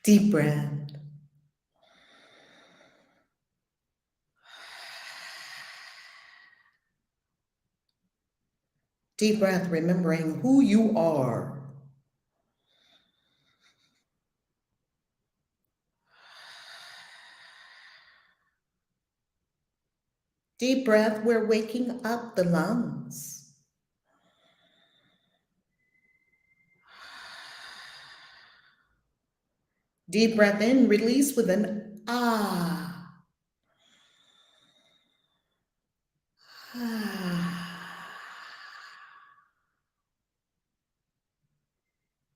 Deep breath. Deep breath, remembering who you are. Deep breath, we're waking up the lungs. Deep breath in, release with an ah.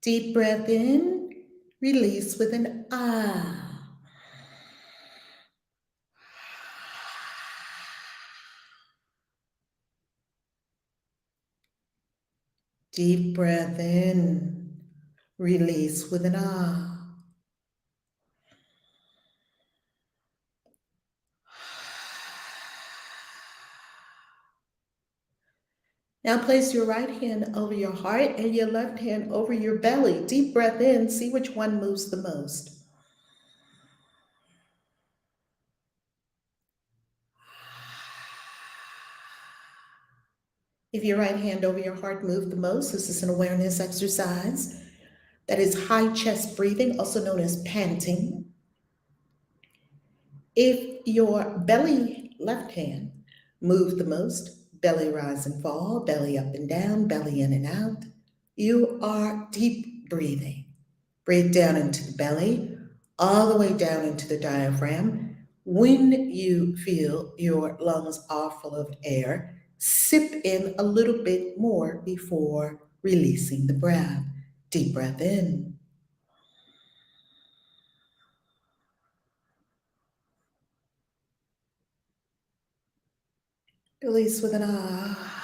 Deep breath in, release with an ah. Deep breath in, release with an ah. Now place your right hand over your heart and your left hand over your belly. Deep breath in, see which one moves the most. If your right hand over your heart moved the most, this is an awareness exercise. That is high chest breathing, also known as panting. If your belly left hand moved the most, belly rise and fall, belly up and down, belly in and out, you are deep breathing. Breathe down into the belly, all the way down into the diaphragm. When you feel your lungs are full of air, sip in a little bit more before releasing the breath. Deep breath in. Release with an ah.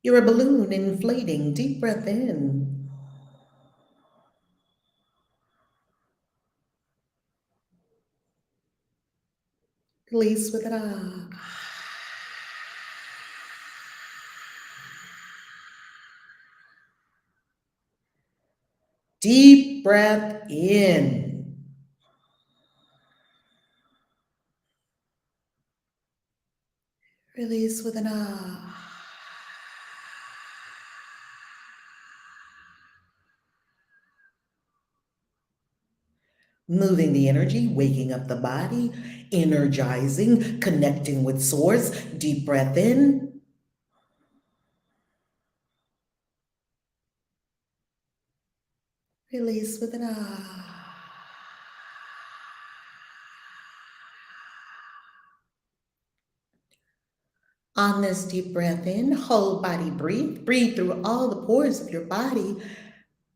You're a balloon inflating. Deep breath in. Release with an ah. Deep breath in. Release with an ah. Moving the energy, waking up the body, energizing, connecting with source. Deep breath in. Release with an ah. On this deep breath in, whole body breathe. Breathe through all the pores of your body.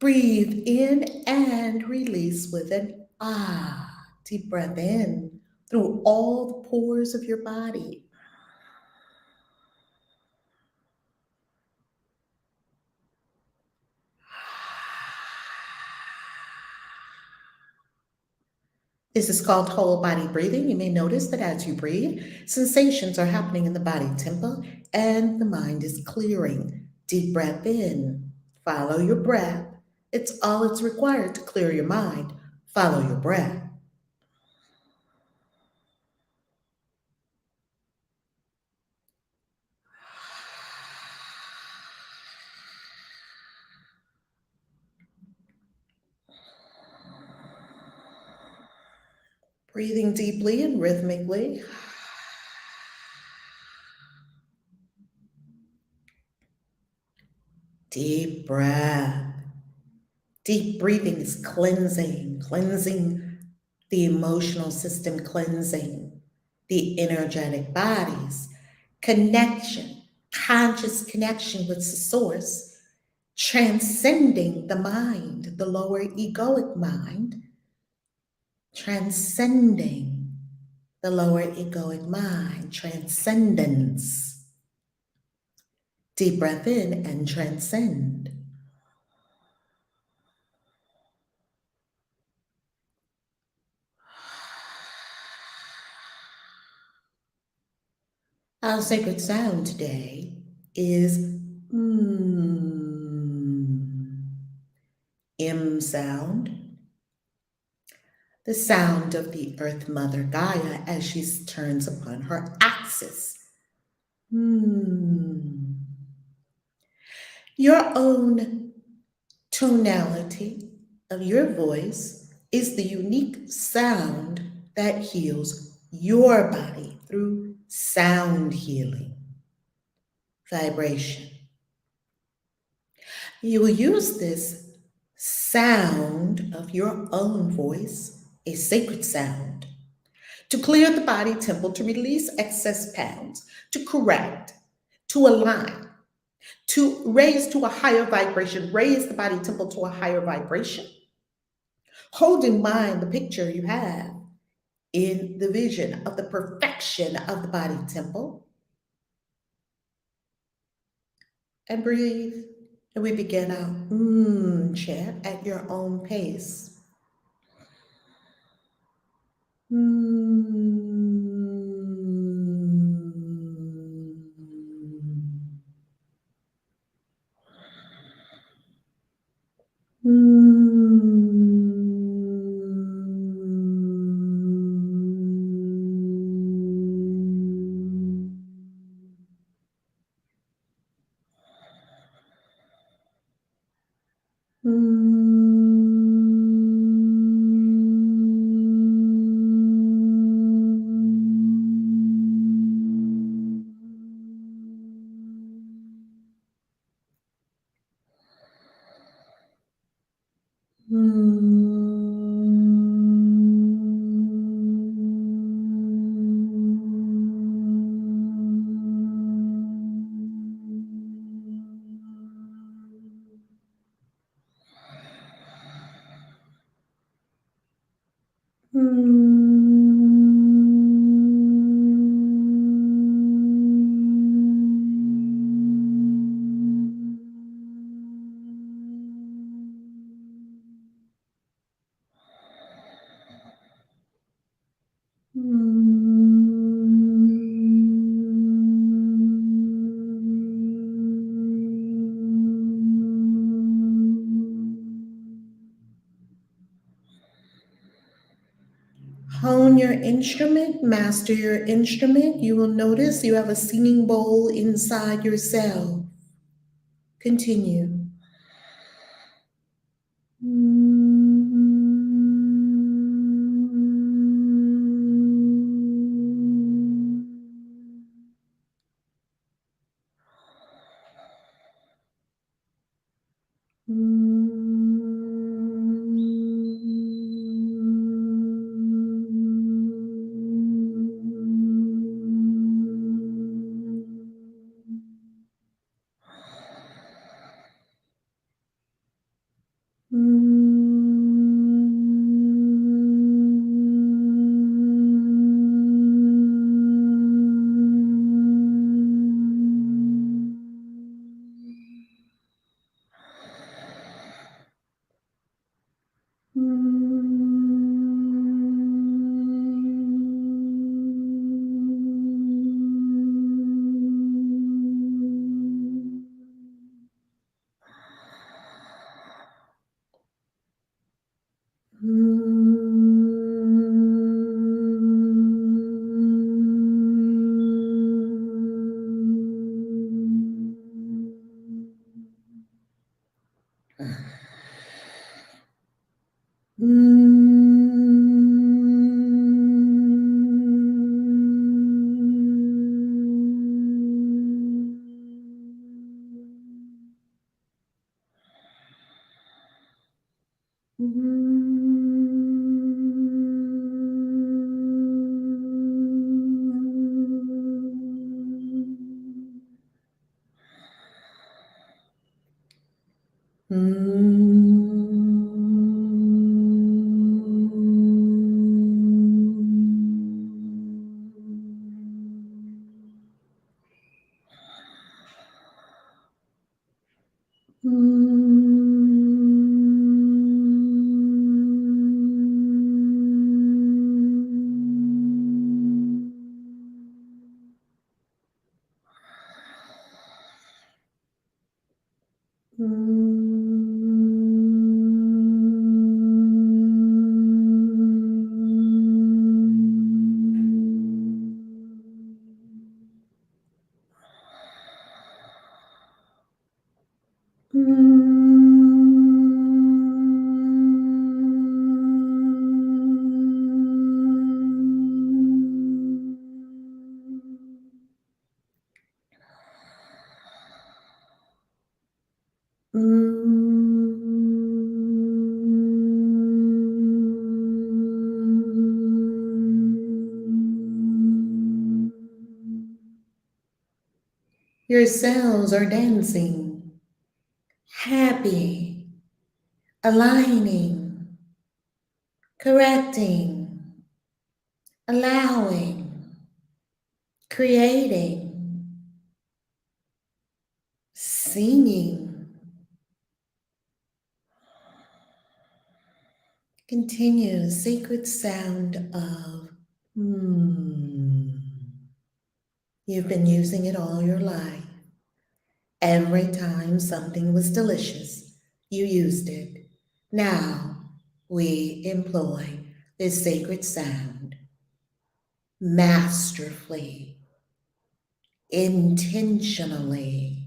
Breathe in and release with an ah. Deep breath in through all the pores of your body. This is called whole body breathing. You may notice that as you breathe, sensations are happening in the body temple and the mind is clearing. Deep breath in, follow your breath. It's all it's required to clear your mind. Follow your breath. Breathing deeply and rhythmically. Deep breath. Deep breathing is cleansing the emotional system, cleansing the energetic bodies, connection, conscious connection with the source, transcending the mind, the lower egoic mind, transcending the lower egoic mind, transcendence. Deep breath in and transcend. Our sacred sound today is sound, the sound of the Earth Mother Gaia as she turns upon her axis. Your own tonality of your voice is the unique sound that heals your body through sound healing, vibration. You will use this sound of your own voice, a sacred sound, to clear the body temple, to release excess pounds, to correct, to align, to raise to a higher vibration, raise the body temple to a higher vibration. Hold in mind the picture you have in the vision of the perfection of the body temple. And breathe. And we begin our chant at your own pace. Hone your instrument, master your instrument. You will notice you have a singing bowl inside yourself. Continue. Your cells are dancing, happy, aligning, correcting, allowing, creating, singing. Continue the sacred sound of You've been using it all your life. Every time something was delicious, you used it. Now we employ this sacred sound masterfully, intentionally,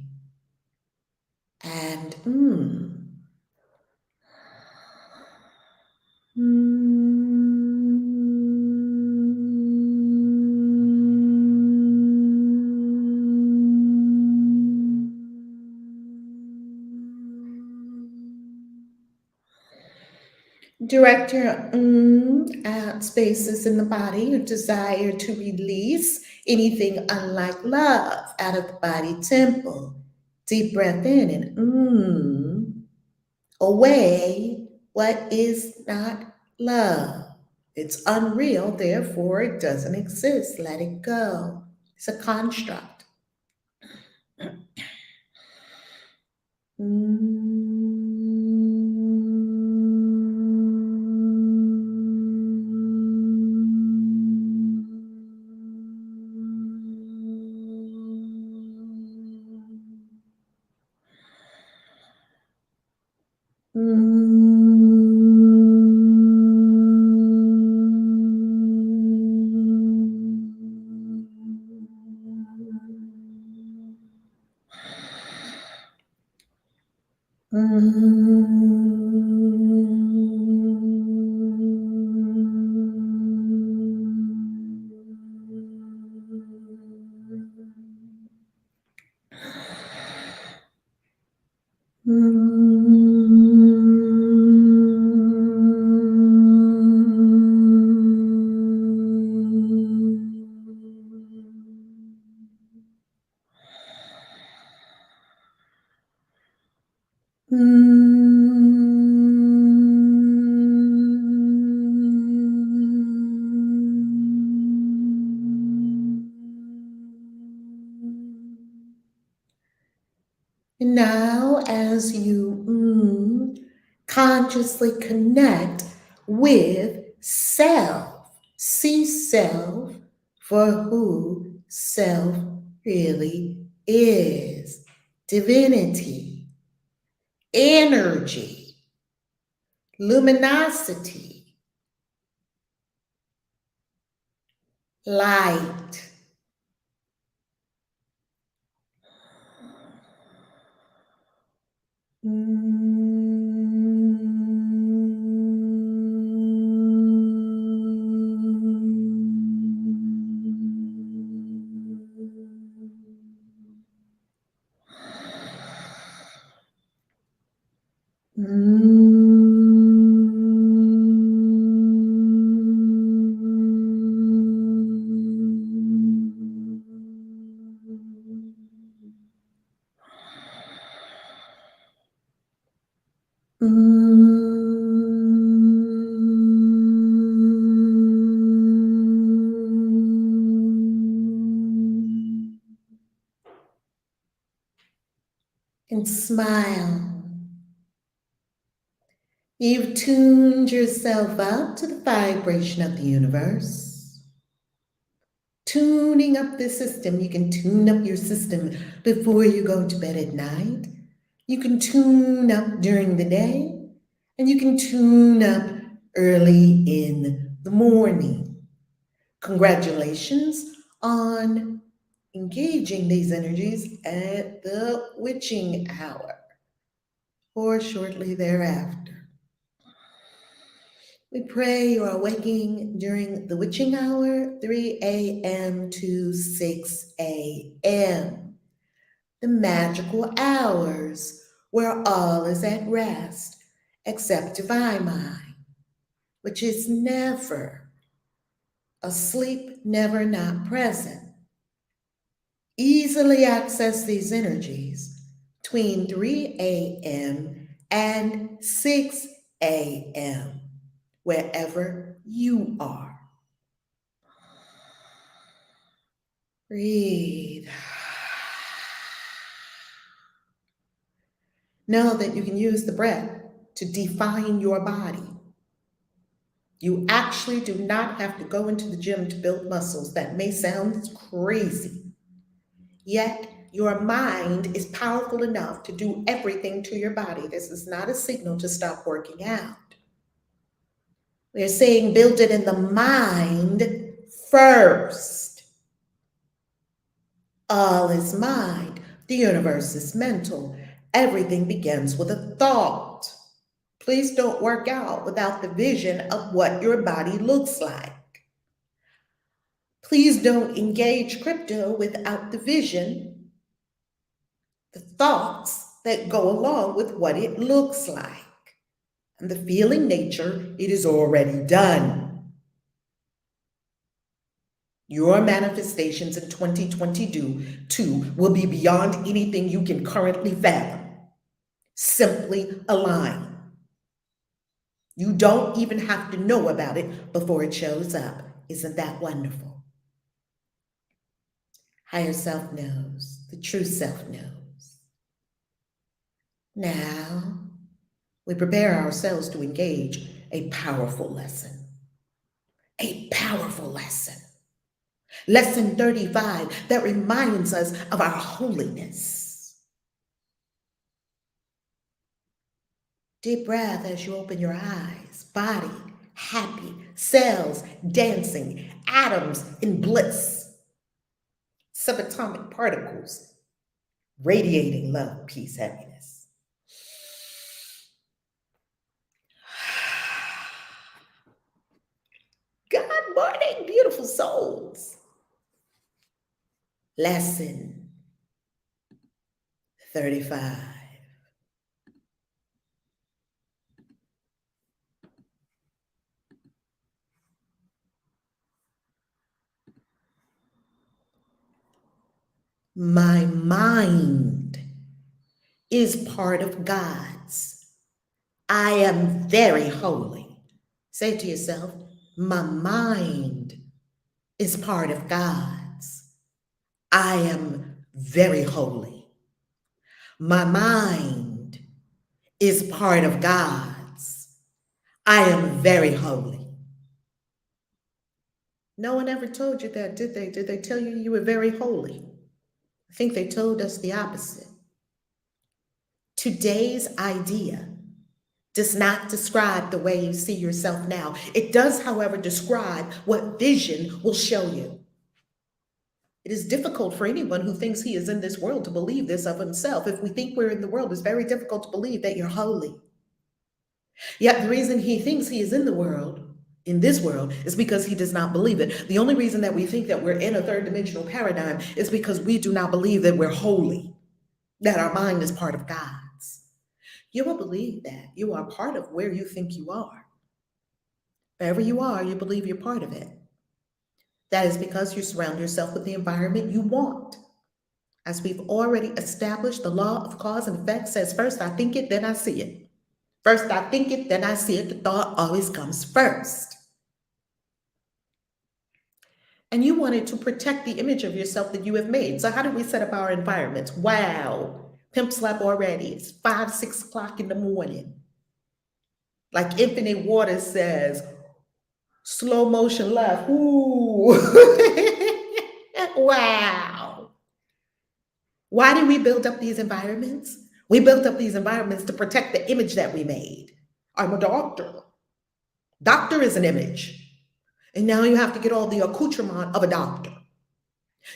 and direct your out spaces in the body, your desire to release anything unlike love out of the body temple. Deep breath in and away what is not love. It's unreal, therefore it doesn't exist. Let it go. It's a construct. And now, as you consciously connect with self, see self for who self really is: divinity, energy, luminosity, light. And smile. You've tuned yourself up to the vibration of the universe. Tuning up the system. You can tune up your system before you go to bed at night. You can tune up during the day. And you can tune up early in the morning. Congratulations on engaging these energies at the witching hour or shortly thereafter. We pray you are waking during the witching hour, 3 a.m. to 6 a.m., the magical hours where all is at rest except divine mind, which is never asleep, never not present. easily access these energies between 3 a.m. and 6 a.m., wherever you are. Breathe. Know that you can use the breath to define your body. You actually do not have to go into the gym to build muscles. That may sound crazy. Yet, your mind is powerful enough to do everything to your body. This is not a signal to stop working out. We're saying build it in the mind first. All is mind. The universe is mental. Everything begins with a thought. Please don't work out without the vision of what your body looks like. Please don't engage crypto without the vision, the thoughts that go along with what it looks like. And the feeling nature, it is already done. Your manifestations in 2022 will be beyond anything you can currently fathom. Simply align. You don't even have to know about it before it shows up. Isn't that wonderful? Higher self knows. The true self knows. Now, we prepare ourselves to engage a powerful lesson. A powerful lesson. Lesson 35 that reminds us of our holiness. Deep breath as you open your eyes. Body happy. Cells dancing. Atoms in bliss. Subatomic particles radiating love, peace, happiness. Good morning, beautiful souls. Lesson 35. My mind is part of God's. I am very holy. Say to yourself, my mind is part of God's. I am very holy. My mind is part of God's. I am very holy. No one ever told you that, did they? Did they tell you you were very holy? I think they told us the opposite. Today's idea does not describe the way you see yourself now. It does, however, describe what vision will show you. It is difficult for anyone who thinks he is in this world to believe this of himself. If we think we're in the world, it's very difficult to believe that you're holy. Yet the reason he thinks he is in the world, in this world, is because he does not believe it. The only reason that we think that we're in a third dimensional paradigm is because we do not believe that we're holy, that our mind is part of God's. You will believe that you are part of where you think you are. Wherever you are, you believe you're part of it. That is because you surround yourself with the environment you want. As we've already established, the law of cause and effect says, first I think it, then I see it. First I think it, then I see it. The thought always comes first. And you wanted to protect the image of yourself that you have made. So how do we set up our environments? Wow, pimp slap already. It's 5, 6 o'clock in the morning. Like Infinite Water says, slow motion left. Ooh. Wow. Why did we build up these environments? We built up these environments to protect the image that we made. I'm a doctor. Doctor is an image. And now you have to get all the accoutrement of a doctor.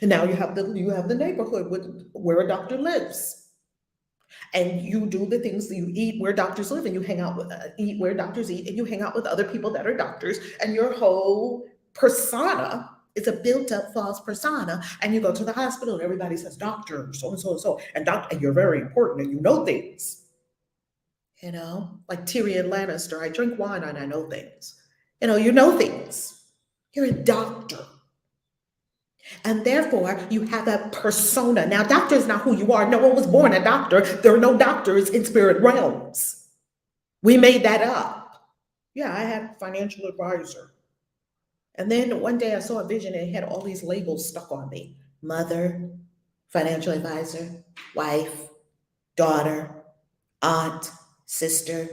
And now you have the neighborhood where a doctor lives. And you do the things that you eat where doctors live, and you hang out with eat where doctors eat, and you hang out with other people that are doctors, and your whole persona is a built-up false persona. And you go to the hospital and everybody says, doctor, so and so and so, and doctor, and you're very important and you know things. You know, like Tyrion Lannister, I drink wine and I know things. You know things. You're a doctor. And therefore, you have a persona. Now, doctor is not who you are. No one was born a doctor. There are no doctors in spirit realms. We made that up. Yeah, I had a financial advisor. And then one day I saw a vision and it had all these labels stuck on me: mother, financial advisor, wife, daughter, aunt, sister,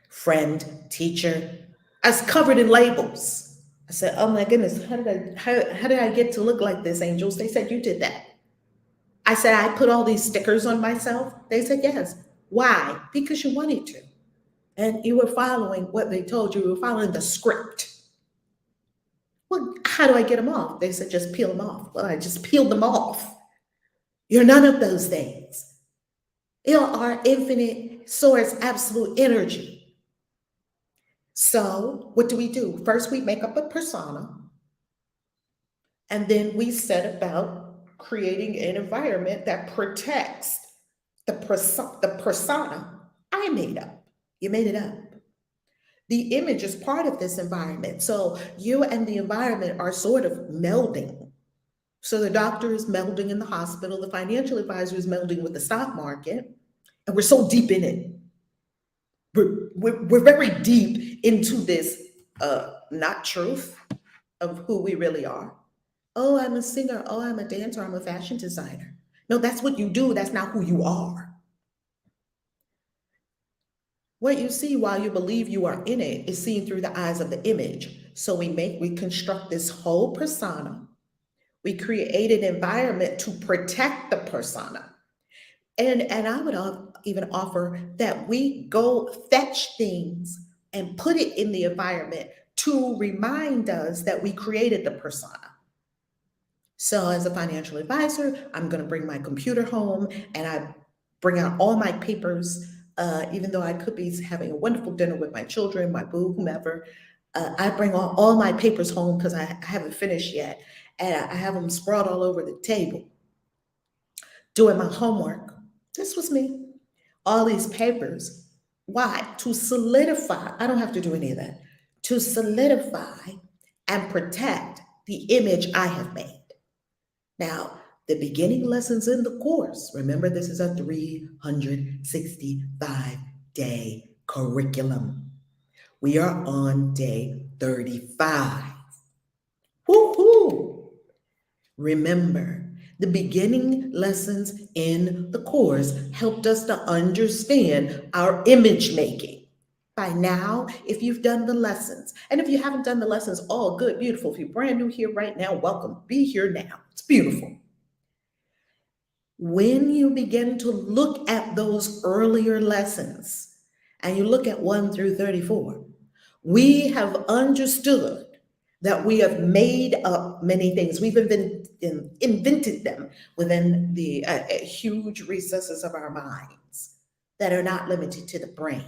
friend, teacher. I was covered in labels. I said, oh my goodness, how did I get to look like this, angels? They said, you did that. I said, I put all these stickers on myself. They said, yes. Why? Because you wanted to. And you were following what they told you. You were following the script. Well, how do I get them off? They said, just peel them off. Well, I just peeled them off. You're none of those things. You are infinite source, absolute energy. So what do? First, we make up a persona. And then we set about creating an environment that protects the persona I made up. You made it up. The image is part of this environment. So you and the environment are sort of melding. So the doctor is melding in the hospital, the financial advisor is melding with the stock market, and we're so deep in it. We're very deep into this not truth of who we really are. Oh, I'm a singer. Oh, I'm a dancer. I'm a fashion designer. No, that's what you do. That's not who you are. What you see while you believe you are in it is seen through the eyes of the image. So we construct this whole persona. We create an environment to protect the persona. And I would even offer that we go fetch things and put it in the environment to remind us that we created the persona. So as a financial advisor, I'm going to bring my computer home and I bring out all my papers, even though I could be having a wonderful dinner with my children, my boo, whomever. I bring all my papers home because I haven't finished yet. And I have them sprawled all over the table. Doing my homework. This was me. All these papers. Why? To solidify. I don't have to do any of that. To solidify and protect the image I have made. Now, the beginning lessons in the course, remember this is a 365-day curriculum. We are on day 35. Woohoo! Remember, the beginning lessons in the course helped us to understand our image making. By now, if you've done the lessons, and if you haven't done the lessons, all good, beautiful. If you're brand new here right now, welcome. Be here now. It's beautiful. When you begin to look at those earlier lessons, and you look at 1 through 34, we have understood that we have made up many things. We've invented them within the huge recesses of our minds that are not limited to the brain.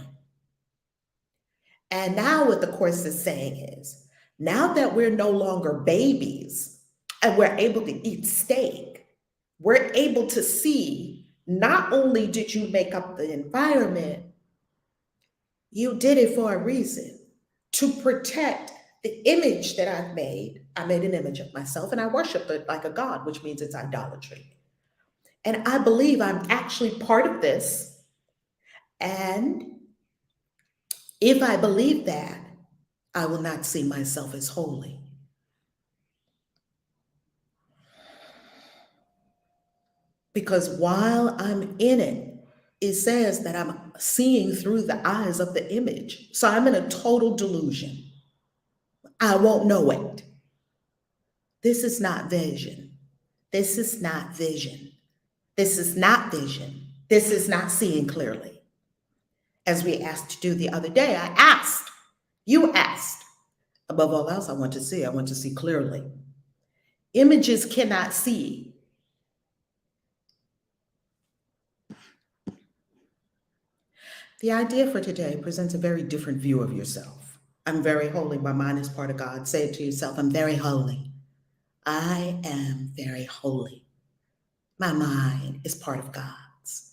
And now what the course is saying is, now that we're no longer babies and we're able to eat steak, we're able to see not only did you make up the environment, you did it for a reason, to protect the image that I've made. I made an image of myself and I worship it like a god, which means it's idolatry. And I believe I'm actually part of this. And if I believe that, I will not see myself as holy. Because while I'm in it, it says that I'm seeing through the eyes of the image. So I'm in a total delusion. I won't know it. This is not vision. This is not vision. This is not vision. This is not seeing clearly. As we asked to do the other day, you asked, above all else, I want to see clearly. Images cannot see. The idea for today presents a very different view of yourself. I'm very holy. My mind is part of God. Say it to yourself. I'm very holy. I am very holy. My mind is part of God's.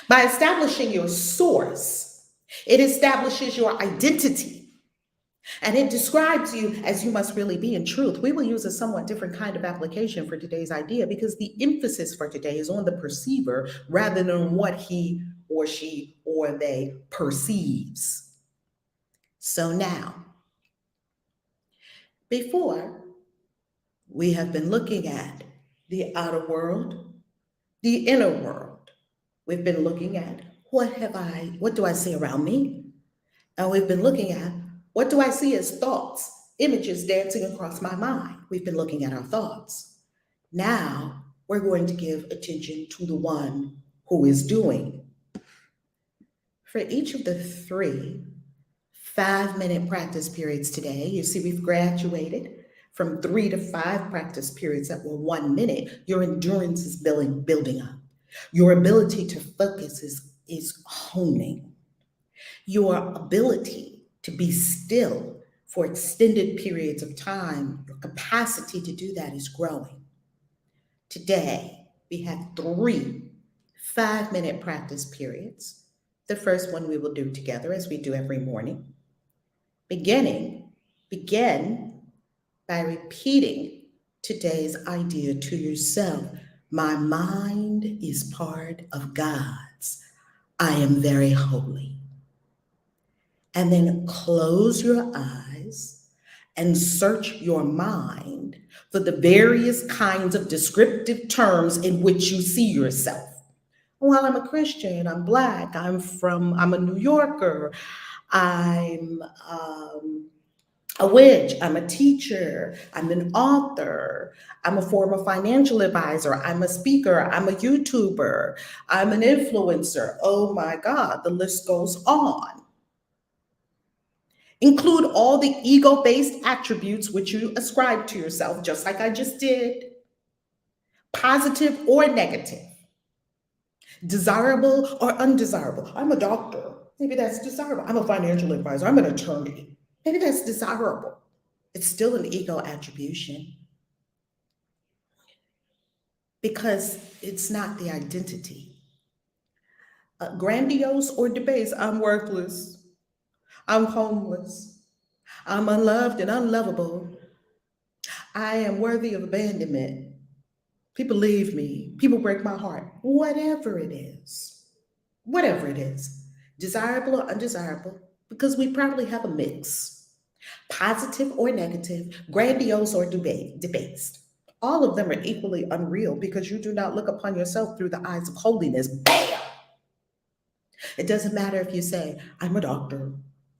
By establishing your source, it establishes your identity. And it describes you as you must really be in truth. We will use a somewhat different kind of application for today's idea because the emphasis for today is on the perceiver rather than what he or she or they perceives. So now, before, we have been looking at the outer world, the inner world. We've been looking at what do I see around me? And we've been looking at what do I see as thoughts, images dancing across my mind. We've been looking at our thoughts. Now we're going to give attention to the one who is doing. For each of the 3 5-minute practice periods today, you see we've graduated from 3 to 5 practice periods that were 1 minute. Your endurance is building up. Your ability to focus is honing. Your ability to be still for extended periods of time, your capacity to do that is growing. Today, we have 3 5-minute practice periods. The first one we will do together as we do every morning. Begin by repeating today's idea to yourself. My mind is part of God's. I am very holy. And then close your eyes and search your mind for the various kinds of descriptive terms in which you see yourself. Well, I'm a Christian, I'm Black, I'm a New Yorker, I'm a witch, I'm a teacher, I'm an author, I'm a former financial advisor, I'm a speaker, I'm a YouTuber, I'm an influencer. Oh my God, the list goes on. Include all the ego-based attributes which you ascribe to yourself, just like I just did, positive or negative, desirable or undesirable. I'm a doctor. Maybe that's desirable. I'm a financial advisor. I'm an attorney. Maybe that's desirable. It's still an ego attribution because it's not the identity. Grandiose or debased, I'm worthless. I'm homeless. I'm unloved and unlovable. I am worthy of abandonment. People leave me. People break my heart. Whatever it is, desirable or undesirable, because we probably have a mix, positive or negative, grandiose or debased. All of them are equally unreal because you do not look upon yourself through the eyes of holiness. Bam! It doesn't matter if you say, I'm a doctor,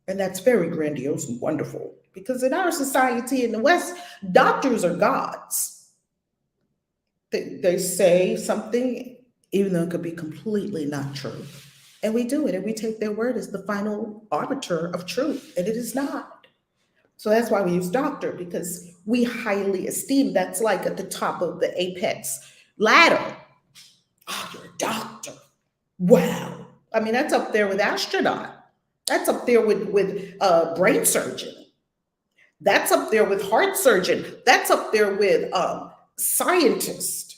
and that's very grandiose and wonderful, because in our society in the West, doctors are gods. They say something, even though it could be completely not true. And we do it, and we take their word as the final arbiter of truth, and it is not. So that's why we use doctor, because we highly esteem, that's like at the top of the apex ladder. Oh, you're a doctor. Wow. I mean, that's up there with astronaut. That's up there with brain surgeon. That's up there with heart surgeon. That's up there with scientist,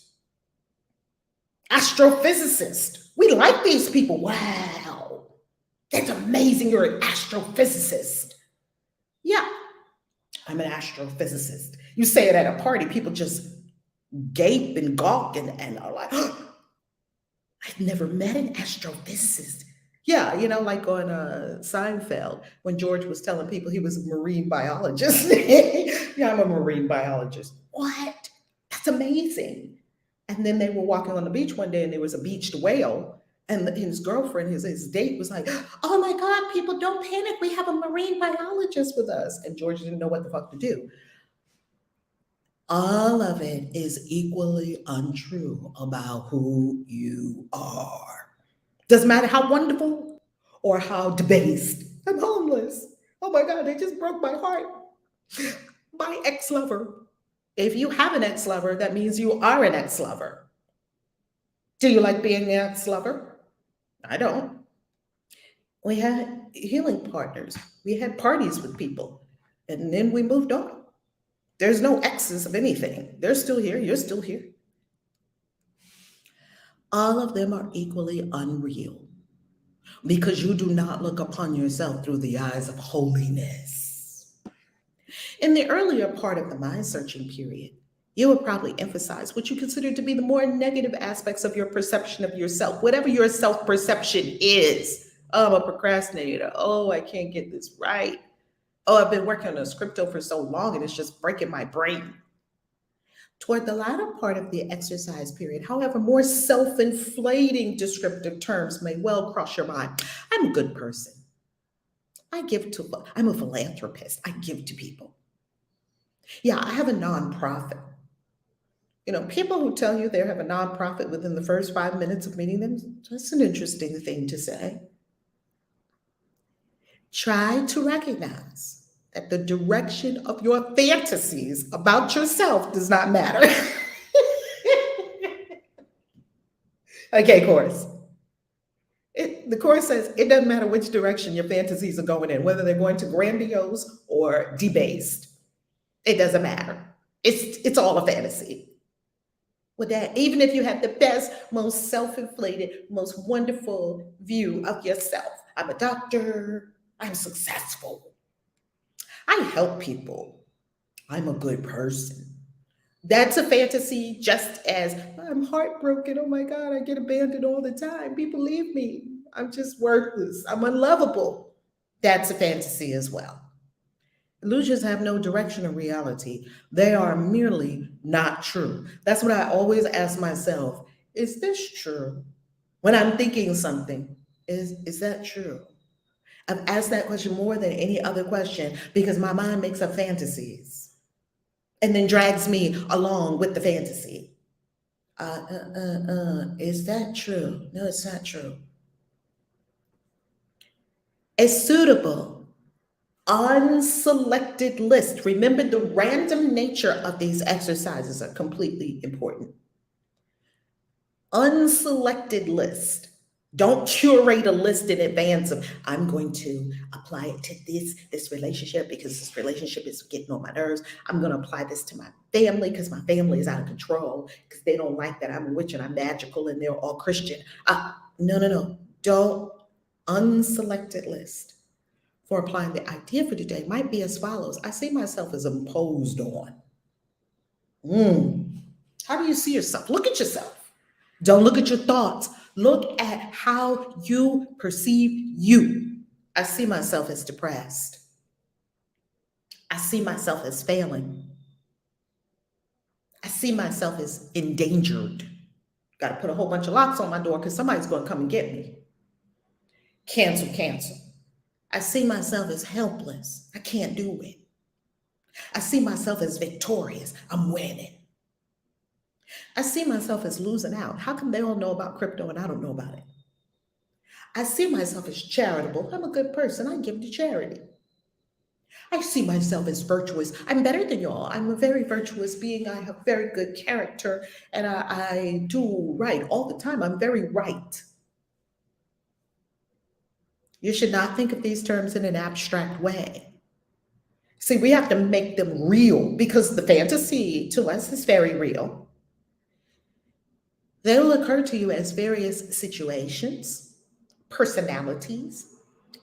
astrophysicist. We like these people. Wow, that's amazing. You're an astrophysicist. Yeah, I'm an astrophysicist. You say it at a party, people just gape and gawk and are like, oh, I've never met an astrophysicist. Yeah, like on Seinfeld, when George was telling people he was a marine biologist. Yeah, I'm a marine biologist. What? That's amazing. And then they were walking on the beach one day and there was a beached whale. And his girlfriend, his date was like, oh my God, people don't panic. We have a marine biologist with us. And George didn't know what the fuck to do. All of it is equally untrue about who you are. Doesn't matter how wonderful or how debased. I'm homeless. Oh my God, they just broke my heart. My ex-lover. If you have an ex-lover, that means you are an ex-lover. Do you like being an ex-lover? I don't. We had healing partners. We had parties with people. And then we moved on. There's no exes of anything. They're still here. You're still here. All of them are equally unreal because you do not look upon yourself through the eyes of holiness. In the earlier part of the mind searching period, you will probably emphasize what you consider to be the more negative aspects of your perception of yourself, whatever your self perception is. Oh, I'm a procrastinator. Oh, I can't get this right. Oh, I've been working on a scripto for so long and it's just breaking my brain. Toward the latter part of the exercise period, however, more self inflating descriptive terms may well cross your mind. I'm a good person. I'm a philanthropist. I give to people. Yeah, I have a nonprofit. People who tell you they have a nonprofit within the first 5 minutes of meeting them, that's an interesting thing to say. Try to recognize that the direction of your fantasies about yourself does not matter. Okay, chorus. The chorus says it doesn't matter which direction your fantasies are going in, whether they're going to grandiose or debased. It doesn't matter. It's all a fantasy. With that, even if you have the best, most self-inflated, most wonderful view of yourself. I'm a doctor. I'm successful. I help people. I'm a good person. That's a fantasy, just as I'm heartbroken. Oh my God, I get abandoned all the time. People leave me. I'm just worthless. I'm unlovable. That's a fantasy as well. Illusions have no direction of reality. They are merely not true. That's what I always ask myself. Is this true? When I'm thinking something, is that true? I've asked that question more than any other question because my mind makes up fantasies and then drags me along with the fantasy. Is that true? No, it's not true. A suitable, unselected list. Remember, the random nature of these exercises are completely important. Unselected list. Don't curate a list in advance of, I'm going to apply it to this relationship because this relationship is getting on my nerves. I'm going to apply this to my family because my family is out of control because they don't like that I'm a witch and I'm magical and they're all Christian. No. Don't. Unselected list for applying the idea for today might be as follows. I see myself as imposed on. How do you see yourself? Look at yourself. Don't look at your thoughts. Look at how you perceive you. I see myself as depressed. I see myself as failing. I see myself as endangered. Got to put a whole bunch of locks on my door because somebody's going to come and get me. Cancel. I see myself as helpless. I can't do it. I see myself as victorious. I'm winning. I see myself as losing out. How come they all know about crypto and I don't know about it? I see myself as charitable. I'm a good person. I give to charity. I see myself as virtuous. I'm better than y'all. I'm a very virtuous being. I have very good character and I do right all the time. I'm very right. You should not think of these terms in an abstract way. See, we have to make them real because the fantasy to us is very real. They'll occur to you as various situations, personalities,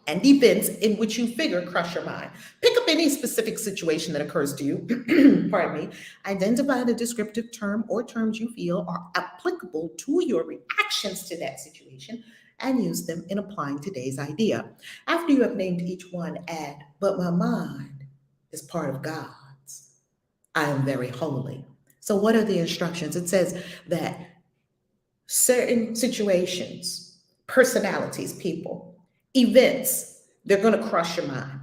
and events in which you figure crush your mind. Pick up any specific situation that occurs to you, pardon me, identify the descriptive term or terms you feel are applicable to your reactions to that situation, and use them in applying today's idea. After you have named each one, add, but my mind is part of God's. I am very holy. So what are the instructions? It says that certain situations, personalities, people, events, they're going to crush your mind.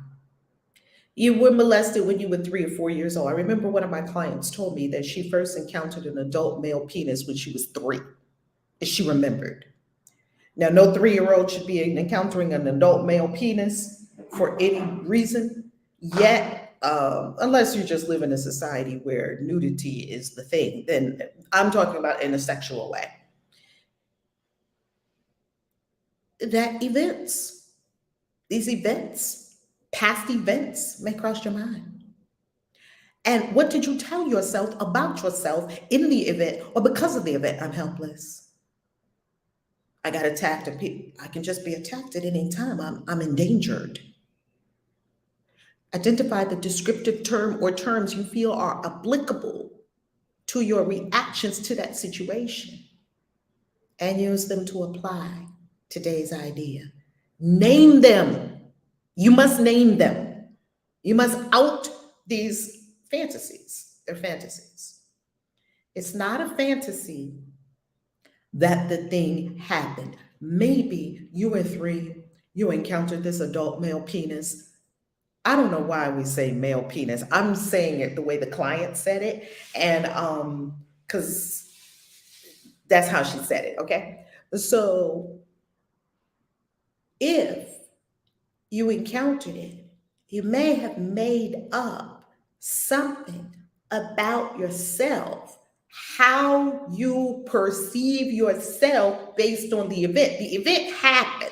You were molested when you were 3 or 4 years old. I remember one of my clients told me that she first encountered an adult male penis when she was 3, and she remembered. Now, no 3-year-old should be encountering an adult male penis for any reason, yet, unless you just live in a society where nudity is the thing, then I'm talking about in a sexual way. These events, past events may cross your mind. And what did you tell yourself about yourself in the event or because of the event? I'm helpless. I got attacked and I can just be attacked at any time. I'm endangered. Identify the descriptive term or terms you feel are applicable to your reactions to that situation and use them to apply today's idea. Name them. You must name them. You must out these fantasies. They're fantasies. It's not a fantasy that the thing happened. Maybe you were 3, you encountered this adult male penis. I don't know why we say male penis. I'm saying it the way the client said it, and because that's how she said it, okay? So if you encountered it, you may have made up something about yourself, how you perceive yourself based on the event. The event happened.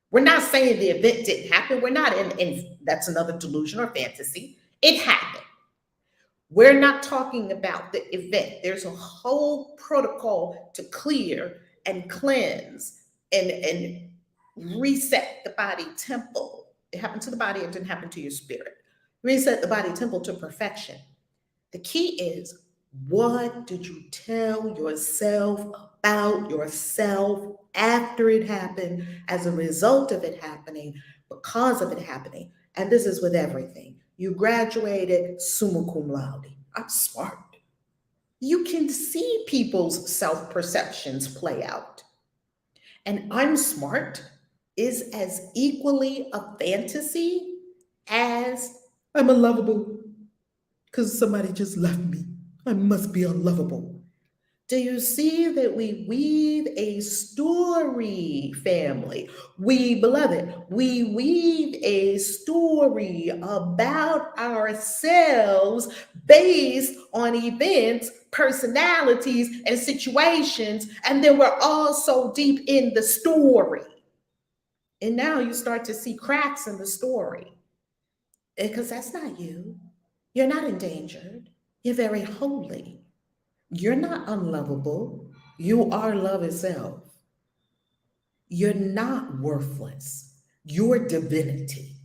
We're not saying the event didn't happen. We're not in that's another delusion or fantasy. It happened. We're not talking about the event. There's a whole protocol to clear and cleanse and reset the body temple. It happened to the body, it didn't happen to your spirit. Reset the body temple to perfection. The key is, what did you tell yourself about yourself after it happened, as a result of it happening, because of it happening? And this is with everything. You graduated summa cum laude. I'm smart. You can see people's self-perceptions play out. And I'm smart is as equally a fantasy as I'm unlovable because somebody just left me. I must be unlovable. Do you see that we weave a story, family? Beloved, we weave a story about ourselves based on events, personalities, and situations, and then we're all so deep in the story. And now you start to see cracks in the story because that's not you. You're not endangered. You're very holy. You're not unlovable. You are love itself. You're not worthless. You're divinity.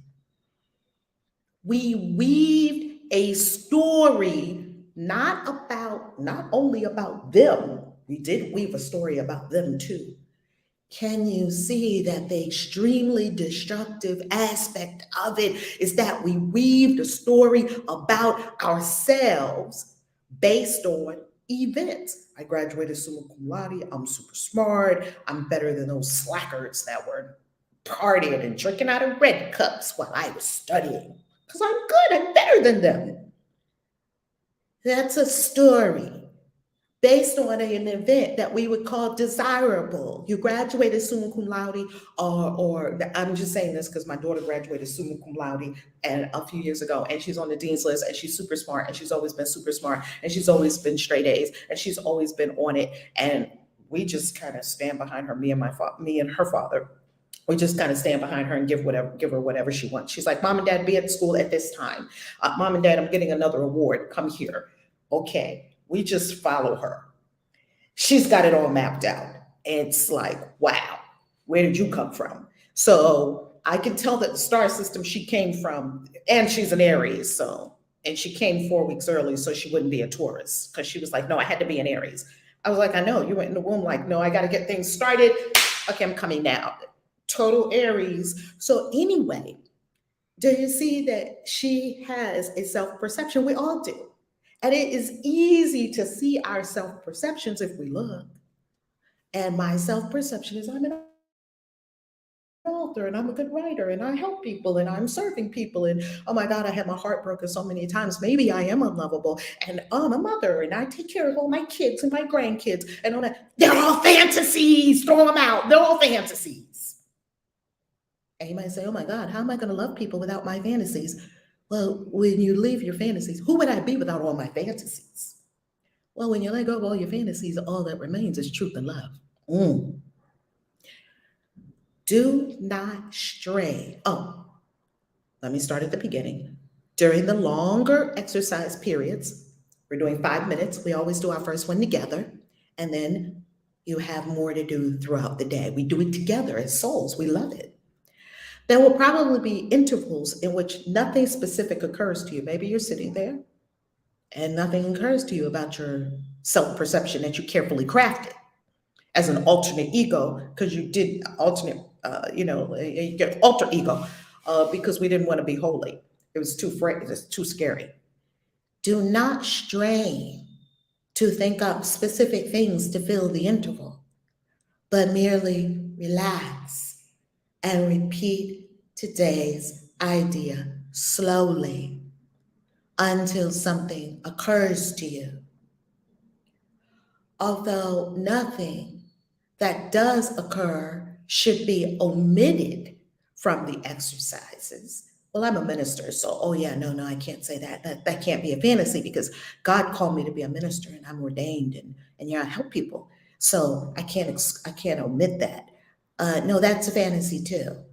We weaved a story not only about them, we did weave a story about them too. Can you see that the extremely destructive aspect of it is that we weaved a story about ourselves based on events? I graduated summa cum laude. I'm super smart. I'm better than those slackers that were partying and drinking out of red cups while I was studying. Because I'm good. I'm better than them. That's a story based on an event that we would call desirable. You graduated summa cum laude, or I'm just saying this because my daughter graduated summa cum laude and a few years ago, and she's on the dean's list, and she's super smart, and she's always been super smart, and she's always been straight A's, and she's always been on it. And we just kind of stand behind her, me and her father. We just kind of stand behind her and give her whatever she wants. She's like, Mom and Dad, be at school at this time. Mom and Dad, I'm getting another award. Come here. Okay. We just follow her. She's got it all mapped out. It's like, wow, where did you come from? So I can tell that the star system she came from, and she's an Aries, and she came 4 weeks early so she wouldn't be a Taurus, because she was like, no, I had to be an Aries. I was like, I know. You went in the womb like, no, I got to get things started. Okay, I'm coming now. Total Aries. So anyway, do you see that she has a self-perception? We all do. And it is easy to see our self-perceptions if we look. And my self-perception is I'm an author and I'm a good writer and I help people and I'm serving people. And oh my God, I had my heart broken so many times. Maybe I am unlovable. And I'm a mother and I take care of all my kids and my grandkids and all that. They're all fantasies. Throw them out. They're all fantasies. And you might say, oh my God, how am I going to love people without my fantasies? Well, when you leave your fantasies, who would I be without all my fantasies? Well, when you let go of all your fantasies, all that remains is truth and love. Do not stray. Oh, let me start at the beginning. During the longer exercise periods, we're doing 5 minutes. We always do our first one together. And then you have more to do throughout the day. We do it together as souls. We love it. There will probably be intervals in which nothing specific occurs to you. Maybe you're sitting there and nothing occurs to you about your self perception that you carefully crafted as an alternate ego because you did alternate, your alter ego because we didn't want to be holy. It was too it was too scary. Do not strain to think up specific things to fill the interval, but merely relax and repeat today's idea slowly until something occurs to you. Although nothing that does occur should be omitted from the exercises. Well, I'm a minister, so oh yeah, no, I can't say that. That can't be a fantasy because God called me to be a minister and I'm ordained and yeah, I help people. So I can't omit that. No, that's a fantasy too.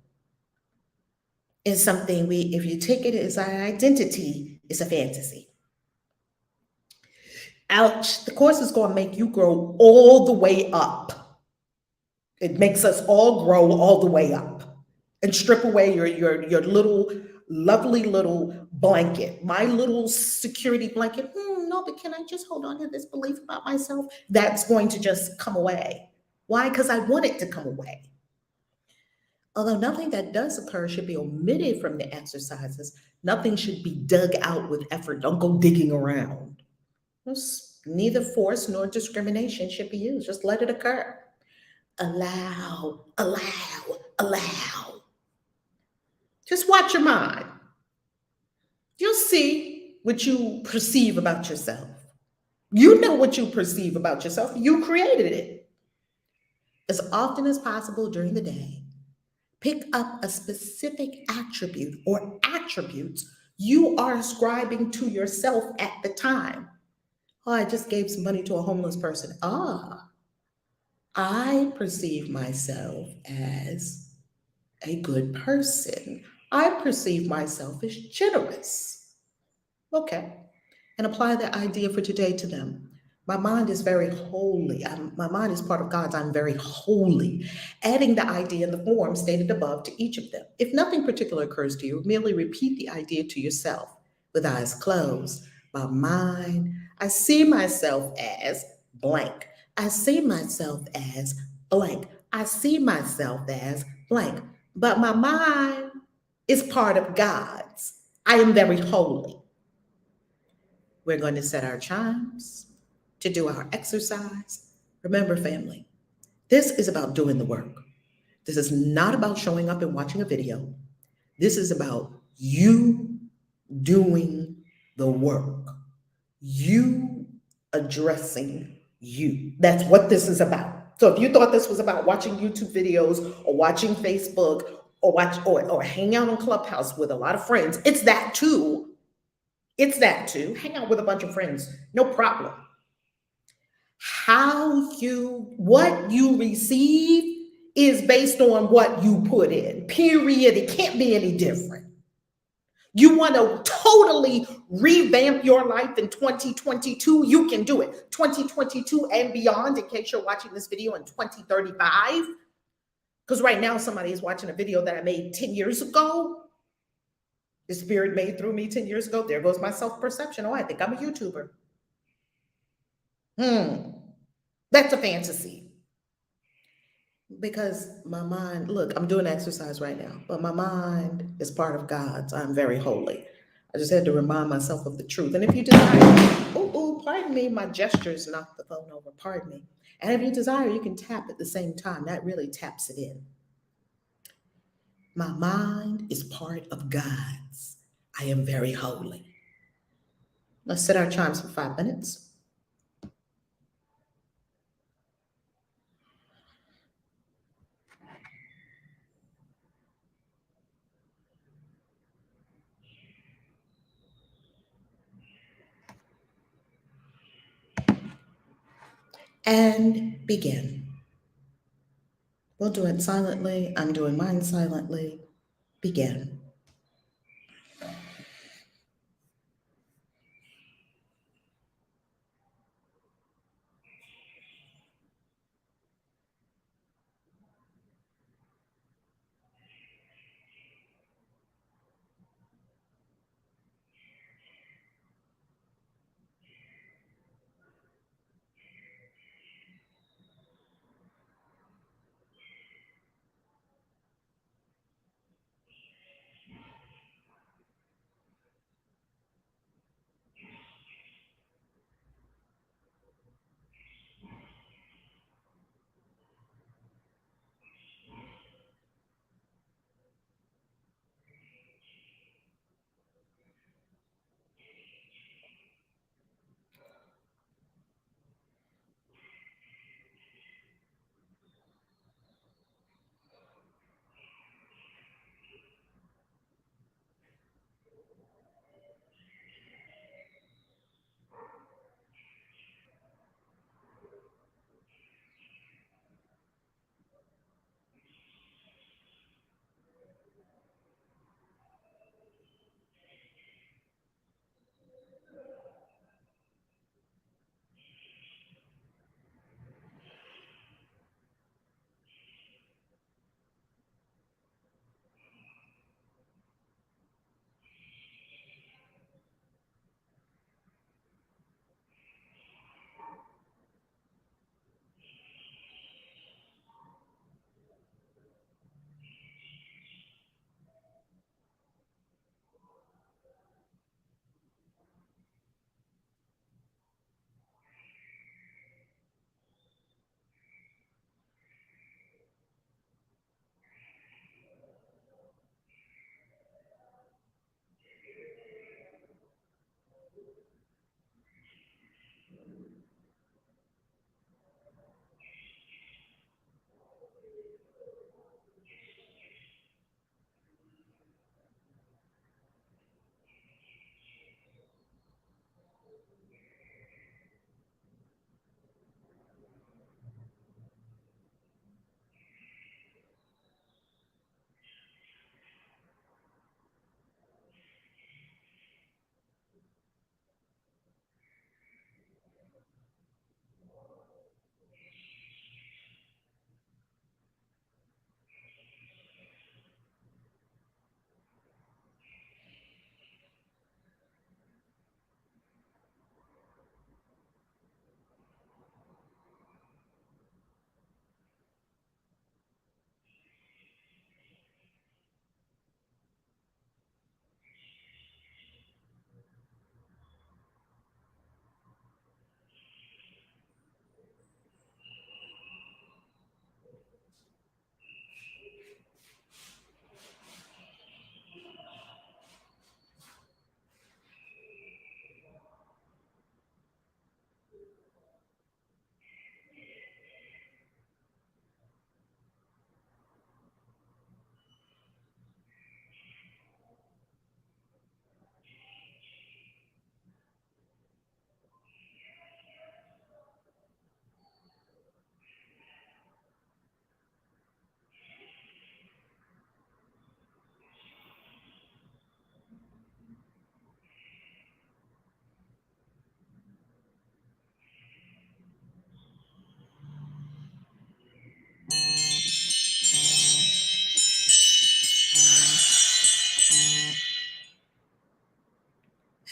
It's something if you take it as our identity, it's a fantasy. Ouch, the course is going to make you grow all the way up. It makes us all grow all the way up and strip away your little, lovely little blanket, my little security blanket. No, but can I just hold on to this belief about myself? That's going to just come away. Why? Because I want it to come away. Although nothing that does occur should be omitted from the exercises, nothing should be dug out with effort. Don't go digging around. Neither force nor discrimination should be used. Just let it occur. Allow. Just watch your mind. You'll see what you perceive about yourself. You know what you perceive about yourself. You created it. As often as possible during the day, pick up a specific attribute or attributes you are ascribing to yourself at the time. Oh, I just gave some money to a homeless person. I perceive myself as a good person. I perceive myself as generous. Okay. And apply that idea for today to them. My mind is very holy. My mind is part of God's. I'm very holy. Adding the idea in the form stated above to each of them. If nothing particular occurs to you, merely repeat the idea to yourself with eyes closed. My mind, I see myself as blank. I see myself as blank. I see myself as blank. But my mind is part of God's. I am very holy. We're going to set our chimes to do our exercise. Remember, family, this is about doing the work. This is not about showing up and watching a video. This is about you doing the work, you addressing you. That's what this is about. So if you thought this was about watching YouTube videos or watching Facebook or hang out on Clubhouse with a lot of friends, it's that too. It's that too. Hang out with a bunch of friends, no problem. What you receive is based on what you put in, period. It can't be any different. You want to totally revamp your life in 2022, you can do it. 2022 and beyond, in case you're watching this video in 2035. Because right now somebody is watching a video that I made 10 years ago. The spirit made through me 10 years ago. There goes my self-perception. Oh, I think I'm a YouTuber. That's a fantasy. Because my mind, look, I'm doing exercise right now, but my mind is part of God's. I'm very holy. I just had to remind myself of the truth. And if you desire, pardon me, my gestures knocked the phone over, pardon me. And if you desire, you can tap at the same time. That really taps it in. My mind is part of God's. I am very holy. Let's set our chimes for 5 minutes. And begin. We'll do it silently. I'm doing mine silently. Begin.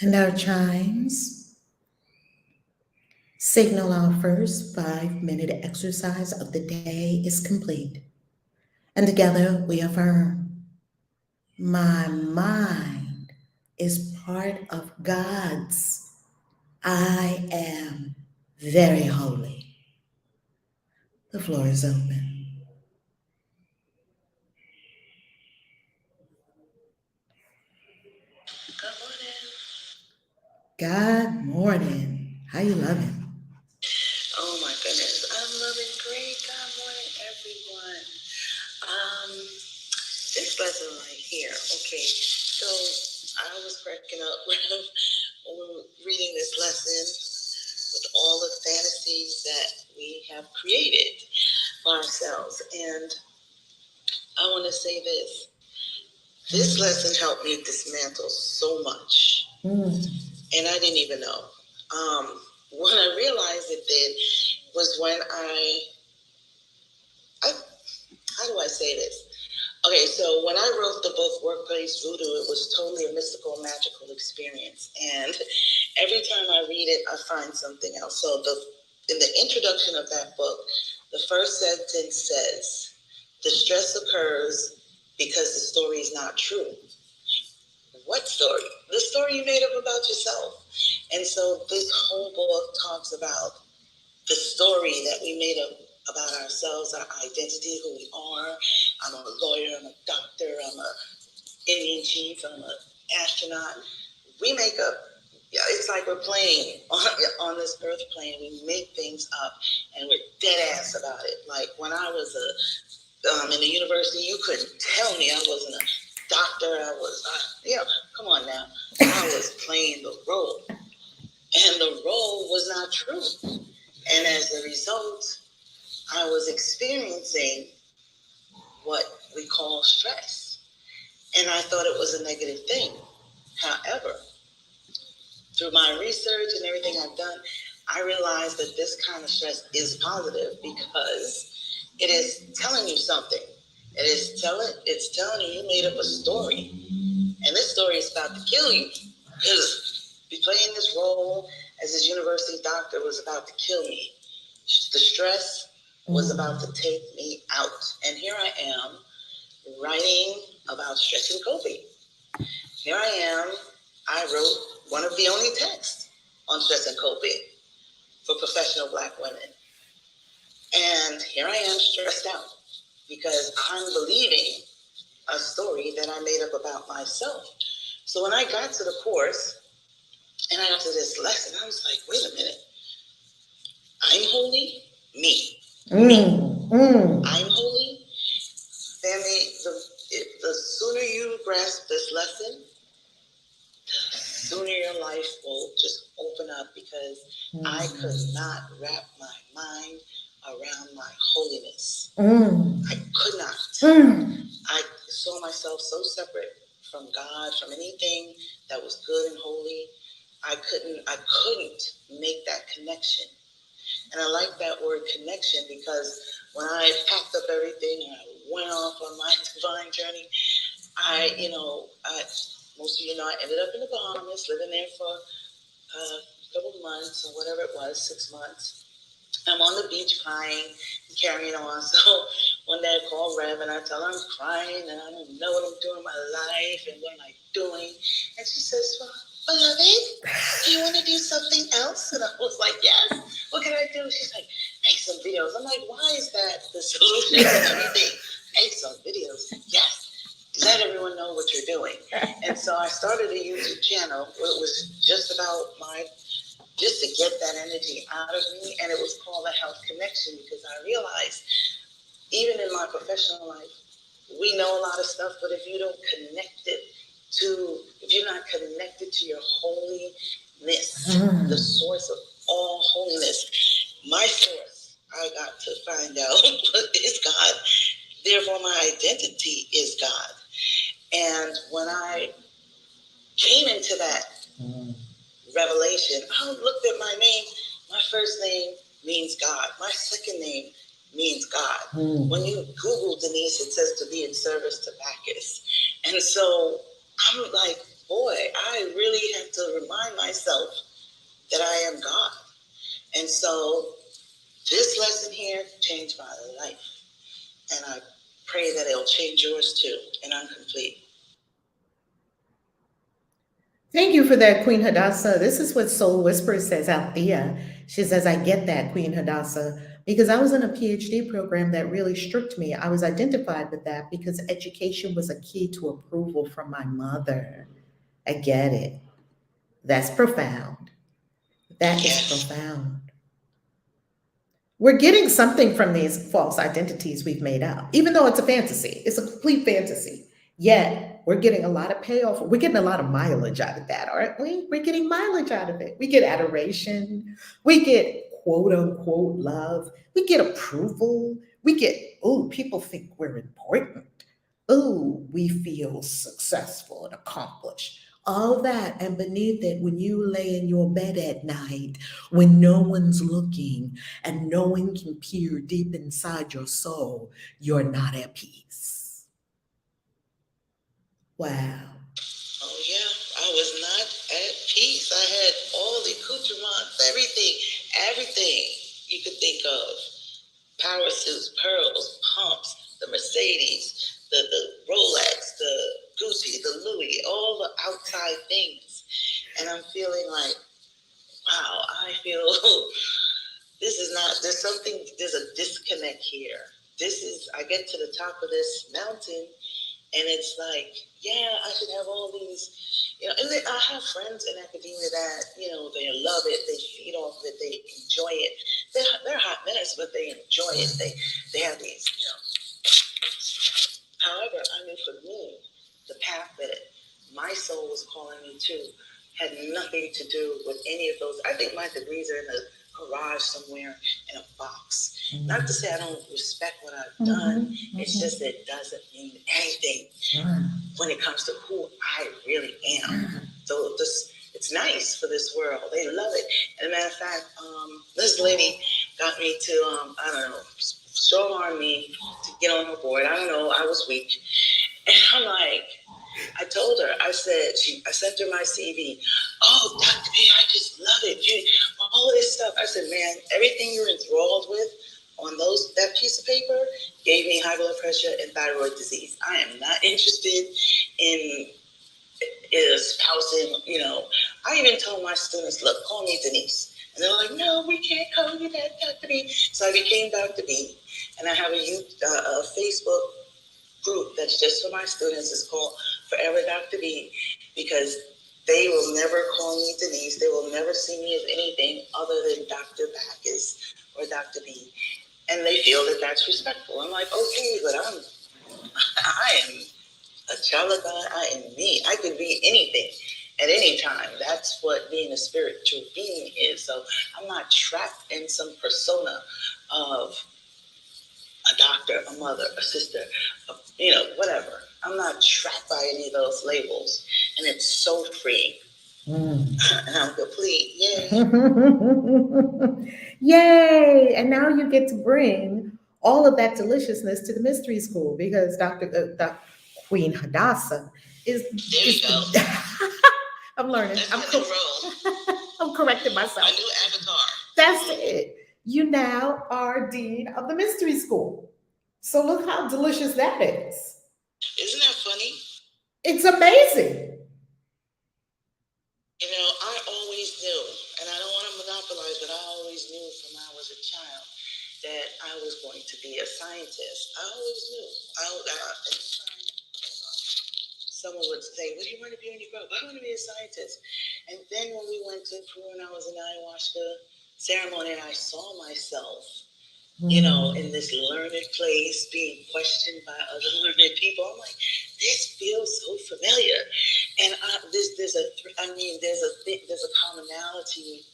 And our chimes signal our first 5-minute exercise of the day is complete. And together we affirm, my mind is part of God's. I am very holy. The floor is open. Good morning. How you loving? Oh my goodness, I'm loving great. Good morning, everyone. This lesson right here. Okay, so I was cracking up when we were reading this lesson with all the fantasies that we have created for ourselves. And I want to say this. This lesson helped me dismantle so much. And I didn't even know. When I realized it did was when how do I say this? Okay, so when I wrote the book Workplace Voodoo, it was totally a mystical, magical experience. And every time I read it, I find something else. So in the introduction of that book, the first sentence says, the stress occurs because the story is not true. What story? The story you made up about yourself. And so this whole book talks about the story that we made up about ourselves, our identity, who we are. I'm a lawyer, I'm a doctor, I'm a Indian chief, I'm an astronaut. We make up, it's like we're playing on this earth plane. We make things up and we're dead ass about it. Like when I was in the university, you couldn't tell me I wasn't a doctor. Come on now. I was playing the role. And the role was not true. And as a result, I was experiencing what we call stress. And I thought it was a negative thing. However, through my research and everything I've done, I realized that this kind of stress is positive because it is telling you something. It's telling you made up a story. And this story is about to kill you. Because playing this role as this university doctor was about to kill me. The stress was about to take me out. And here I am writing about stress and coping. Here I am. I wrote one of the only texts on stress and coping for professional Black women. And here I am stressed out because I'm believing a story that I made up about myself. So when I got to the course and I got to this lesson, I was like, wait a minute. I'm holy, me. I'm holy. Family, the sooner you grasp this lesson, the sooner your life will just open up because I could not wrap my mind around my holiness. I could not. I saw myself so separate from God, from anything that was good and holy. I couldn't make that connection. And I like that word connection because when I packed up everything and I went off on my divine journey, most of you know, I ended up in the Bahamas, living there for a couple of months or whatever it was, 6 months. I'm on the beach crying, carrying on. So one day I call Rev and I tell her I'm crying and I don't know what I'm doing in my life and what am I doing. And she says, well, beloved, do you want to do something else? And I was like, yes. What can I do? She's like, make some videos. I'm like, why is that the solution to everything? Make some videos. Yes. Let everyone know what you're doing. And so I started a YouTube channel where it was just about just to get that energy out of me. And it was called The Health Connection because I realized even in my professional life, we know a lot of stuff, but if you don't connect it if you're not connected to your holiness, the source of all holiness, my source, I got to find out is God. Therefore, my identity is God. And when I came into that revelation, I looked at my name. My first name means God. My second name means God. When you Google Denise, it says to be in service to Bacchus. And so I'm like, boy, I really have to remind myself that I am God. And so this lesson here changed my life. And I pray that it'll change yours too. And I'm complete. Thank you for that, Queen Hadassah. This is what Soul Whisperer says, Althea. She says, I get that, Queen Hadassah, because I was in a PhD program that really stripped me. I was identified with that because education was a key to approval from my mother. I get it. That's profound. That is profound. We're getting something from these false identities we've made up, even though it's a fantasy. It's a complete fantasy. Yet we're getting a lot of payoff. We're getting a lot of mileage out of that, aren't we? We're getting mileage out of it. We get adoration. We get quote unquote love. We get approval. We get, oh, people think we're important. Oh, we feel successful and accomplished. All that, and beneath it, when you lay in your bed at night, when no one's looking and no one can peer deep inside your soul, you're not at peace. Wow. Oh, yeah, I was not at peace. I had all the accoutrements, everything you could think of. Power suits, pearls, pumps, the Mercedes, the Rolex, the Gucci, the Louis, all the outside things. And I'm feeling like, wow, I feel there's a disconnect here. I get to the top of this mountain and it's like, yeah, I should have all these, and I have friends in academia that, they love it, they feed off it, they enjoy it. They're hot mess, but they enjoy it. They have these, However, I knew for me, the path that my soul was calling me to had nothing to do with any of those. I think my degrees are in a garage somewhere in a box. Mm-hmm. Not to say I don't respect what I've done. Mm-hmm. It's just that it doesn't mean anything when it comes to who I really am. So it's nice for this world. They love it. And a matter of fact, this lady got me to, I don't know, strong-arm me to get on her board. I don't know. I was weak. And I'm like, I told her, I sent her my CV. Oh, Dr. B, I just love it. All this stuff. I said, man, everything you're enthralled with on that piece of paper gave me high blood pressure and thyroid disease. I am not interested in espousing, I even told my students, look, call me Denise. And they're like, no, we can't call you that, Dr. B. So I became Dr. B. And I have a Facebook group that's just for my students. It's called Forever Dr. B, because they will never call me Denise. They will never see me as anything other than Dr. Backus or Dr. B. And they feel that that's respectful. I'm like, okay, but I am a child of God. I am me. I can be anything at any time. That's what being a spiritual being is. So I'm not trapped in some persona of a doctor, a mother, a sister, whatever. I'm not trapped by any of those labels. And it's so free. And I'm complete. Yay. Yay. And now you get to bring all of that deliciousness to the mystery school because Dr. Queen Hadassah is. There you go. I'm learning. I'm correcting myself. My new avatar. That's it. You now are Dean of the Mystery School. So look how delicious that is. Isn't that funny? It's amazing. I always knew, and I don't want to monopolize, but I always knew from when I was a child that I was going to be a scientist. I always knew. Someone would say, what do you want to be when you grow up? I want to be a scientist. And then when we went to Peru and I was in ayahuasca ceremony and I saw myself, in this learned place being questioned by other learned people, I'm like, this feels so familiar. And there's a commonality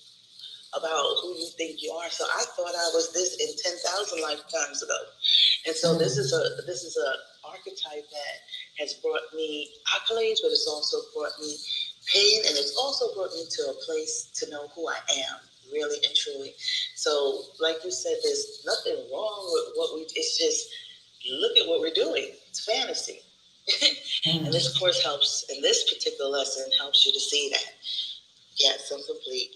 about who you think you are. So I thought I was this in 10,000 lifetimes ago. And so this is a archetype that has brought me accolades, but it's also brought me pain, and it's also brought me to a place to know who I am, really and truly. So, like you said, there's nothing wrong with it's just, look at what we're doing. It's fantasy. And this course helps, and this particular lesson helps you to see that. Yes, I'm complete.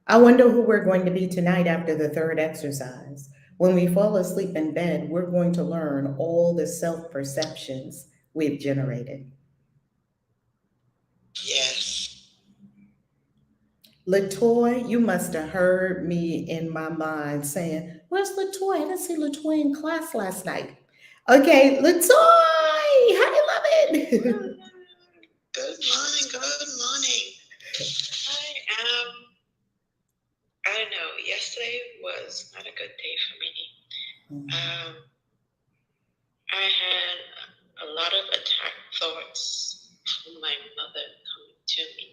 I wonder who we're going to be tonight after the third exercise. When we fall asleep in bed, we're going to learn all the self perceptions we've generated. Yes. Latoy, you must have heard me in my mind saying, "Where's Latoy? I didn't see Latoy in class last night." Okay, Latoy! Hi, love it. Good morning. Good morning. I don't know. Yesterday was not a good day for me. I had a lot of attack thoughts from my mother coming to me,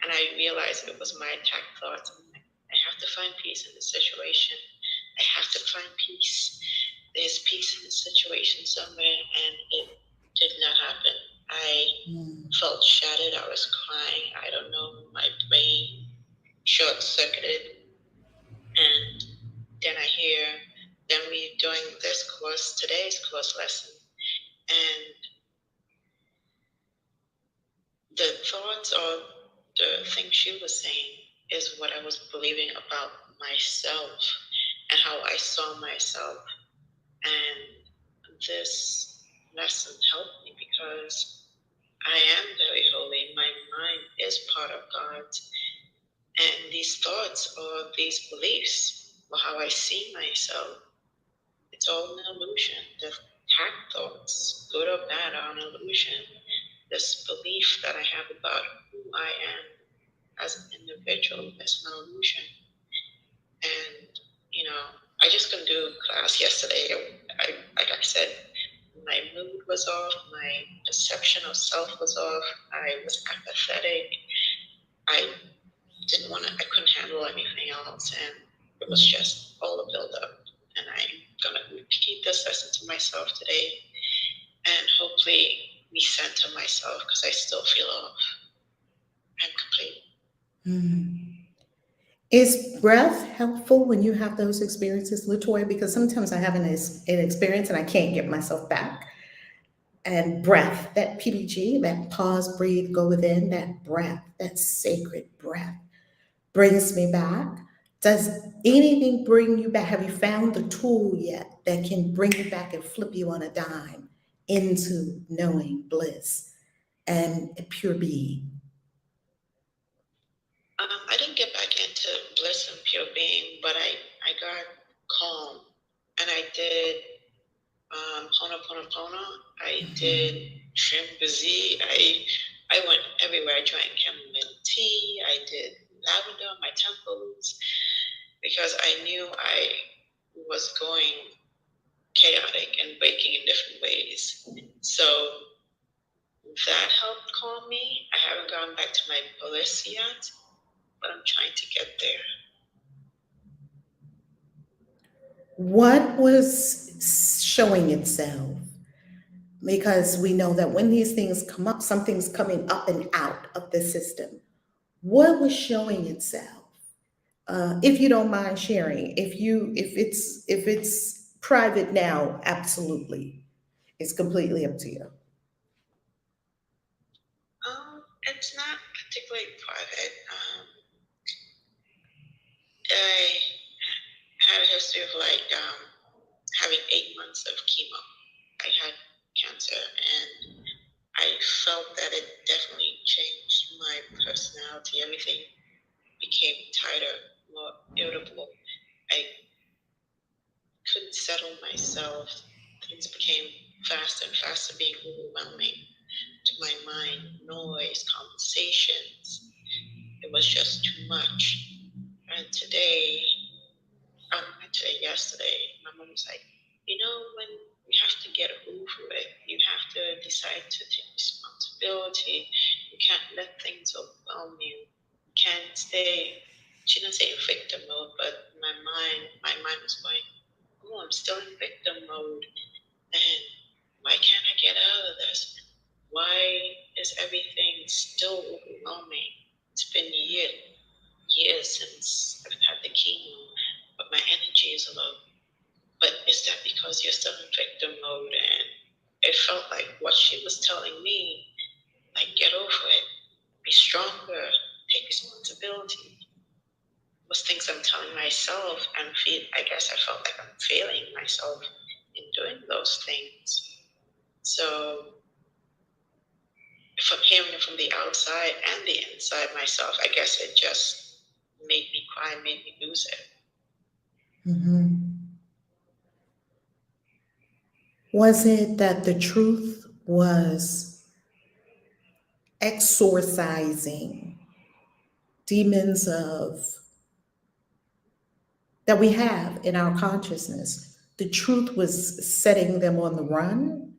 and I realized it was my attack thoughts. I have to find peace in the situation. I have to find peace. There's peace in the situation somewhere, and it did not happen. I felt shattered. I was crying. I don't know. My brain short-circuited. And then we're doing this course, today's course lesson. And the thoughts or the things she was saying is what I was believing about myself and how I saw myself. And this lesson helped me because I am very holy. My mind is part of God's. And these thoughts or these beliefs or how I see myself, it's all an illusion. The attack thoughts, good or bad, are an illusion. This belief that I have about who I am as an individual is an illusion. And, I just couldn't do class yesterday. Like I said, my mood was off, my perception of self was off, I was apathetic, I couldn't handle anything else, and it was just all a build-up. And I'm gonna repeat this lesson to myself today, and hopefully recenter myself because I still feel off. I'm complete. Is breath helpful when you have those experiences, Latoya? Because sometimes I have an experience and I can't get myself back. And breath, that PBG, that pause, breathe, go within, that breath, that sacred breath brings me back. Does anything bring you back? Have you found the tool yet that can bring you back and flip you on a dime into knowing bliss and a pure being? I didn't get back into bliss and pure being, but I got calm, and I did Ho'oponopono. I did Shrimp-a-zee. I went everywhere. I drank chamomile tea. I did lavender on my temples because I knew I was going chaotic and breaking in different ways. So that helped calm me. I haven't gone back to my bliss yet, but I'm trying to get there. What was showing itself? Because we know that when these things come up, something's coming up and out of the system. What was showing itself? If you don't mind sharing, if it's private now, absolutely, it's completely up to you. It's not particularly private. I had a history of having 8 months of chemo. I had cancer, and I felt that it definitely changed my personality. Everything became tighter, more irritable. I couldn't settle myself. Things became faster and faster, being overwhelming to my mind. Noise, conversations. It was just too much. And yesterday, my mom was like, when you have to get over it, you have to decide to take responsibility. You can't let things overwhelm you. You can't stay, she didn't say in victim mode, but my mind was going, oh, I'm still in victim mode. And why can't I get out of this? Why is everything still overwhelming? It's been years since I've had the chemo, but my energy is low. But is that because you're still in victim mode and it felt like what she was telling me, like, get over it, be stronger, take responsibility, was things I'm telling myself, and I guess I felt like I'm failing myself in doing those things. So from hearing it from the outside and the inside myself, I guess it just made me cry, made me lose it. Mm-hmm. Was it that the truth was exorcising demons that we have in our consciousness? The truth was setting them on the run?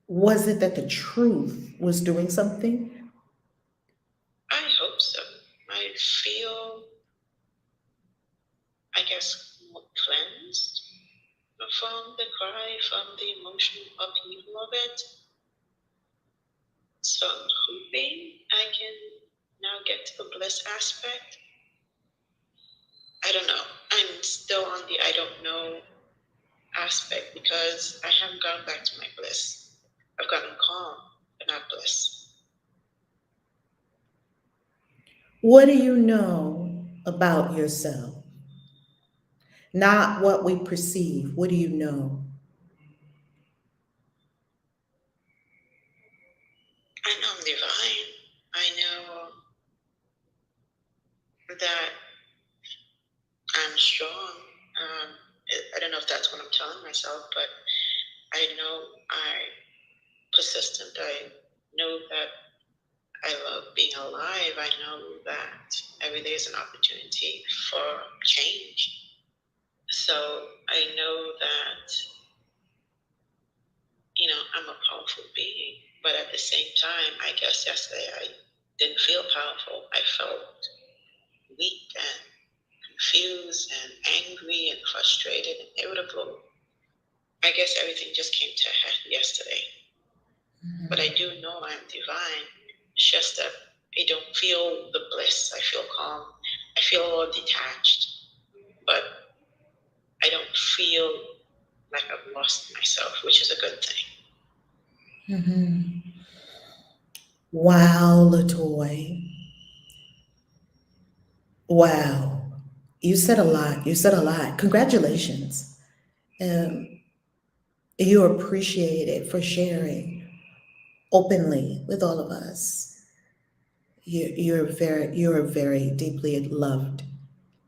Was it that the truth was doing something? I hope so. I feel, I guess, more cleansed from the cry, from the emotional upheaval of it. So I'm hoping I can now get to the bliss aspect. I don't know. I'm still on the I don't know aspect because I haven't gone back to my bliss. I've gotten calm, but not bliss. What do you know about yourself? Not what we perceive. What do you know? I know I'm divine. I know that I'm strong. I don't know if that's what I'm telling myself, but I know I'm persistent. I know that I love being alive. I know that every day is an opportunity for change. So I know that, I'm a powerful being, but at the same time, I guess yesterday I didn't feel powerful. I felt weak and confused and angry and frustrated and irritable. I guess everything just came to a head yesterday. Mm-hmm. But I do know I'm divine. It's just that I don't feel the bliss. I feel calm. I feel all detached. But I don't feel like I've lost myself, which is a good thing. Mm-hmm. Wow, LaToy. Wow. You said a lot. You said a lot. Congratulations. You're appreciated for sharing openly with all of us. You're very deeply loved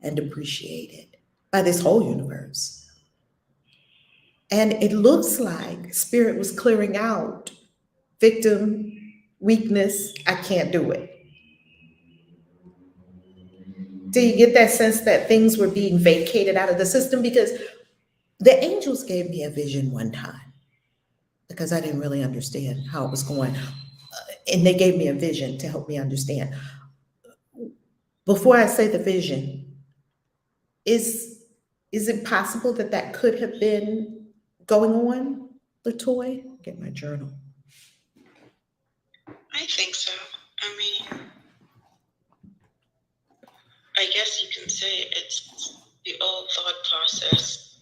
and appreciated by this whole universe. And it looks like spirit was clearing out victim, weakness, I can't do it. Do you get that sense that things were being vacated out of the system? Because the angels gave me a vision one time because I didn't really understand how it was going. And they gave me a vision to help me understand. Before I say the vision, is it possible that that could have been going on, LaToy? Get my journal. I think so. I mean, I guess you can say it's the old thought process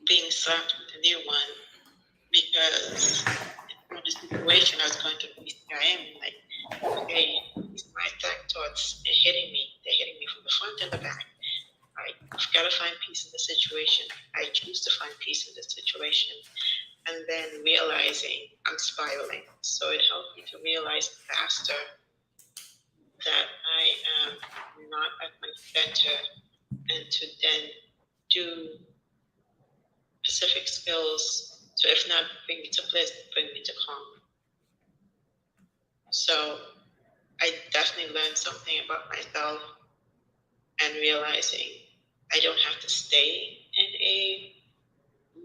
being slapped with a new one, because in the situation I was going to be, I am like, okay, my attack thoughts are hitting me. They're hitting me from the front and the back. I've got to find peace in the situation. I choose to find peace in the situation. And then realizing I'm spiraling. So it helped me to realize faster that I am not at my center, and to then do specific skills to, if not bring me to bliss, bring me to calm. So I definitely learned something about myself, and realizing I don't have to stay in a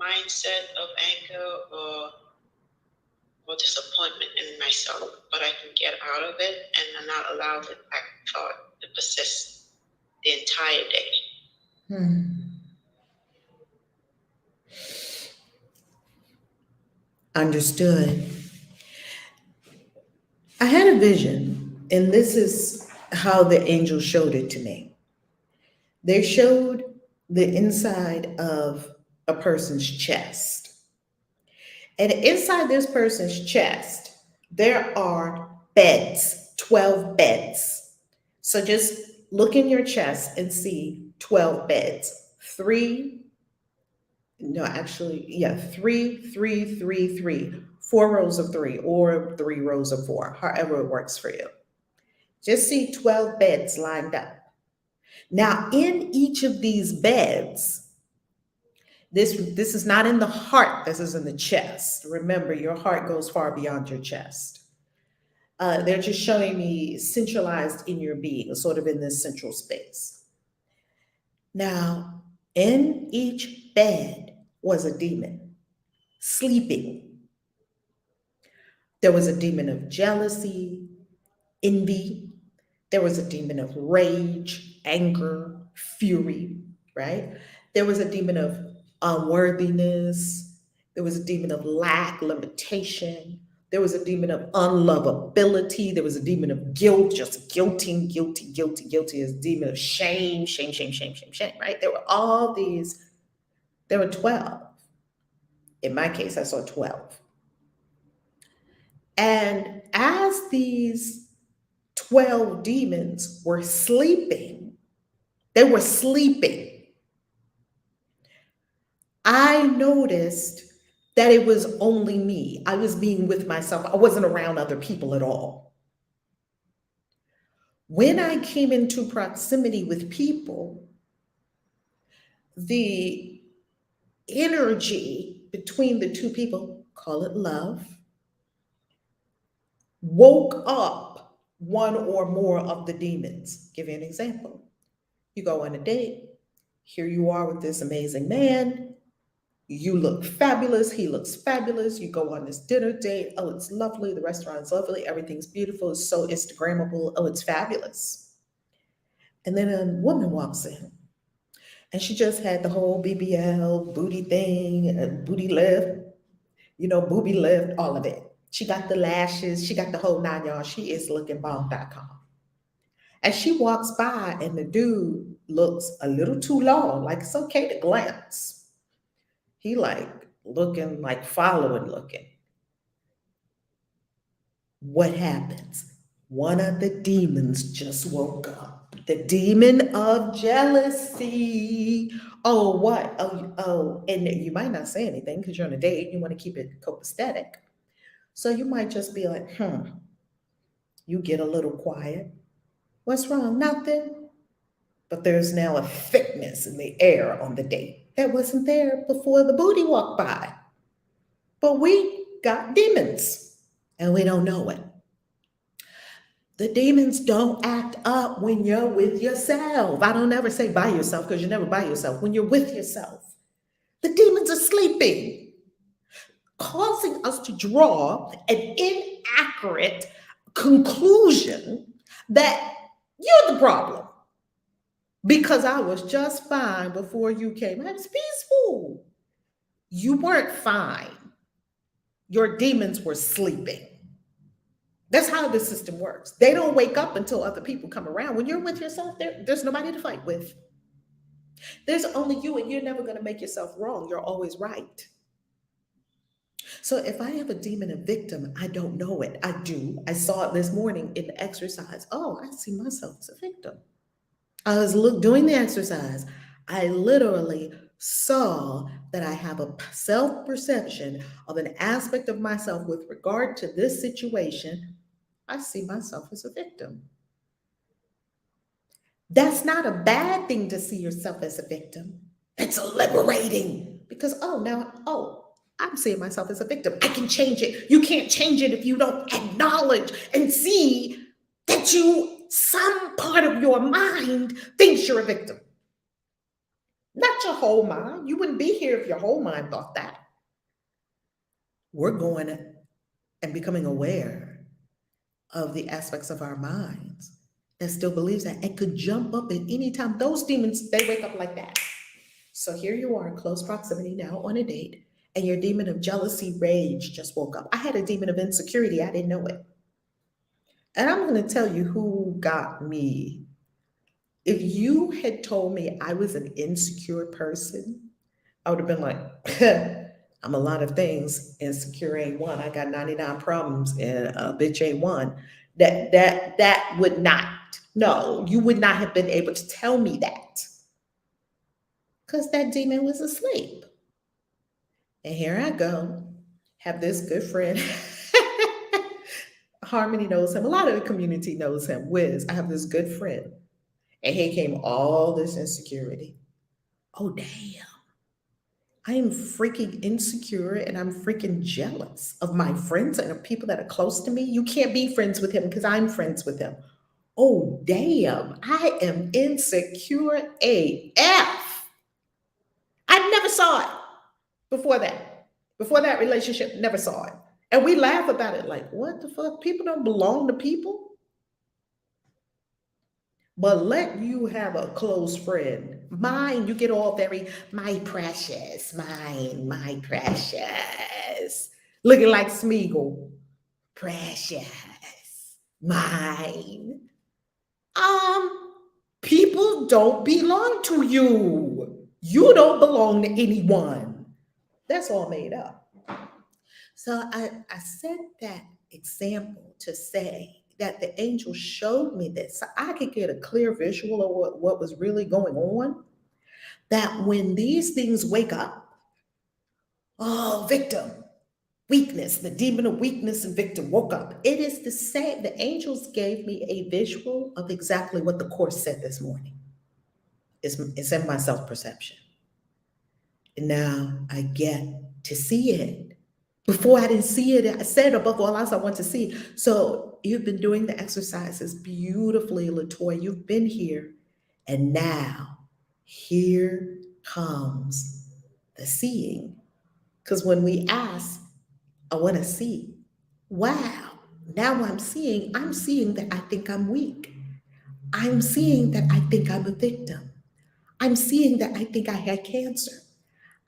mindset of anger or disappointment in myself, but I can get out of it and not allow that thought to persist the entire day. Understood. I had a vision, and this is how the angel showed it to me. They showed the inside of a person's chest. And inside this person's chest, there are beds, 12 beds. So just look in your chest and see 12 beds. Three, 4 rows of three, or 3 rows of four, however it works for you. Just see 12 beds lined up. Now, in each of these beds, this is not in the heart, this is in the chest. Remember, your heart goes far beyond your chest. They're just showing me centralized in your being, sort of in this central space. Now, in each bed was a demon sleeping. There was a demon of jealousy, envy. There was a demon of rage, anger, fury, right? There was a demon of unworthiness. There was a demon of lack, limitation. There was a demon of unlovability. There was a demon of guilt, just guilty, guilty, guilty, guilty. Is demon of shame, shame, shame, shame, shame, shame, right? There were all these, there were 12. In my case, I saw 12. And as these 12 demons were sleeping, they were sleeping. I noticed that it was only me. I was being with myself. I wasn't around other people at all. When I came into proximity with people, the energy between the two people, call it love, woke up one or more of the demons. Give you an example. You go on a date. Here you are with this amazing man. You look fabulous. He looks fabulous. You go on this dinner date. Oh, it's lovely. The restaurant's lovely. Everything's beautiful. It's so Instagrammable. Oh, it's fabulous. And then a woman walks in and she just had the whole BBL booty thing and booty lift, booby lift, all of it. She got the lashes. She got the whole 9 yards. She is looking bomb.com. And she walks by and the dude looks a little too long, like it's okay to glance. He like looking, like following looking. What happens? One of the demons just woke up. The demon of jealousy. Oh, what? Oh, and you might not say anything because you're on a date. You want to keep it copacetic. So you might just be like, You get a little quiet. What's wrong? Nothing. But there's now a thickness in the air on the date that wasn't there before the booty walked by. But we got demons and we don't know it. The demons don't act up when you're with yourself. I don't ever say by yourself because you're never by yourself. When you're with yourself, the demons are sleeping, causing us to draw an inaccurate conclusion that you're the problem. Because I was just fine before you came. I was peaceful. You weren't fine. Your demons were sleeping. That's how the system works. They don't wake up until other people come around. When you're with yourself, there's nobody to fight with. There's only you, and you're never going to make yourself wrong. You're always right. So if I have a demon of victim, I don't know it. I do. I saw it this morning in the exercise. Oh, I see myself as a victim. I was doing the exercise. I literally saw that I have a self-perception of an aspect of myself with regard to this situation. I see myself as a victim. That's not a bad thing to see yourself as a victim. It's liberating because, I'm seeing myself as a victim. I can change it. You can't change it if you don't acknowledge and see that some part of your mind thinks you're a victim. Not your whole mind. You wouldn't be here if your whole mind thought that. We're going and becoming aware of the aspects of our minds that still believes that and could jump up at any time. Those demons, they wake up like that. So here you are in close proximity now on a date, and your demon of jealousy, rage just woke up. I had a demon of insecurity. I didn't know it. And I'm going to tell you who got me. If you had told me I was an insecure person, I would have been like, I'm a lot of things, insecure ain't one. I got 99 problems, and a bitch ain't one. That would not, no, you would not have been able to tell me that because that demon was asleep. And here I go, have this good friend. Harmony knows him. A lot of the community knows him. Wiz, I have this good friend. And here came all this insecurity. Oh, damn. I am freaking insecure and I'm freaking jealous of my friends and the people that are close to me. You can't be friends with him because I'm friends with him. Oh, damn. I am insecure AF. I never saw it before that. Before that relationship, never saw it. And we laugh about it like, what the fuck? People don't belong to people. But let you have a close friend. Mine, you get all very, my precious, mine, my precious. Looking like Smeagol. Precious, mine. Um, People don't belong to you. You don't belong to anyone. That's all made up. So I said that example to say that the angel showed me this so I could get a clear visual of what was really going on. That when these things wake up, oh, victim, weakness, the demon of weakness and victim woke up. It is the same. The angels gave me a visual of exactly what the Course said this morning. It's in my self perception. And now I get to see it. Before I didn't see it, I said above all else, I want to see. So you've been doing the exercises beautifully, Latoya. You've been here. And now here comes the seeing. Because when we ask, I want to see, wow, now I'm seeing that I think I'm weak. I'm seeing that I think I'm a victim. I'm seeing that I think I had cancer.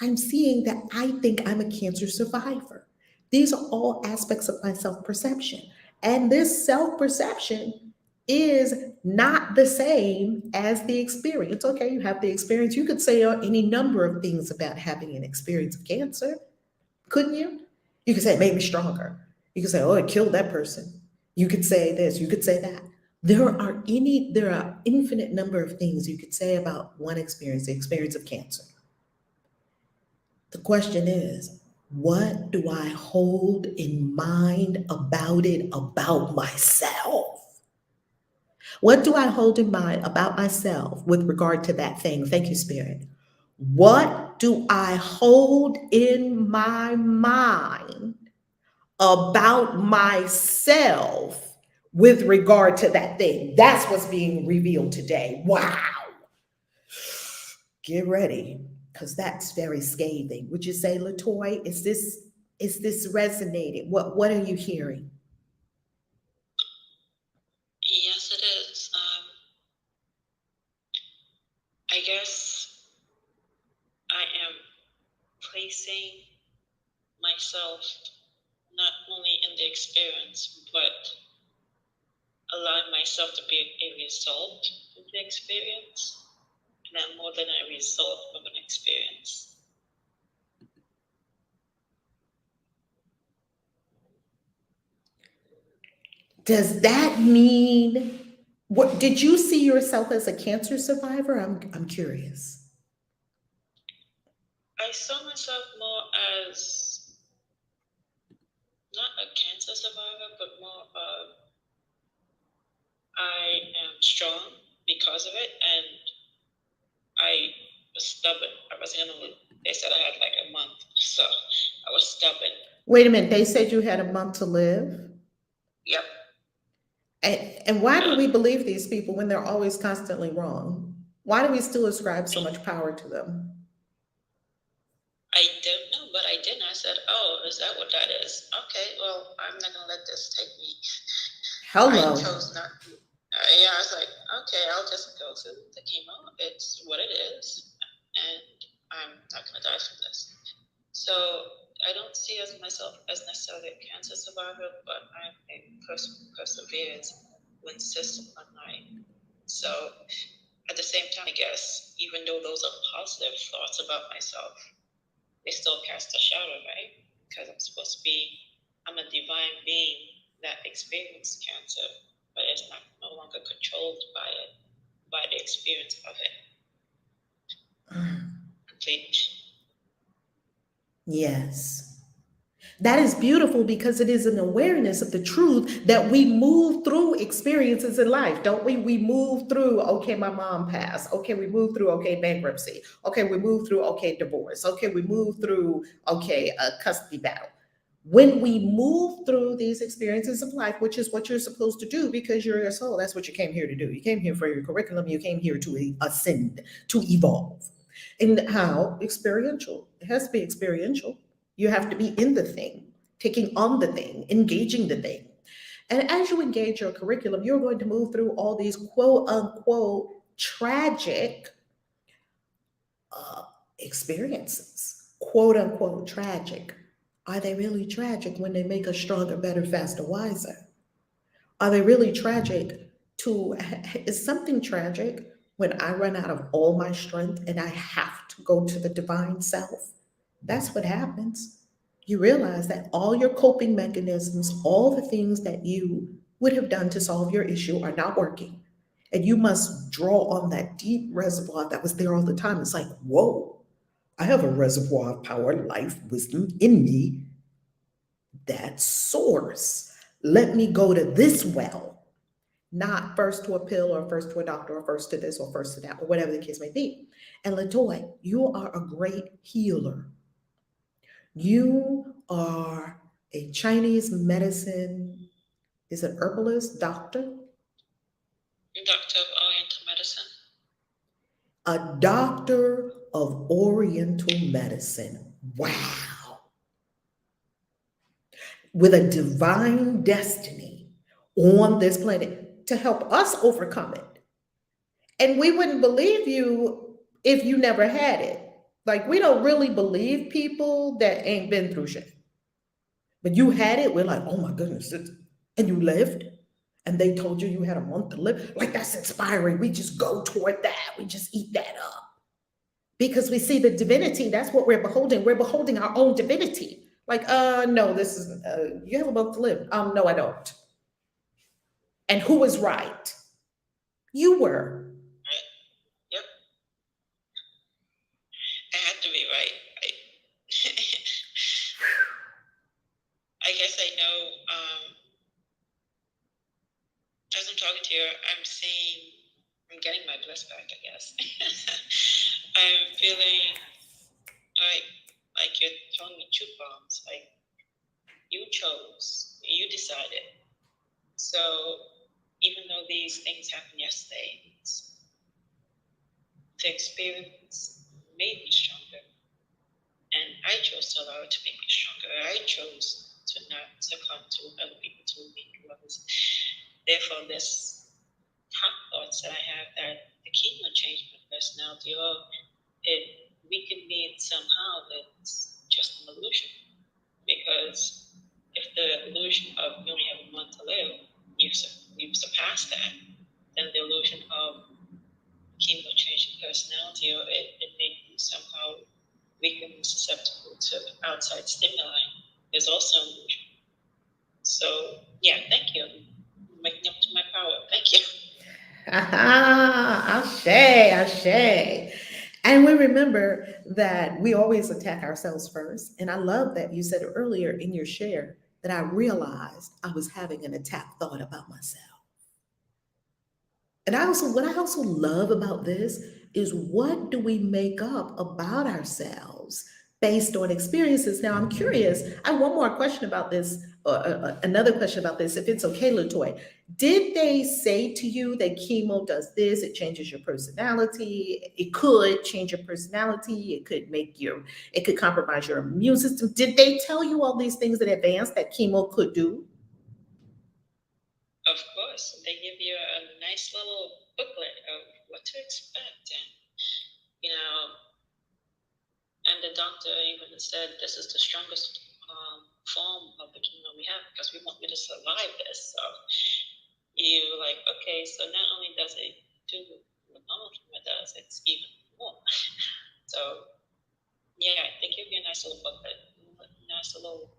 I'm seeing that I think I'm a cancer survivor. These are all aspects of my self perception. And this self perception is not the same as the experience. Okay, you have the experience. You could say any number of things about having an experience of cancer, couldn't you? You could say it made me stronger. You could say, oh, it killed that person. You could say this, you could say that. There are infinite number of things you could say about one experience, the experience of cancer. The question is, what do I hold in mind about it, about myself? What do I hold in mind about myself with regard to that thing? Thank you, Spirit. What do I hold in my mind about myself with regard to that thing? That's what's being revealed today. Wow. Get ready, because that's very scathing. Would you say, Latoy, is this resonating? What are you hearing? Yes, it is. I guess I am placing myself not only in the experience, but allowing myself to be a result of the experience, not more than a result of an experience. Does that mean what did you see yourself as a cancer survivor? I'm curious. I saw myself more as not a cancer survivor, but more of I am strong because of it, and I was stubborn. I wasn't gonna. They said I had like a month, so I was stubborn. Wait a minute, they said you had a month to live. Yep. And why do we believe these people when they're always constantly wrong? Why do we still ascribe so much power to them? I don't know, but I didn't. I said, "Oh, is that what that is? Okay, well, I'm not gonna let this take me." Hello. I chose not to. Yeah, I was like, okay, I'll just go through the chemo. It's what it is, and I'm not gonna die from this. So I don't see myself as necessarily a cancer survivor, but I'm a person who perseveres, who insists on lying. So at the same time, I guess, even though those are positive thoughts about myself, they still cast a shadow, right? Because I'm a divine being that experienced cancer, but it's no longer controlled by the experience of it. Complete. Yes. That is beautiful because it is an awareness of the truth that we move through experiences in life, don't we? We move through, okay, my mom passed. Okay, we move through, okay, bankruptcy. Okay, we move through, okay, divorce. Okay, we move through, okay, a custody battle. When we move through these experiences of life, which is what you're supposed to do because you're your soul, that's what you came here to do. You came here for your curriculum, you came here to ascend, to evolve. And how? Experiential. It has to be experiential. You have to be in the thing, taking on the thing, engaging the thing. And as you engage your curriculum, you're going to move through all these quote unquote tragic experiences. Quote unquote tragic. Are they really tragic when they make us stronger, better, faster, wiser? Are they really tragic is something tragic when I run out of all my strength and I have to go to the divine self? That's what happens. You realize that all your coping mechanisms, all the things that you would have done to solve your issue are not working. And you must draw on that deep reservoir that was there all the time. It's like, whoa, I have a reservoir of power, life, wisdom in me that source. Let me go to this well, not first to a pill or first to a doctor or first to this or first to that or whatever the case may be. And Latoya, you are a great healer. You are a Chinese medicine, is it herbalist, doctor? Doctor of Oriental Medicine. A doctor of Oriental medicine. Wow. With a divine destiny on this planet to help us overcome it. And we wouldn't believe you if you never had it. Like, we don't really believe people that ain't been through shit. But you had it, we're like, oh my goodness, and you lived, and they told you you had a month to live. Like, that's inspiring. We just go toward that. We just eat that up. Because we see the divinity, that's what we're beholding. We're beholding our own divinity. Like, no, this is, you have a month to live. No, I don't. And who was right? You were. Yep. I had to be right. I guess I know, as I'm talking to you, I'm getting my bliss back, I guess. I'm feeling like you're throwing me truth bombs. Like, you chose, you decided. So even though these things happened yesterday, the experience made me stronger. And I chose to allow it to make me stronger. I chose to not succumb to other people to make others. Therefore, this top thoughts that I have that the chemo changed my personality, or it weakened me somehow, that's just an illusion. Because if the illusion of you only have a month to live, you've surpassed that, then the illusion of chemo changing personality, or it made you somehow weak and susceptible to outside stimuli, is also an illusion. So, yeah, thank you. Waking up to my power. Thank you. Ashe, ashe. And we remember that we always attack ourselves first. And I love that you said earlier in your share that I realized I was having an attack thought about myself. And what I also love about this is, what do we make up about ourselves based on experiences? Now, I'm curious. I have one more question about this, another question about this, if it's okay, Latoy. Did they say to you that chemo does this? It changes your personality. It could change your personality. It could compromise your immune system. Did they tell you all these things in advance that chemo could do? Of course, they give you a nice little booklet of what to expect, and the doctor even said this is the strongest form of the chemo we have because we want you to survive this. So you're like, okay, so not only does it do what normal chemo does, it's even more. So yeah, they give you a nice nice little booklet, nice little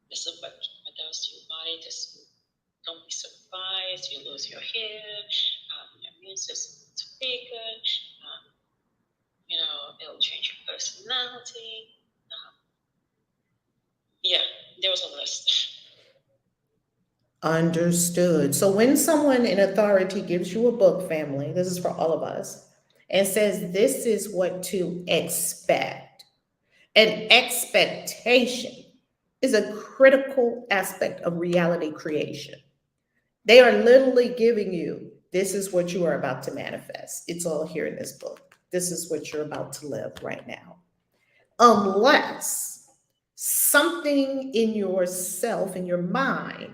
this is what does to your body. Just don't be surprised you lose your hair. Your immune system is weaker. It'll change your personality. Yeah, there was a list. Understood. So when someone in authority gives you a book, family, this is for all of us, and says this is what to expect, an expectation is a critical aspect of reality creation. They are literally giving you, this is what you are about to manifest. It's all here in this book. This is what you're about to live right now. Unless something in yourself, in your mind,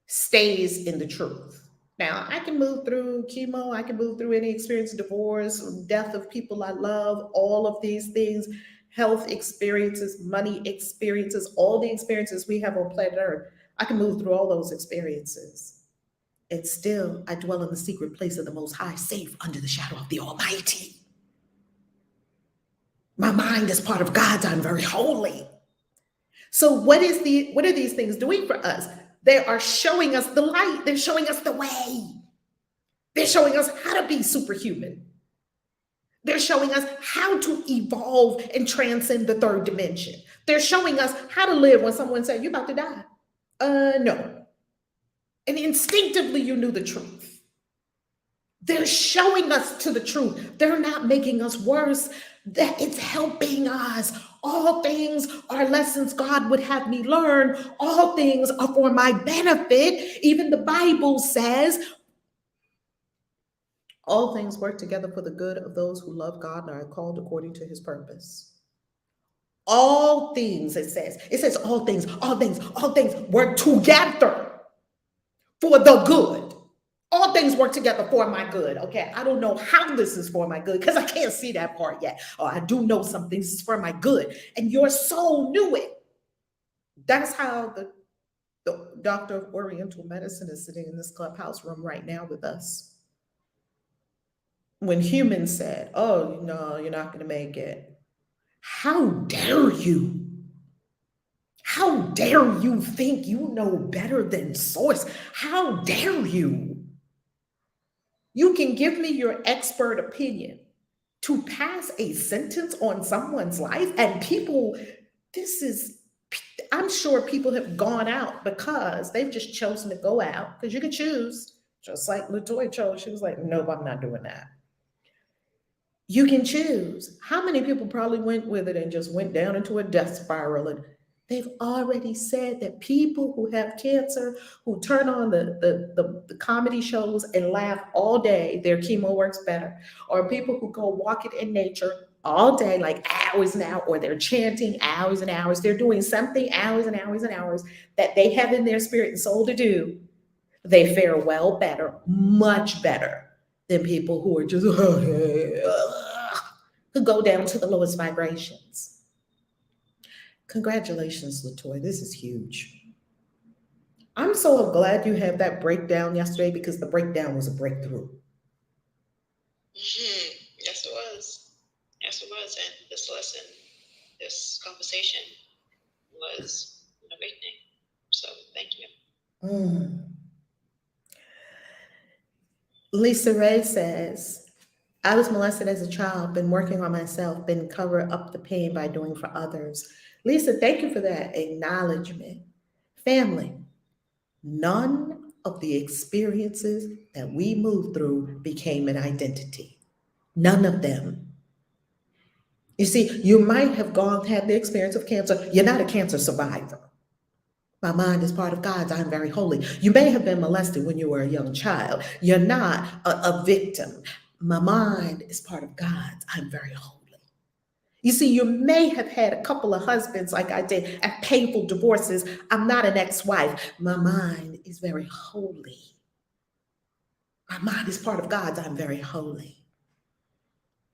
stays in the truth. Now, I can move through chemo, I can move through any experience, divorce, death of people I love, all of these things, health experiences, money experiences, all the experiences we have on planet Earth. I can move through all those experiences. And still, I dwell in the secret place of the Most High, safe under the shadow of the Almighty. My mind is part of God's. I'm very holy. So what are these things doing for us? They are showing us the light. They're showing us the way. They're showing us how to be superhuman. They're showing us how to evolve and transcend the third dimension. They're showing us how to live when someone said, you're about to die. No. And instinctively you knew the truth. They're showing us to the truth. They're not making us worse. That it's helping us. All things are lessons God would have me learn. All things are for my benefit. Even the Bible says, all things work together for the good of those who love God and are called according to his purpose. All things, it says all things work together for the good. All things work together for my good. Okay, I don't know how this is for my good because I can't see that part yet. Oh, I do know something. This is for my good. And your soul knew it. That's how the doctor of Oriental medicine is sitting in this clubhouse room right now with us. When humans said, oh, no, you're not going to make it. How dare you? How dare you think you know better than source? How dare you? You can give me your expert opinion to pass a sentence on someone's life, and people, I'm sure people have gone out because they've just chosen to go out, because you can choose, just like LaToya chose. She was like, nope, I'm not doing that. You can choose. How many people probably went with it and just went down into a death spiral? And they've already said that people who have cancer, who turn on the comedy shows and laugh all day, their chemo works better. Or people who go walking in nature all day, like hours now, or they're chanting hours and hours. They're doing something hours and hours and hours that they have in their spirit and soul to do. They fare well better, much better than people who are just who go down to the lowest vibrations. Congratulations, LaToya. This is huge. I'm so glad you had that breakdown yesterday, because the breakdown was a breakthrough. Mm-hmm. Yes, it was. Yes, it was. And this lesson, this conversation was an awakening. So thank you. Lisa Ray says, I was molested as a child, been working on myself, been cover up the pain by doing for others. Lisa, thank you for that acknowledgement. Family, none of the experiences that we moved through became an identity. None of them. You see, you might have had the experience of cancer. You're not a cancer survivor. My mind is part of God's. I'm very holy. You may have been molested when you were a young child. You're not a victim. My mind is part of God's. I'm very holy. You see, you may have had a couple of husbands like I did, and painful divorces. I'm not an ex-wife. My mind is very holy. My mind is part of God's. I'm very holy.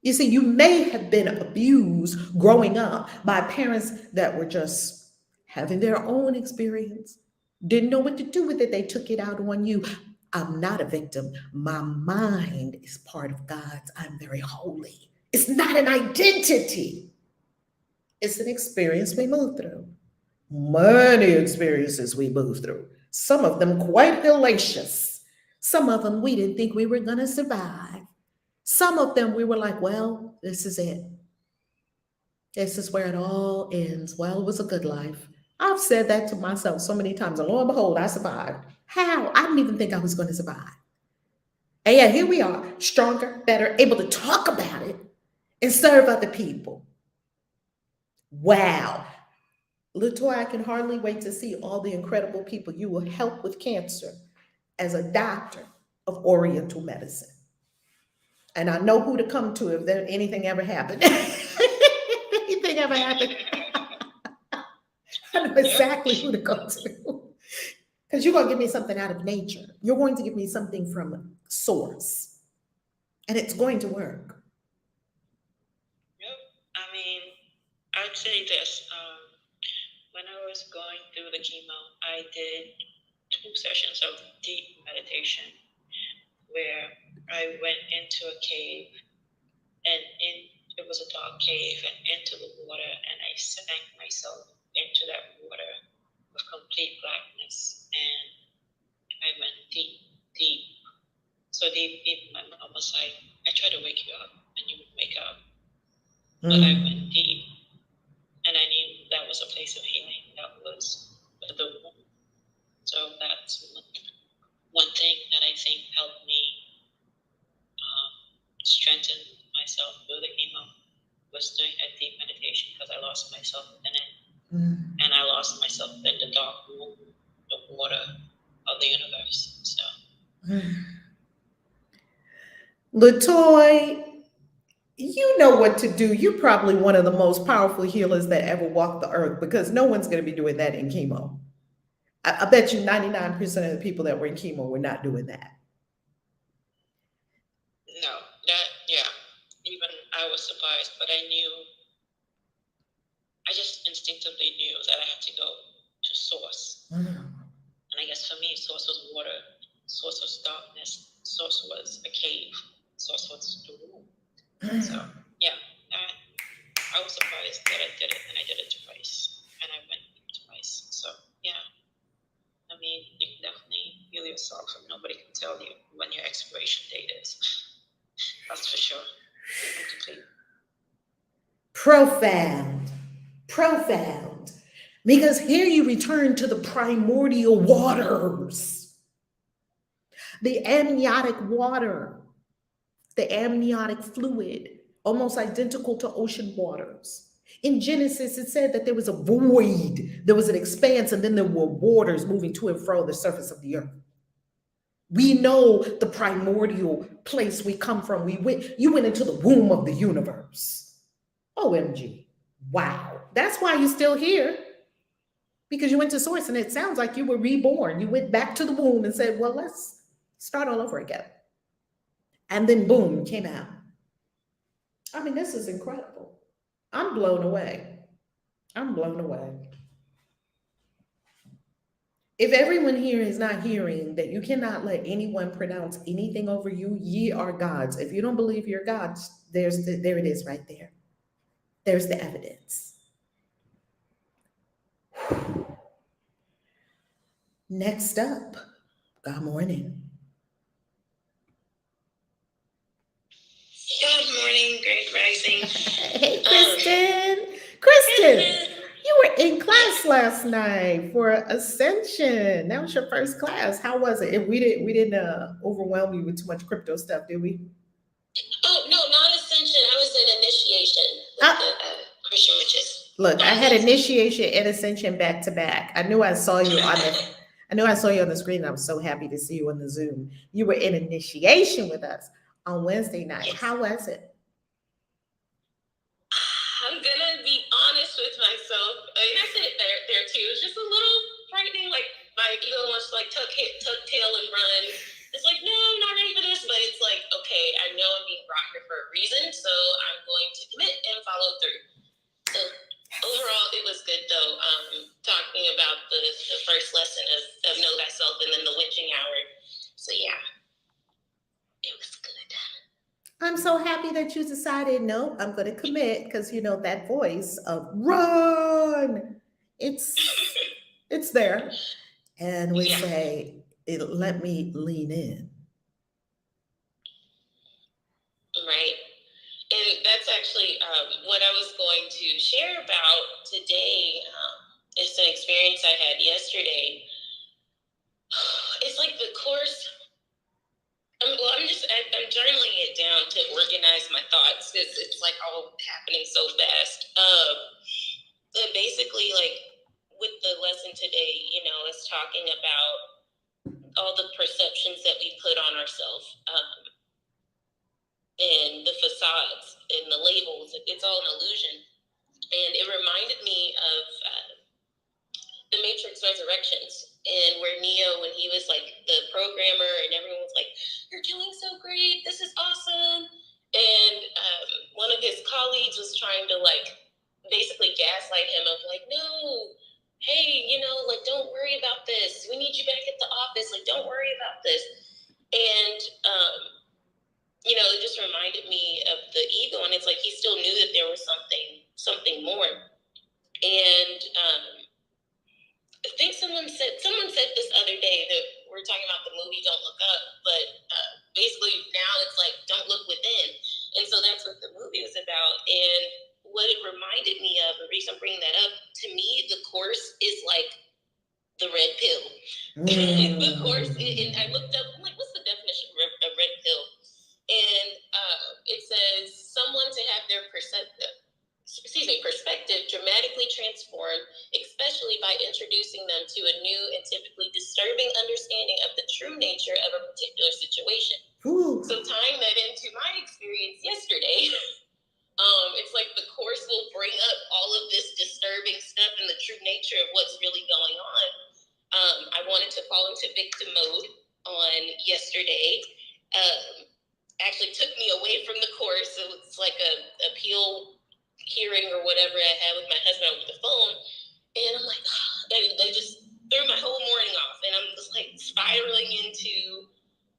You see, you may have been abused growing up by parents that were just having their own experience, didn't know what to do with it. They took it out on you. I'm not a victim. My mind is part of God's. I'm very holy. It's not an identity. It's an experience we move through. Many experiences we move through. Some of them quite hellacious. Some of them we didn't think we were going to survive. Some of them we were like, well, this is it. This is where it all ends. Well, it was a good life. I've said that to myself so many times, and lo and behold, I survived. How? I didn't even think I was going to survive. And yet here we are, stronger, better, able to talk about it and serve other people. Wow. Latoya, I can hardly wait to see all the incredible people you will help with cancer as a doctor of Oriental medicine. And I know who to come to if there anything ever happened. Anything ever happened. I know exactly who to go to. Because you're going to give me something out of nature. You're going to give me something from source. And it's going to work. Yep. I mean, I'd say this. When I was going through the chemo, I did 2 sessions of deep meditation where I went into a cave and it was a dark cave and into the water, and I sank myself into that water with complete blackness, and I went deep, deep. So deep, my mom was like, I tried to wake you up and you would wake up. But I went deep, and I knew that was a place of healing. That was the womb. So that's one thing that I think helped me strengthen myself through the chemo was doing a deep meditation, because I lost myself in it. And I lost myself in the dark womb, the water of the universe. So Latoya, you know what to do. You're probably one of the most powerful healers that ever walked the earth, because no one's going to be doing that in chemo. I bet you 99% of the people that were in chemo were not doing that. No, even I was surprised, but I just instinctively knew that I had to go to source. And I guess for me, source was water, source was darkness, source was a cave, source was the womb. So yeah, I was surprised that I did it, and I did it twice, and I went twice. So yeah, I mean, you can definitely heal yourself, and nobody can tell you when your expiration date is. That's for sure. I'm complete. Profound. Because here you return to the primordial waters, the amniotic water, the amniotic fluid, almost identical to ocean waters. In Genesis, it said that there was a void, there was an expanse, and then there were waters moving to and fro the surface of the earth. We know the primordial place we come from. You went into the womb of the universe. OMG. Wow. That's why you're still here. Because you went to source, and it sounds like you were reborn. You went back to the womb and said, well, let's start all over again. And then boom, came out. I mean, this is incredible. I'm blown away. If everyone here is not hearing that you cannot let anyone pronounce anything over you, ye are gods. If you don't believe you're gods, there it is right there. There's the evidence. Next up, good morning. Good morning, Great Rising. Hey, Kristen, you were in class last night for Ascension. That was your first class. How was it? We didn't overwhelm you with too much crypto stuff, did we? Oh no, not Ascension. I was in initiation with the Christian witches. Look, I had initiation and Ascension back to back. I knew I saw you on the screen. I was so happy to see you on the Zoom. You were in initiation with us on Wednesday night. Yes. How was it? I'm gonna be honest with myself. I mean, I said it there too. It's just a little frightening. Like my ego wants to like tuck tail and run. It's like, no, I'm not ready for this. But it's like, okay, I know I'm being brought here for a reason, so I'm going to commit and follow through. So overall, it was good though. Talking about the first lesson of Know Thyself, and then the witching hour. So yeah, it was good. I'm so happy that you decided, no, I'm going to commit because that voice of run, it's there, and we Yeah. say, let me lean in. Right. And that's actually what I was going to share about today. It's an experience I had yesterday. It's like the course. I'm journaling it down to organize my thoughts because it's like all happening so fast. But basically, like with the lesson today, it's talking about all the perceptions that we put on ourselves. And the facades and the labels, it's all an illusion. And it reminded me of the Matrix Resurrections, and where Neo, when he was like the programmer, and everyone was like, "You're doing so great, this is awesome." And one of his colleagues was trying to like basically gaslight him of like, "No, hey, like don't worry about this. We need you back at the office. Like don't worry about this." And it just reminded me of the ego, and it's like he still knew that there was something more. And I think someone said this other day that we're talking about the movie Don't Look Up, but basically now it's like don't look within, and so that's what the movie was about. And what it reminded me of, the reason I'm bringing that up, to me the course is like the red pill. The course, and I looked up, I'm like, what's the definition of red pill? And it says someone to have their perspective dramatically transformed, especially by introducing them to a new and typically disturbing understanding of the true nature of a particular situation. Ooh. So tying that into my experience yesterday, it's like the course will bring up all of this disturbing stuff and the true nature of what's really going on. I wanted to fall into victim mode on yesterday. Actually took me away from the course. It was like a appeal hearing or whatever I had with my husband over the phone. And I'm like, they just threw my whole morning off. And I'm just like spiraling into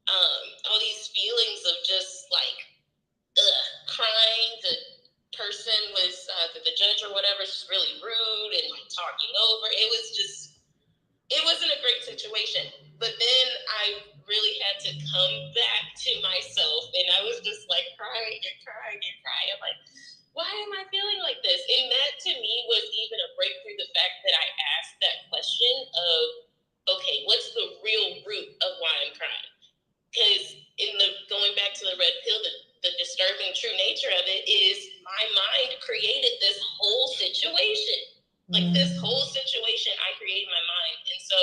all these feelings of just like crying. The person was, the judge or whatever, just really rude and like talking over. It wasn't a great situation. But then I really had to come back to myself, and I was just like crying and crying and crying. I'm like, why am I feeling like this? And that to me was even a breakthrough, the fact that I asked that question of, okay, what's the real root of why I'm crying? Because going back to the red pill, the disturbing true nature of it is my mind created this whole situation. Like this whole situation I created in my mind. And so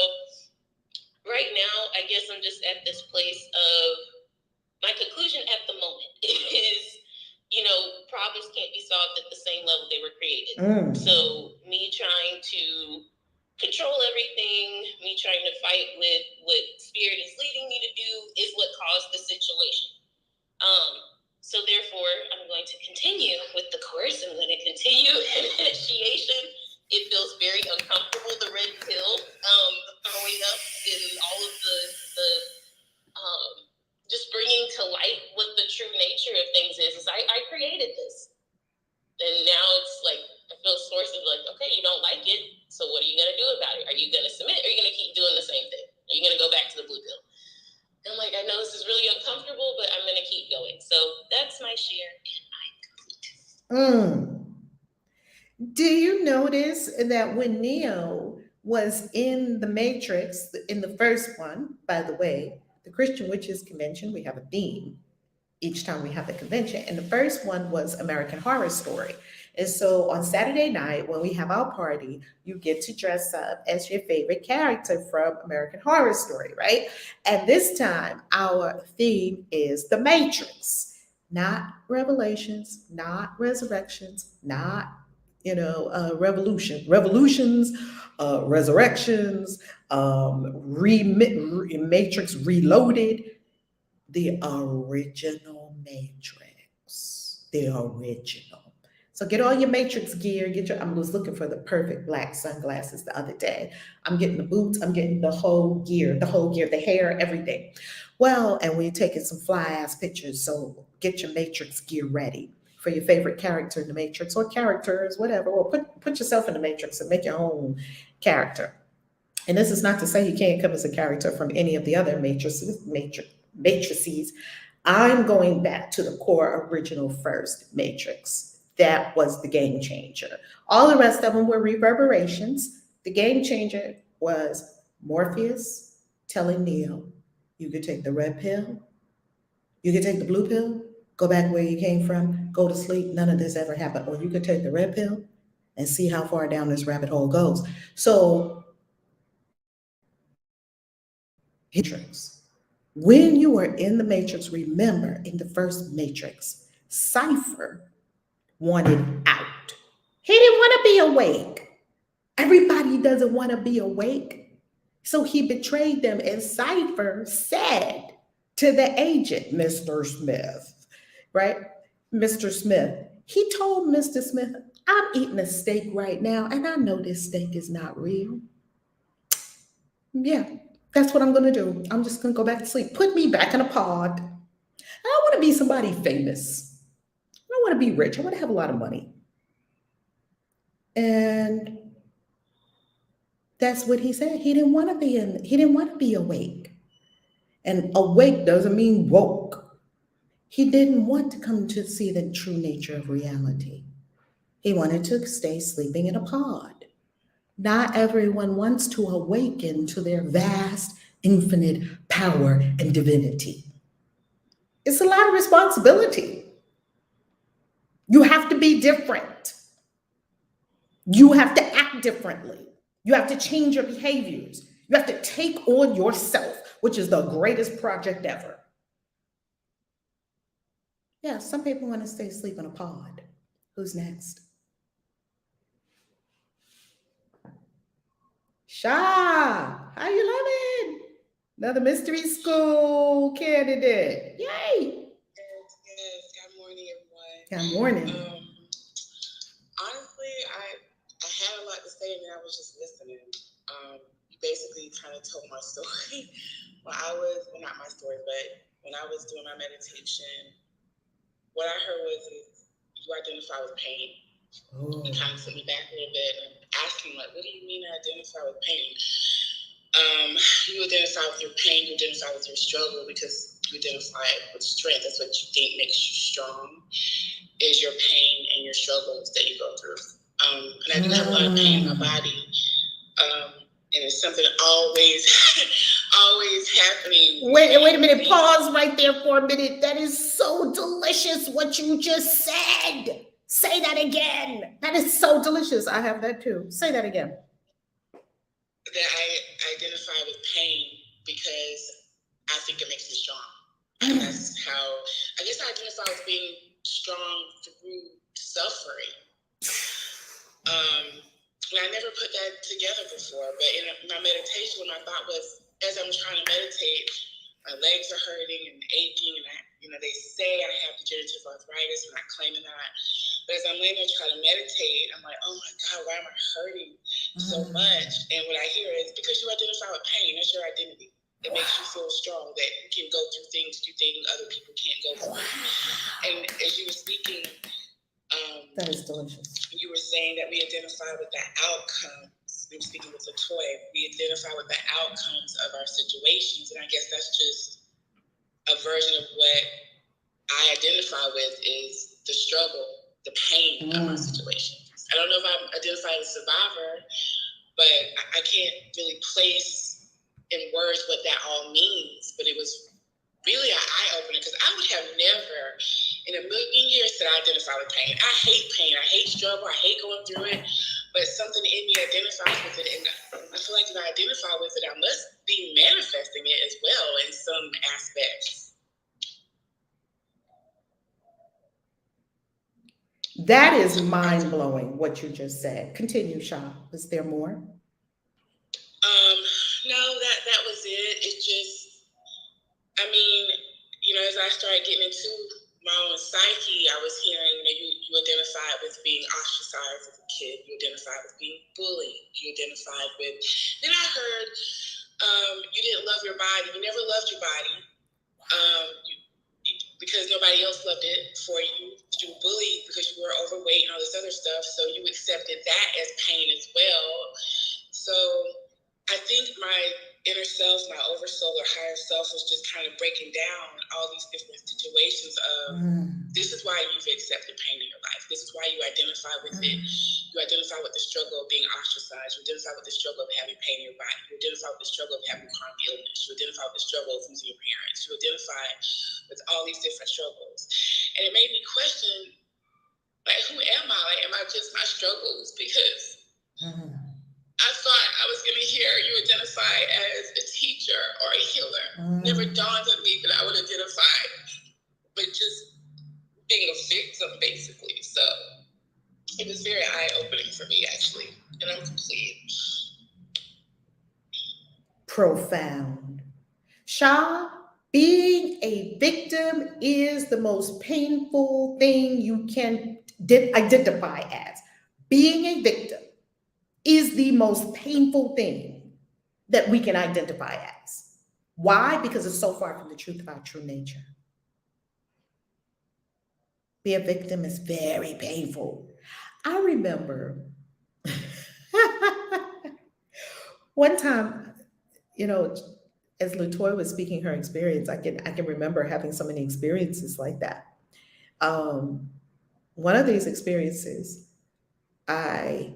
right now, I guess I'm just at this place of my conclusion at the moment is, problems can't be solved at the same level they were created. So me trying to control everything, me trying to fight with what spirit is leading me to do is what caused the situation. So therefore, I'm going to continue with the course. I'm going to continue initiation. It feels very uncomfortable, the red pill, throwing up in all of the just bringing to light what the true nature of things is I created this. And now it's like, I feel a source of like, okay, you don't like it, so what are you going to do about it? Are you going to submit? Or are you going to keep doing the same thing? Are you going to go back to the blue pill? I'm like, I know this is really uncomfortable, but I'm going to keep going. So that's my share, and I'm complete. Do you notice that when Neo was in the Matrix, in the first one, by the way, the Christian Witches Convention, we have a theme each time we have the convention. And the first one was American Horror Story. And so on Saturday night, when we have our party, you get to dress up as your favorite character from American Horror Story, right? And this time, our theme is the Matrix, not Revelations, not Resurrections, not revolutions, resurrections, Matrix Reloaded, the original Matrix, the original. So get all your matrix gear, I was looking for the perfect black sunglasses the other day. I'm getting the boots, I'm getting the whole gear, the hair, everything. Well, and we're taking some fly ass pictures. So get your matrix gear ready for your favorite character in the matrix, or characters, whatever, or put yourself in the matrix and make your own character. And this is not to say you can't come as a character from any of the other matrices. I'm going back to the core original first matrix. That was the game changer. All the rest of them were reverberations. The game changer was Morpheus telling Neo, you could take the red pill, you could take the blue pill, go back where you came from, go to sleep, none of this ever happened. Or you could take the red pill and see how far down this rabbit hole goes. So, matrix. When you were in the matrix, remember in the first matrix, Cypher wanted out. He didn't want to be awake. Everybody doesn't want to be awake. So he betrayed them, and Cypher said to the agent, Mr. Smith, right? Mr. Smith, he told Mr. Smith, I'm eating a steak right now, and I know this steak is not real. Yeah, that's what I'm going to do. I'm just going to go back to sleep. Put me back in a pod. I don't want to be somebody famous. I don't want to be rich. I want to have a lot of money. And that's what he said. He didn't want to be awake. And awake doesn't mean woke. He didn't want to come to see the true nature of reality. He wanted to stay sleeping in a pod. Not everyone wants to awaken to their vast, infinite power and divinity. It's a lot of responsibility. You have to be different. You have to act differently. You have to change your behaviors. You have to take on yourself, which is the greatest project ever. Yeah, some people want to stay asleep in a pod. Who's next? Sha, how you loving? Another mystery school candidate. Yay! Yes. Good morning, everyone. Good morning. Honestly, I had a lot to say, and I was just listening. You basically kind of told my story. Not my story, but when I was doing my meditation, what I heard was you identify with pain. Oh. It kind of took me back a little bit and asking, like, what do you mean I identify with pain? You identify with your pain, you identify with your struggle, because you identify with strength. That's what you think makes you strong, is your pain and your struggles that you go through. And I do have a lot of pain in my body. And it's something always happening. Wait a minute, pause right there for a minute. That is so delicious what you just said. Say that again. That is so delicious. I have that too. Say that again. That I identify with pain because I think it makes me strong. And that's how, I guess I identify with being strong through suffering. And I never put that together before, but in my meditation, my thought was, as I'm trying to meditate, my legs are hurting and aching, and they say I have degenerative arthritis, and I'm not claiming that. But as I'm laying there trying to meditate, I'm like, oh my God, why am I hurting so much? And what I hear is, because you identify with pain, that's your identity. It makes you feel strong that you can go through things you think other people can't go through. And as you were speaking, that is delicious. You were saying that we identify with the outcomes. We were speaking with LaToya. We identify with the outcomes of our situations, and I guess that's just a version of what I identify with, is the struggle, the pain of my situation. I don't know if I'm identified as a survivor, but I can't really place in words what that all means. But it was really an eye-opener, because I would have never in a million years said I identify with pain. I hate pain. I hate struggle. I hate going through it. But something in me identifies with it. And I feel like if I identify with it, I must be manifesting it as well in some aspects. That is mind-blowing, what you just said. Continue, Sha. Is there more? No, that was it. It's just, as I started getting into my own psyche, I was hearing, you identified with being ostracized as a kid. You identified with being bullied. You identified with. Then I heard you didn't love your body. You never loved your body because nobody else loved it for you. You were bullied because you were overweight and all this other stuff. So you accepted that as pain as well. So I think my inner self, my oversoul or higher self was just kind of breaking down all these different situations of this is why you've accepted pain in your life. This is why you identify with it. You identify with the struggle of being ostracized. You identify with the struggle of having pain in your body. You identify with the struggle of having chronic illness. You identify with the struggle of losing your parents. You identify with all these different struggles. And it made me question, like, who am I? Like, am I just my struggles? Because I thought I was going to hear you identify as a teacher or a healer. Never dawned on me that I would identify with just being a victim, basically. So it was very eye-opening for me, actually. And I'm complete. Profound. Sha, being a victim is the most painful thing you can identify as. Being a victim is the most painful thing that we can identify as. Why? Because it's so far from the truth of our true nature. Be a victim is very painful. I remember one time, as LaToya was speaking her experience, I can remember having so many experiences like that. One of these experiences, I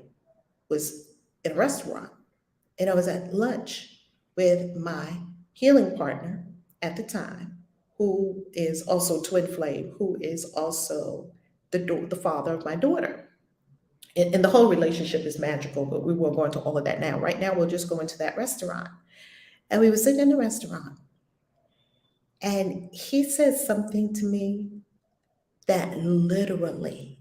was in a restaurant and I was at lunch with my healing partner at the time, who is also twin flame, who is also the father of my daughter. And the whole relationship is magical, but we won't go into all of that now. Right now, we'll just go into that restaurant. And we were sitting in the restaurant, and he said something to me that literally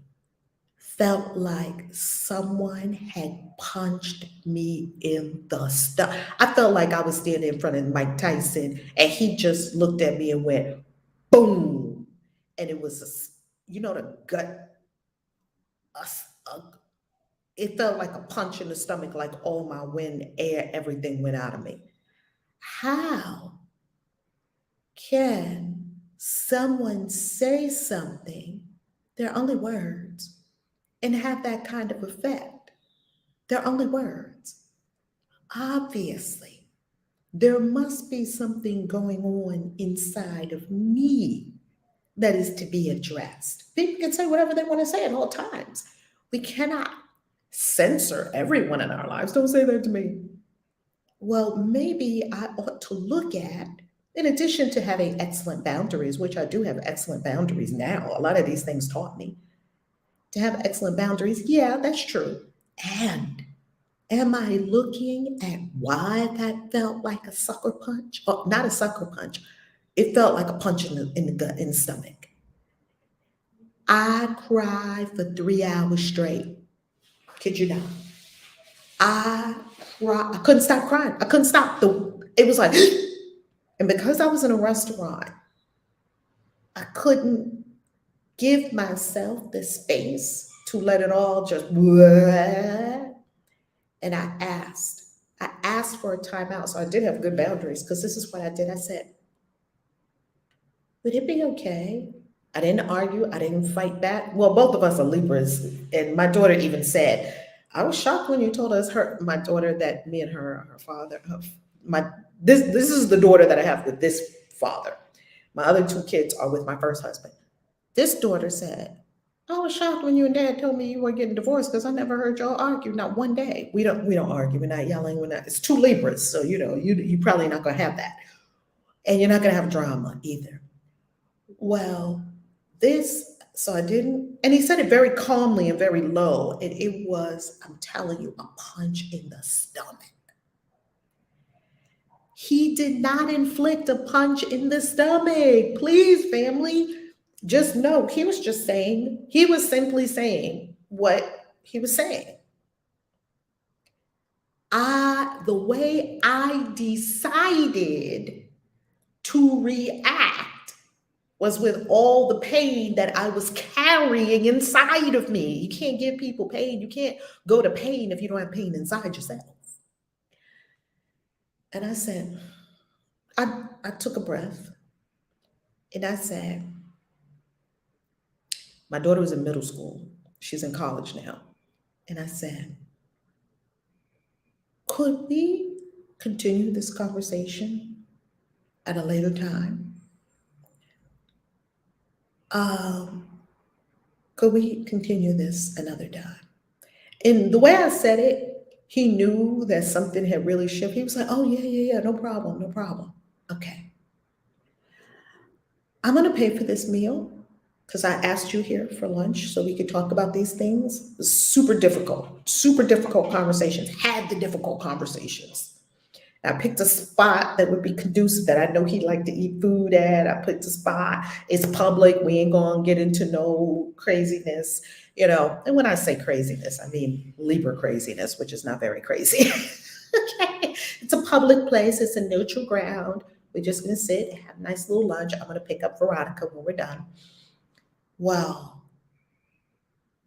felt like someone had punched me in the stomach. I felt like I was standing in front of Mike Tyson, and he just looked at me and went, boom. And it was, the gut, it felt like a punch in the stomach, like all my wind, air, everything went out of me. How can someone say something, they're only words, and have that kind of effect? They're only words. Obviously, there must be something going on inside of me that is to be addressed. People can say whatever they want to say at all times. We cannot censor everyone in our lives. Don't say that to me. Well, maybe I ought to look at, in addition to having excellent boundaries, which I do have excellent boundaries now, a lot of these things taught me to have excellent boundaries. Yeah, that's true. And am I looking at why that felt like a sucker punch? Oh, not a sucker punch. It felt like a punch in the gut, in the stomach. I cried for 3 hours straight. Kid you not. I cried. I couldn't stop crying. I couldn't stop. It was like, and because I was in a restaurant, I couldn't give myself the space to let it all just, and I asked for a timeout. So I did have good boundaries, because this is what I did. I said, would it be okay? I didn't argue. I didn't fight back. Well, both of us are Libras. And my daughter even said, I was shocked when you told us my daughter, that me and her father, this is the daughter that I have with this father. My other 2 kids are with my first husband. This daughter said, I was shocked when you and dad told me you were getting divorced, because I never heard y'all argue, not one day. We don't argue. We're not yelling. It's 2 Libras. So, you probably not going to have that. And you're not going to have drama either. Well, so I didn't, and he said it very calmly and very low. And it was, I'm telling you, a punch in the stomach. He did not inflict a punch in the stomach. Please, family, just know he was simply saying what he was saying. The way I decided to react was with all the pain that I was carrying inside of me. You can't give people pain. You can't go to pain if you don't have pain inside yourself. And I said, I took a breath and I said, my daughter was in middle school. She's in college now. And I said, could we continue this conversation at a later time? Could we continue this another time? And the way I said it, he knew that something had really shifted. He was like, oh, yeah, no problem, no problem. Okay. I'm going to pay for this meal because I asked you here for lunch so we could talk about these things. It was super difficult conversations, had the difficult conversations. I picked a spot that would be conducive, that I know he'd like to eat food at. I picked a spot. It's public. We ain't going to get into no craziness, you know. And when I say craziness, I mean Libra craziness, which is not very crazy. Okay. It's a public place. It's a neutral ground. We're just going to sit and have a nice little lunch. I'm going to pick up Veronica when we're done. Wow.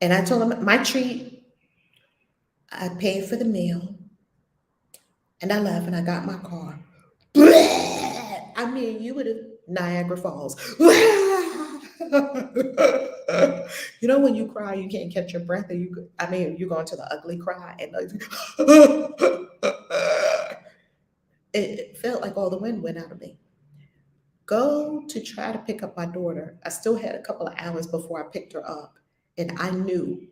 And I told him my treat, I paid for the meal. And I left and I got my car. I mean, you would have Niagara Falls. You know when you cry, you can't catch your breath, or you go into the ugly cry, and it felt like all the wind went out of me. Go to try to pick up my daughter. I still had a couple of hours before I picked her up, and I knew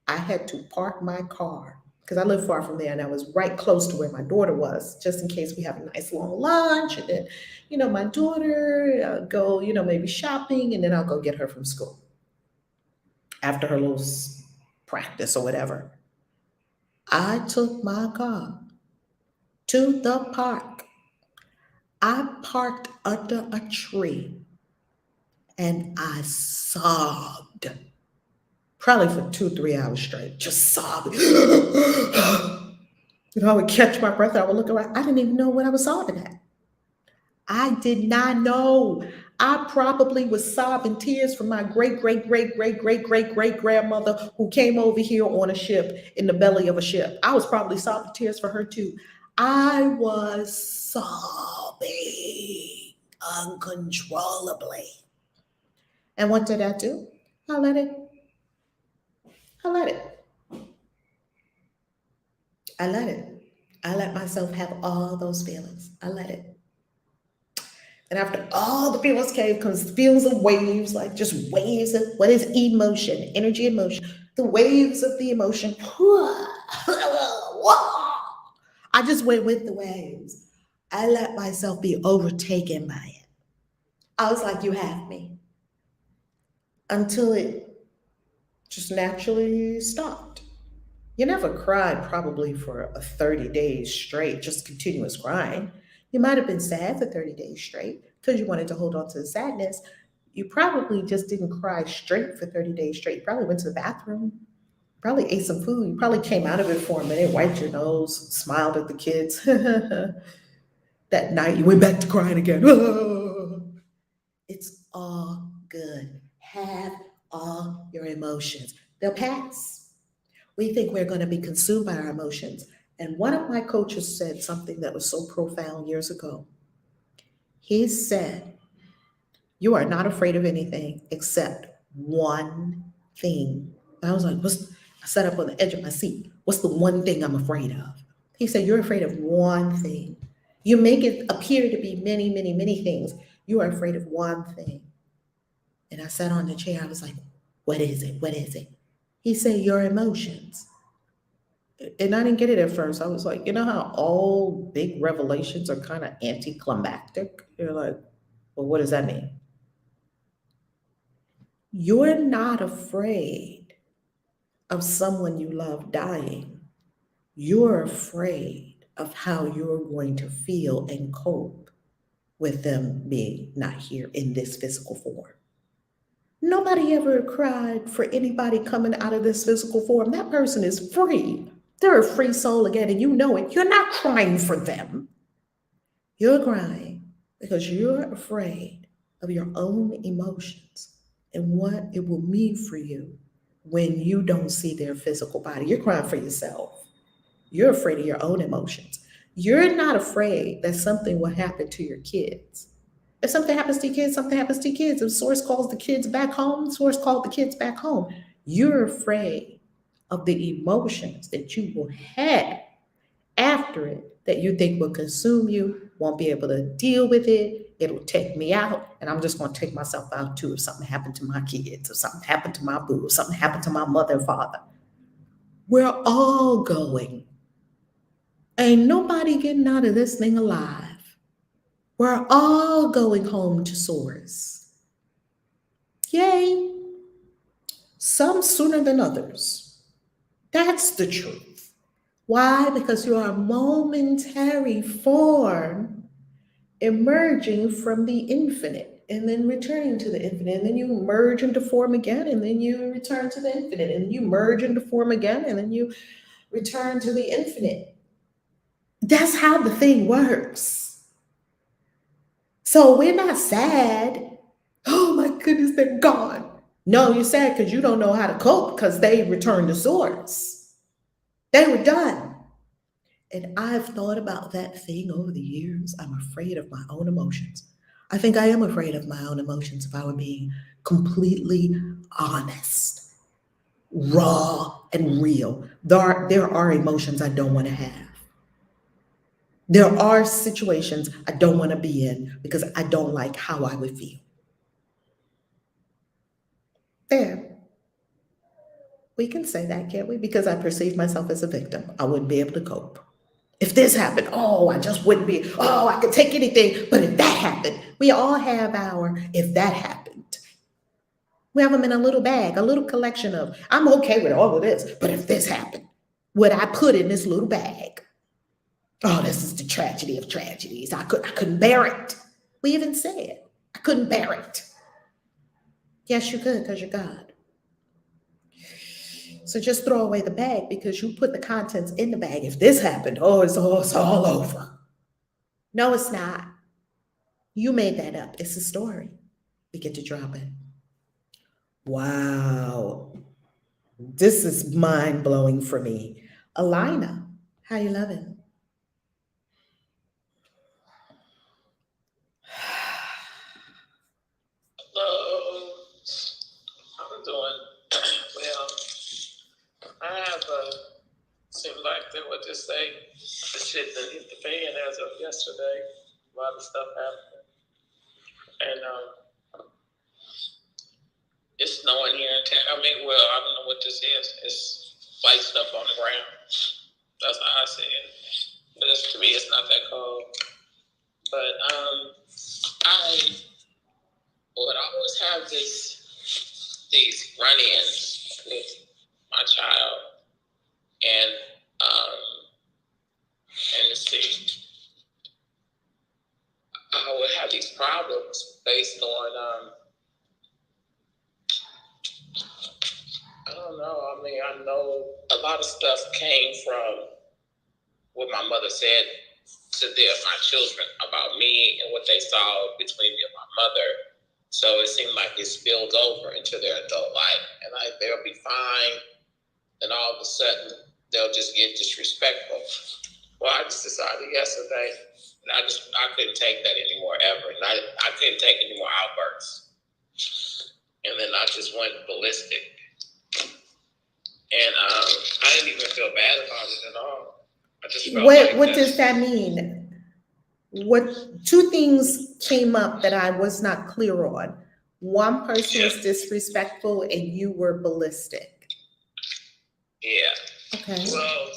I had to park my car because I live far from there, and I was right close to where my daughter was, just in case we have a nice long lunch, and then, my daughter go, maybe shopping, and then I'll go get her from school after her little practice or whatever. I took my car to the park. I parked under a tree, and I sobbed. Probably for 2-3 hours straight, just sobbing. I would catch my breath and I would look around. I didn't even know what I was sobbing at. I did not know. I probably was sobbing tears from my great-great-great-great-great-great-great-grandmother who came over here on a ship, in the belly of a ship. I was probably sobbing tears for her too. I was sobbing uncontrollably. And what did I do? I let it. I let myself have all those feelings. I let it. And after all the feelings came, comes feelings of waves, like just waves of what is emotion, energy and motion. The waves of the emotion. I just went with the waves. I let myself be overtaken by it. I was like, you have me. Until it just naturally stopped. You never cried probably for 30 days straight, just continuous crying. You might have been sad for 30 days straight because you wanted to hold on to the sadness. You probably just didn't cry straight for 30 days straight. You probably went to the bathroom, probably ate some food. You probably came out of it for a minute, wiped your nose, smiled at the kids. That night you went back to crying again. It's all good. Have all your emotions. They'll pass. We think we're going to be consumed by our emotions. And one of my coaches said something that was so profound years ago. He said, you are not afraid of anything except one thing. And I was like, I sat up on the edge of my seat. What's the one thing I'm afraid of? He said, you're afraid of one thing. You make it appear to be many, many, many things. You are afraid of one thing. And I sat on the chair. I was like, what is it? What is it? He said, your emotions. And I didn't get it at first. I was like, you know how all big revelations are kind of anticlimactic? You're like, well, what does that mean? You're not afraid of someone you love dying. You're afraid of how you're going to feel and cope with them being not here in this physical form. Nobody ever cried for anybody coming out of this physical form. That person is free. They're a free soul again, and you know it. You're not crying for them. You're crying because you're afraid of your own emotions and what it will mean for you when you don't see their physical body. You're crying for yourself. You're afraid of your own emotions. You're not afraid that something will happen to your kids. If something happens to your kids, something happens to your kids. If source calls the kids back home, source called the kids back home. You're afraid of the emotions that you will have after it that you think will consume you, won't be able to deal with it. It'll take me out, and I'm just going to take myself out too if something happened to my kids, if something happened to my boo, if something happened to my mother and father. We're all going. Ain't nobody getting out of this thing alive. We're all going home to source. Yay. Some sooner than others. That's the truth. Why? Because you are a momentary form emerging from the infinite and then returning to the infinite. And then you merge into form again, and then you return to the infinite. And you merge into form again, and then you return to the infinite. That's how the thing works. So we're not sad. Oh my goodness, they're gone. No, you're sad because you don't know how to cope because they returned to source. They were done. And I've thought about that thing over the years. I'm afraid of my own emotions. I think I am afraid of my own emotions if I were being completely honest, raw, and real. There are emotions I don't want to have. There are situations I don't want to be in because I don't like how I would feel. There. We can say that, can't we? Because I perceive myself as a victim. I wouldn't be able to cope. If this happened, oh, I just wouldn't be, oh, I could take anything. But if that happened, we all have our, if that happened. We have them in a little bag, a little collection of, I'm okay with all of this, but if this happened, what I put in this little bag? Oh, this is the tragedy of tragedies. I couldn't bear it. We even say it. I couldn't bear it. Yes, you could, because you're God. So just throw away the bag because you put the contents in the bag. If this happened, oh, it's all over. No, it's not. You made that up. It's a story. We get to drop it. Wow. This is mind-blowing for me. Alina, how you loving? Hello. I'm doing well. I have seemed like they would just say the shit that hit the fan as of yesterday. A lot of stuff happened. And it's snowing here in town. I mean, well, I don't know what this is. It's white stuff on the ground. That's how I see it. But to me, it's not that cold. But I would always have these run-ins with my child, and let's see, I would have these problems based on I don't know. I mean, I know a lot of stuff came from what my mother said to my children about me and what they saw between me and my mother. So it seemed like it spilled over into their adult life, and they'll be fine. Then all of a sudden, they'll just get disrespectful. Well, I just decided yesterday, and I couldn't take that anymore ever, and I couldn't take any more outbursts. And then I just went ballistic, and I didn't even feel bad about it at all. I just felt What does that mean? Two things came up that I was not clear on. One person was disrespectful and you were ballistic. Yeah. Okay. Well,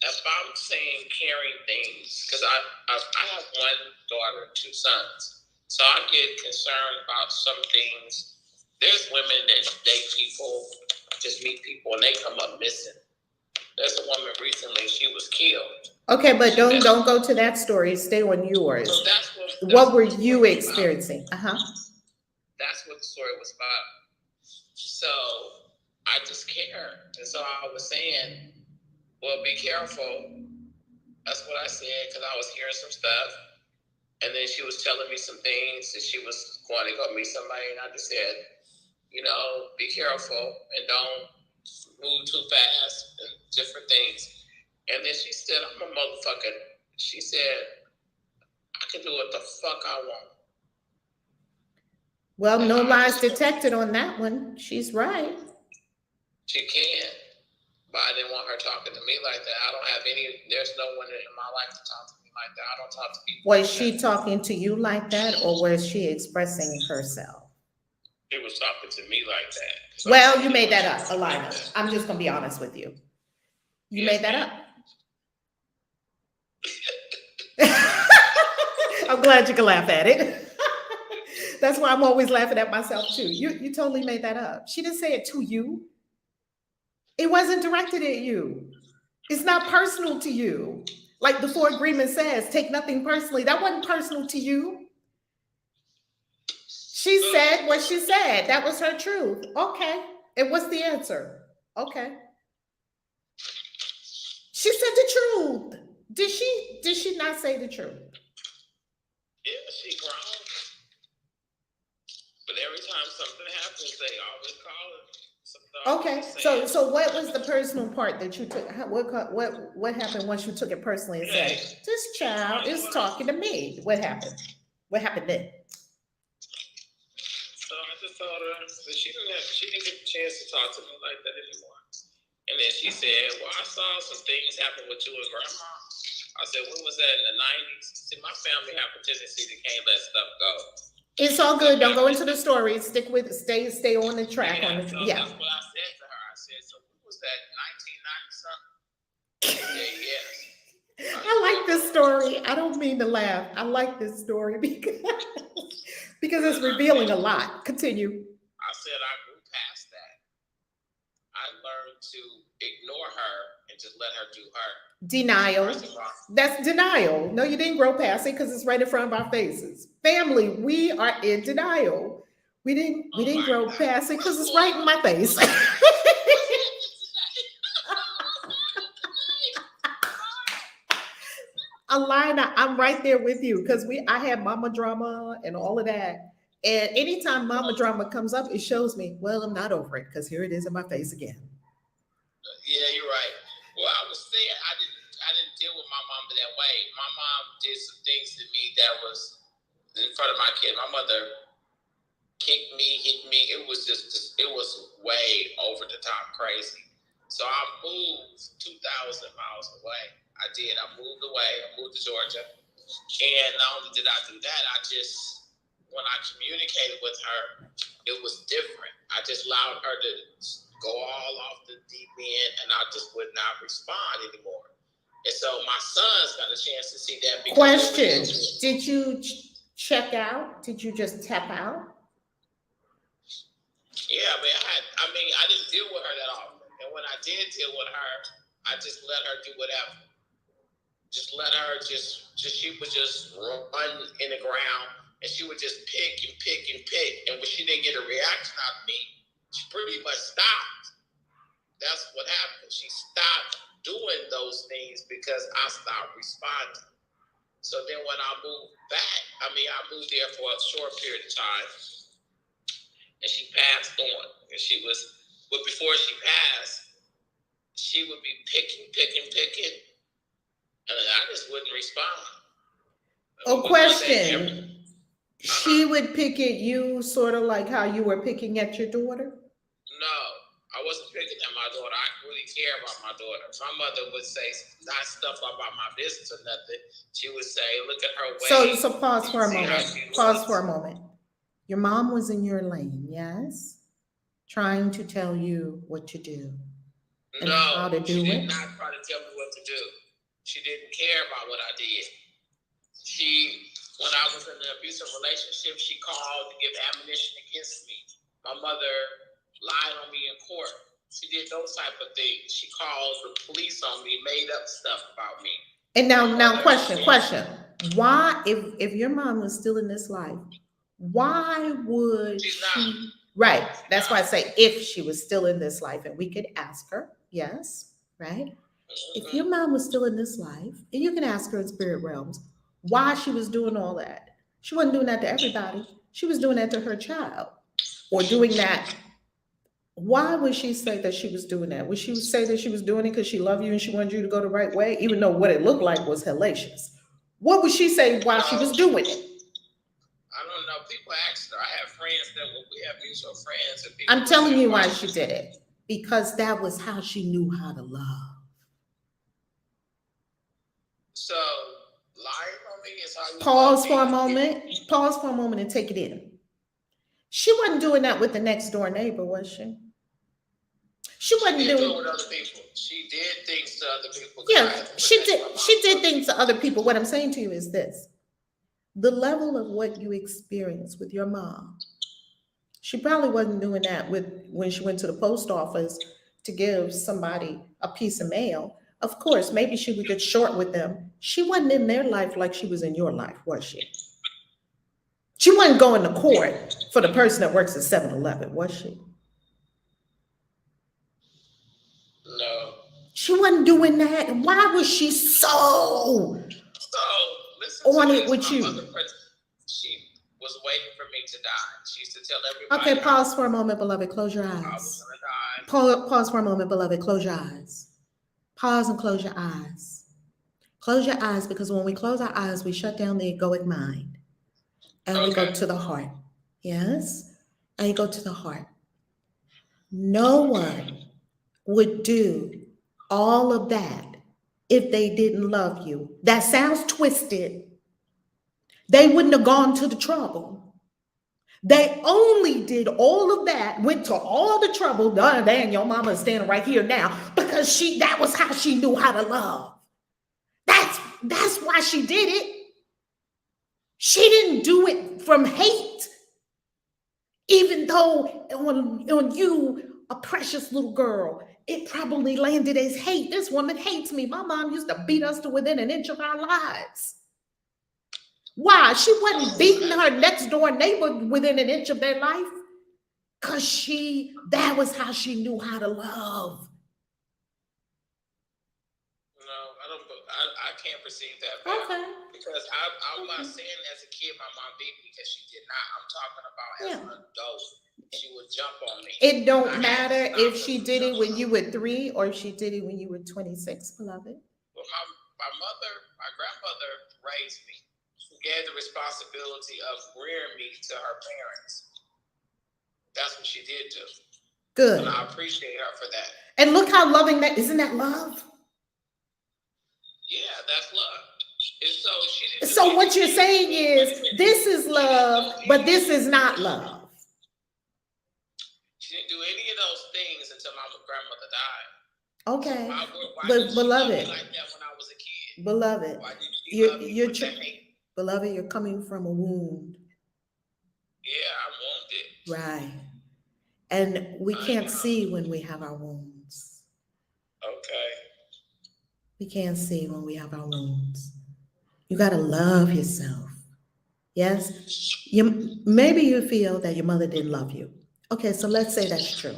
if I'm saying caring things, because I have one daughter and two sons, so I get concerned about some things. There's women that date people, just meet people, and they come up missing. There's a woman recently, she was killed. Okay, but don't go to that story. Stay on yours. So that's what were you experiencing? That's what the story was about. So I just care. And so I was saying, well, be careful. That's what I said, because I was hearing some stuff. And then she was telling me some things that she was going to go meet somebody, and I just said, be careful and don't move too fast and different things. And then she said, I'm a motherfucker. She said, I can do what the fuck I want. Well, no lies detected on that one. She's right. She can, but I didn't want her talking to me like that. I don't have there's no one in my life to talk to me like that. I don't talk to people. Was she talking to you like that, or was she expressing herself? She was talking to me like that. Well, you made that up, Alina. I'm just going to be honest with you. You made that up. I'm glad you can laugh at it. That's why I'm always laughing at myself too. You totally made that up. She didn't say it to you. It wasn't directed at you. It's not personal to you. Like the 4 Agreement says, take nothing personally. That wasn't personal to you. She said what she said. That was her truth. Okay. And what's the answer? Okay. She said the truth. Did she not say the truth? Yeah, she grown. But every time something happens, they always call it. Okay, so what was the personal part that you took? What happened once you took it personally and said, "This child is talking to me"? What happened? What happened then? So I just told her that she didn't get the chance to talk to me like that anymore. And then she said, "Well, I saw some things happen with you and Grandma." I said, "When was that, in the 90s?" See, my family have a tendency to can't let stuff go. It's all good. Don't go into the story. Stay on the track. Yeah, so that's what I said to her. I said, "So when was that, 1990 something?" She said, "Yes." I like this story. I don't mean to laugh. I like this story because it's revealing a lot. Continue. I said I grew past that. I learned to ignore her and just let her do her. Denial. That's denial. No, you didn't grow past it because it's right in front of our faces. Family, we are in denial. We didn't grow past it because it's right in my face. Alina, I'm right there with you because I had mama drama and all of that. And anytime mama drama comes up, it shows me, well, I'm not over it because here it is in my face again. Yeah, you're right. Well, I was saying I didn't deal with my mom that way. My mom did some things to me that was in front of my kid. My mother kicked me, hit me. It was way over the top crazy. So I moved 2,000 miles away. I did. I moved away. I moved to Georgia. And not only did I do that, when I communicated with her, it was different. I just allowed her to go all off the deep end, and I just would not respond anymore. And so my son's got a chance to see that. Question: did you check out? Did you just tap out? Yeah, I didn't deal with her that often, and when I did deal with her, I just let her do whatever. Just let her she would just run in the ground, and she would just pick and pick and pick, and when she didn't get a reaction out of me, she pretty much stopped. That's what happened. She stopped doing those things because I stopped responding. So then when I moved back, I moved there for a short period of time, and she passed on. But before she passed, she would be picking, and I just wouldn't respond. Question. She would pick at you sort of like how you were picking at your daughter? No, I wasn't picking at my daughter. I really care about my daughter. My mother would say not stuff about my business or nothing. She would say, look at her way. So pause for a moment. Pause for a moment. Your mom was in your lane, yes? Trying to tell you what to do. And how to do she it? did not try to tell me what to do. She didn't care about what I did. When I was in an abusive relationship, she called to give ammunition against me. My mother lied on me in court. She did those type of things. She called the police on me, made up stuff about me. And now question. Why, if your mom was still in this life, why would she? Right. That's why I say if she was still in this life, and we could ask her, yes, right? If your mom was still in this life, and you can ask her in spirit realms, why she was doing all that. She wasn't doing that to everybody. She was doing that to her child, or doing that. Why would she say that she was doing that? Would she say that she was doing it because she loved you and she wanted you to go the right way, even though what it looked like was hellacious? What would she say why she was doing it? I don't know. People ask her. I have friends that we have mutual friends. And people I'm telling say, you why she did it. Because that was how she knew how to love. So lying on me is how you Pause for a moment. Pause for a moment and take it in. She wasn't doing that with the next door neighbor, was she? She wasn't She did doing do it with other people. She did things to other people. Yeah, she did. She did things to other people. What I'm saying to you is this: the level of what you experienced with your mom. She probably wasn't doing that with when she went to the post office to give somebody a piece of mail. Of course, maybe she would get short with them. She wasn't in their life like she was in your life, was she? She wasn't going to court for the person that works at 7-Eleven, was she? No. She wasn't doing that. Why was she so on it with you? She was waiting for me to die. She used to tell everybody. Okay, pause for a moment, beloved. Close your eyes. I was gonna die. Pause for a moment, beloved. Close your eyes. Pause and close your eyes. Close your eyes, because when we close our eyes, we shut down the egoic mind. And we go to the heart. Yes? And you go to the heart. No one would do all of that if they didn't love you. That sounds twisted. They wouldn't have gone to the trouble. They only did all of that, went to all the trouble. Dang, your mama is standing right here now, because that was how she knew how to love. That's why she did it. She didn't do it from hate, even though on you, a precious little girl, it probably landed as hate. This woman hates me. My mom used to beat us to within an inch of our lives. Why? She wasn't beating her next door neighbor within an inch of their life, because that was how she knew how to love. No, I can't perceive that. Bad. Okay. Because I'm not saying as a kid my mom beat me, because she did not. I'm talking about as an adult. She would jump on me. It don't matter if she did it when you were 3 or if she did it when you were 26, beloved. Well, my grandmother raised me. She gave the responsibility of rearing me to her parents. That's what she did do. Good. And I appreciate her for that. And look how loving that, isn't that love? Yeah, that's love. And so what you're saying is, this is love, but this is not love. She didn't do any of those things until my grandmother died. Okay. Why But beloved, like that when I was a kid? Beloved, beloved, you're coming from a wound. Yeah, I'm wounded. Right. And we can't see when we have our wounds. Okay. We can't see when we have our wounds. You got to love yourself. Yes? Maybe you feel that your mother didn't love you. Okay, so let's say that's true.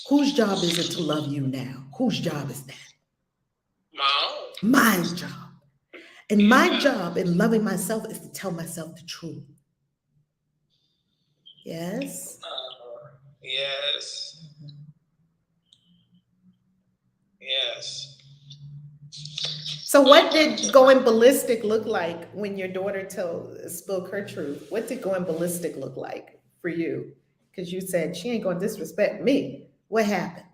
Whose job is it to love you now? Whose job is that? My job. And my job in loving myself is to tell myself the truth. Yes? Yes. Yes. So what did going ballistic look like when your daughter spoke her truth? What did going ballistic look like for you? Because you said she ain't gonna disrespect me. What happened?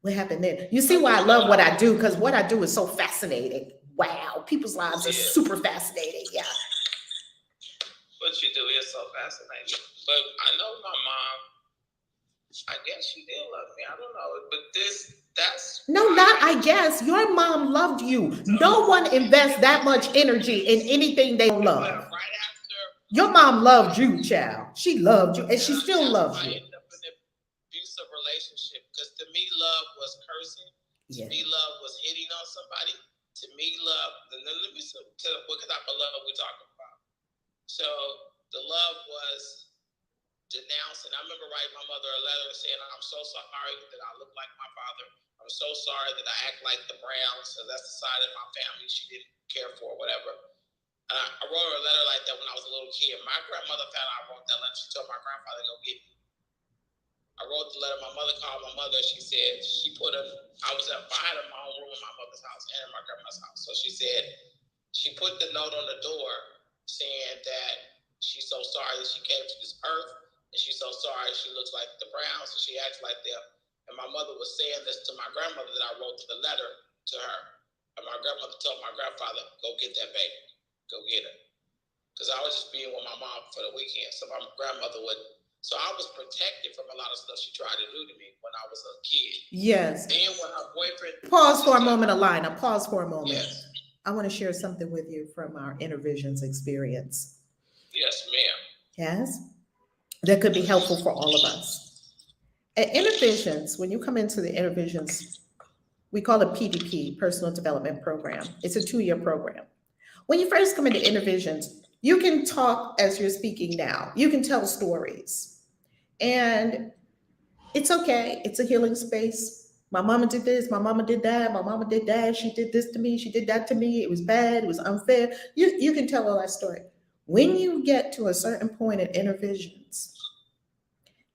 What happened there? You see why I love what I do, because what I do is so fascinating. Wow, people's lives are super fascinating. Yeah. What you do is so fascinating. But I know my mom, I guess she did love me. I don't know. But that's... No, not I guess. Your mom loved you. No one invests that much energy in anything they don't love. Right after... Your mom loved you, child. She loved you, and she still loves you. I ended up in an abusive relationship, because to me, love was cursing. To me, love was hitting on somebody. To me, love... Let me tell you what type of love we're talking about. So the love was denouncing. I remember writing my mother a letter saying, I'm so sorry that I look like my father. I'm so sorry that I act like the Browns. So that's the side of my family she didn't care for, whatever. I wrote her a letter like that when I was a little kid. My grandmother found out I wrote that letter. She told my grandfather to go get me. I wrote the letter. My mother called my mother. She said I had my own room in my mother's house and in my grandma's house. So she said she put the note on the door saying that she's so sorry that she came to this earth, and she's so sorry she looks like the Browns and she acts like them. And my mother was saying this to my grandmother that I wrote the letter to her. And my grandmother told my grandfather, go get that baby. Go get her. Because I was just being with my mom for the weekend. So my grandmother so I was protected from a lot of stuff she tried to do to me when I was a kid. Yes. And when her boyfriend... Pause for a moment, Alina. Pause for a moment. Yes. I want to share something with you from our intervisions experience. Yes, ma'am. Yes? That could be helpful for all of us. At intervisions, when you come into the intervisions, we call it PDP, Personal Development Program. It's a 2-year program. When you first come into intervisions, you can talk as you're speaking now. You can tell stories. And it's okay. It's a healing space. My mama did this. My mama did that. My mama did that. She did this to me. She did that to me. It was bad. It was unfair. You can tell all that story. When you get to a certain point in intervisions,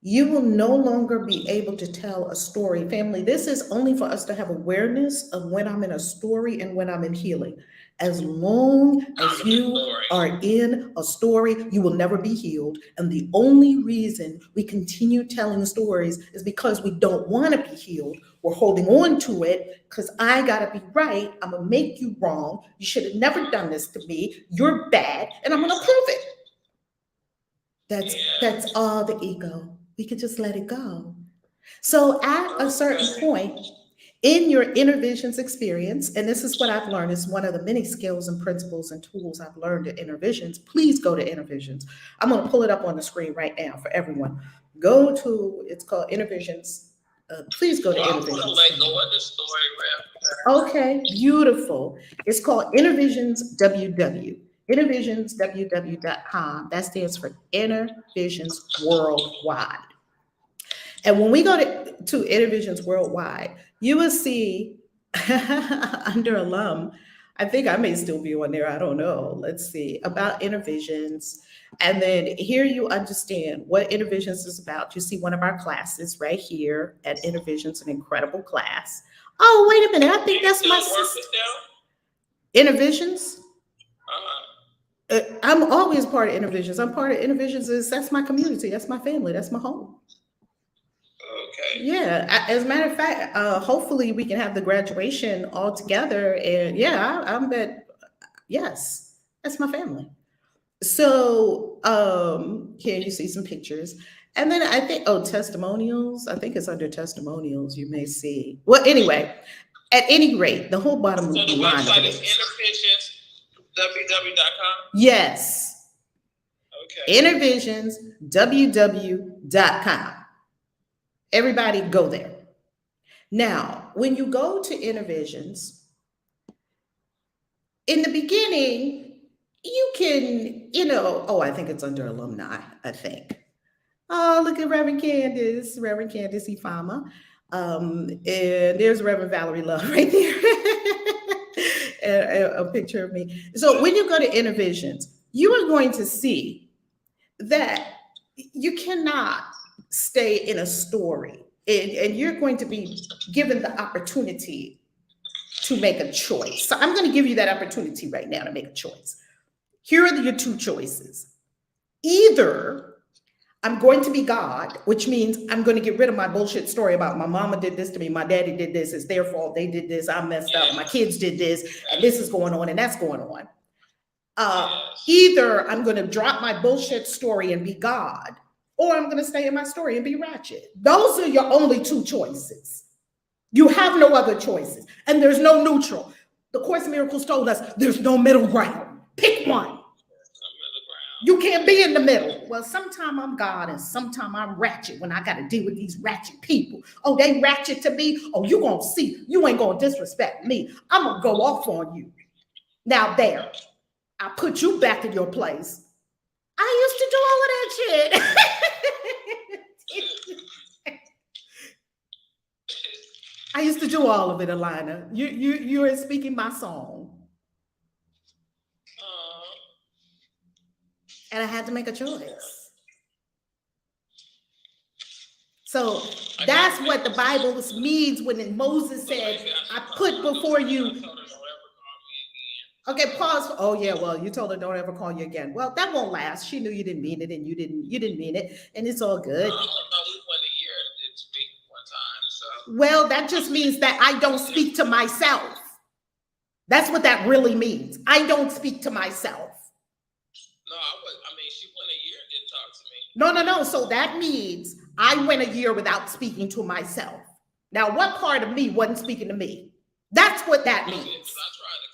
you will no longer be able to tell a story. Family, this is only for us to have awareness of when I'm in a story and when I'm in healing. As long as you are in a story, you will never be healed. And the only reason we continue telling stories is because we don't want to be healed. We're holding on to it because I got to be right. I'm going to make you wrong. You should have never done this to me. You're bad. And I'm going to prove it. That's all the ego. We could just let it go. So at a certain point in your intervisions experience, and this is what I've learned, is one of the many skills and principles and tools I've learned at intervisions. Please go to intervisions. I'm going to pull it up on the screen right now for everyone. Go to, it's called intervisions. Please go to intervisions. I'm let go of the story. Okay, beautiful. It's called Intervisions WW. InnerVisionsWW.com. That stands for Inner Visions Worldwide. And when we go to Inner Visions Worldwide, you will see under alum, I think I may still be on there, I don't know. Let's see, about Inner Visions. And then here you understand what Inner Visions is about. You see one of our classes right here at Inner Visions, an incredible class. Oh, wait a minute, I think that's my sister. Inner Visions? I'm always part of Intervisions. I'm part of Intervisions. That's my community. That's my family. That's my home. Okay. Yeah. As a matter of fact, hopefully we can have the graduation all together. And yeah, I'm bet. Yes, that's my family. So here you see some pictures. And then I think, testimonials. I think it's under testimonials. You may see. Well, anyway, at any rate, the whole bottom line of it is www.com? Yes. Okay. InnerVisionsWW.com. Everybody go there. Now, when you go to Intervisions, in the beginning, you can, I think it's under alumni, I think. Oh, look at Reverend Candace Ifama. And there's Reverend Valerie Love right there. A picture of me. So when you go to Intervisions, you are going to see that you cannot stay in a story, and you're going to be given the opportunity to make a choice. So I'm going to give you that opportunity right now to make a choice. Here are your 2 choices. Either I'm going to be God, which means I'm going to get rid of my bullshit story about my mama did this to me, my daddy did this, it's their fault, they did this, I messed up, my kids did this, and this is going on, and that's going on. Either I'm going to drop my bullshit story and be God, or I'm going to stay in my story and be ratchet. Those are your only 2 choices. You have no other choices, and there's no neutral. The Course in Miracles told us there's no middle ground. Pick one. You can't be in the middle. Well, sometime I'm God and sometime I'm ratchet when I got to deal with these ratchet people. Oh, they ratchet to me. Oh, you going to see. You ain't going to disrespect me. I'm going to go off on you. Now there, I put you back in your place. I used to do all of that shit. I used to do all of it, Alina. You're speaking my song. And I had to make a choice. So that's what the Bible means when Moses said, I put before you. Okay, pause. Oh yeah, well, you told her don't ever call you again. Well, that won't last. She knew you didn't mean it, and you didn't mean it, and it's all good. Well, that just means that I don't speak to myself. That's what that really means. I don't speak to myself. No, I mean, she went a year and didn't talk to me. No. So that means I went a year without speaking to myself. Now, what part of me wasn't speaking to me? That's what that means. I tried to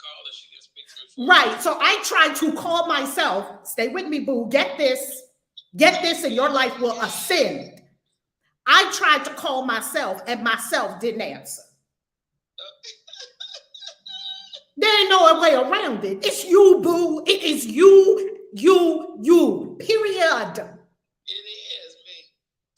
call her. She didn't speak to me. Right. So I tried to call myself. Stay with me, boo. Get this, and your life will ascend. I tried to call myself, and myself didn't answer. There ain't no way around it. It's you, boo. It is you. Period. It is me.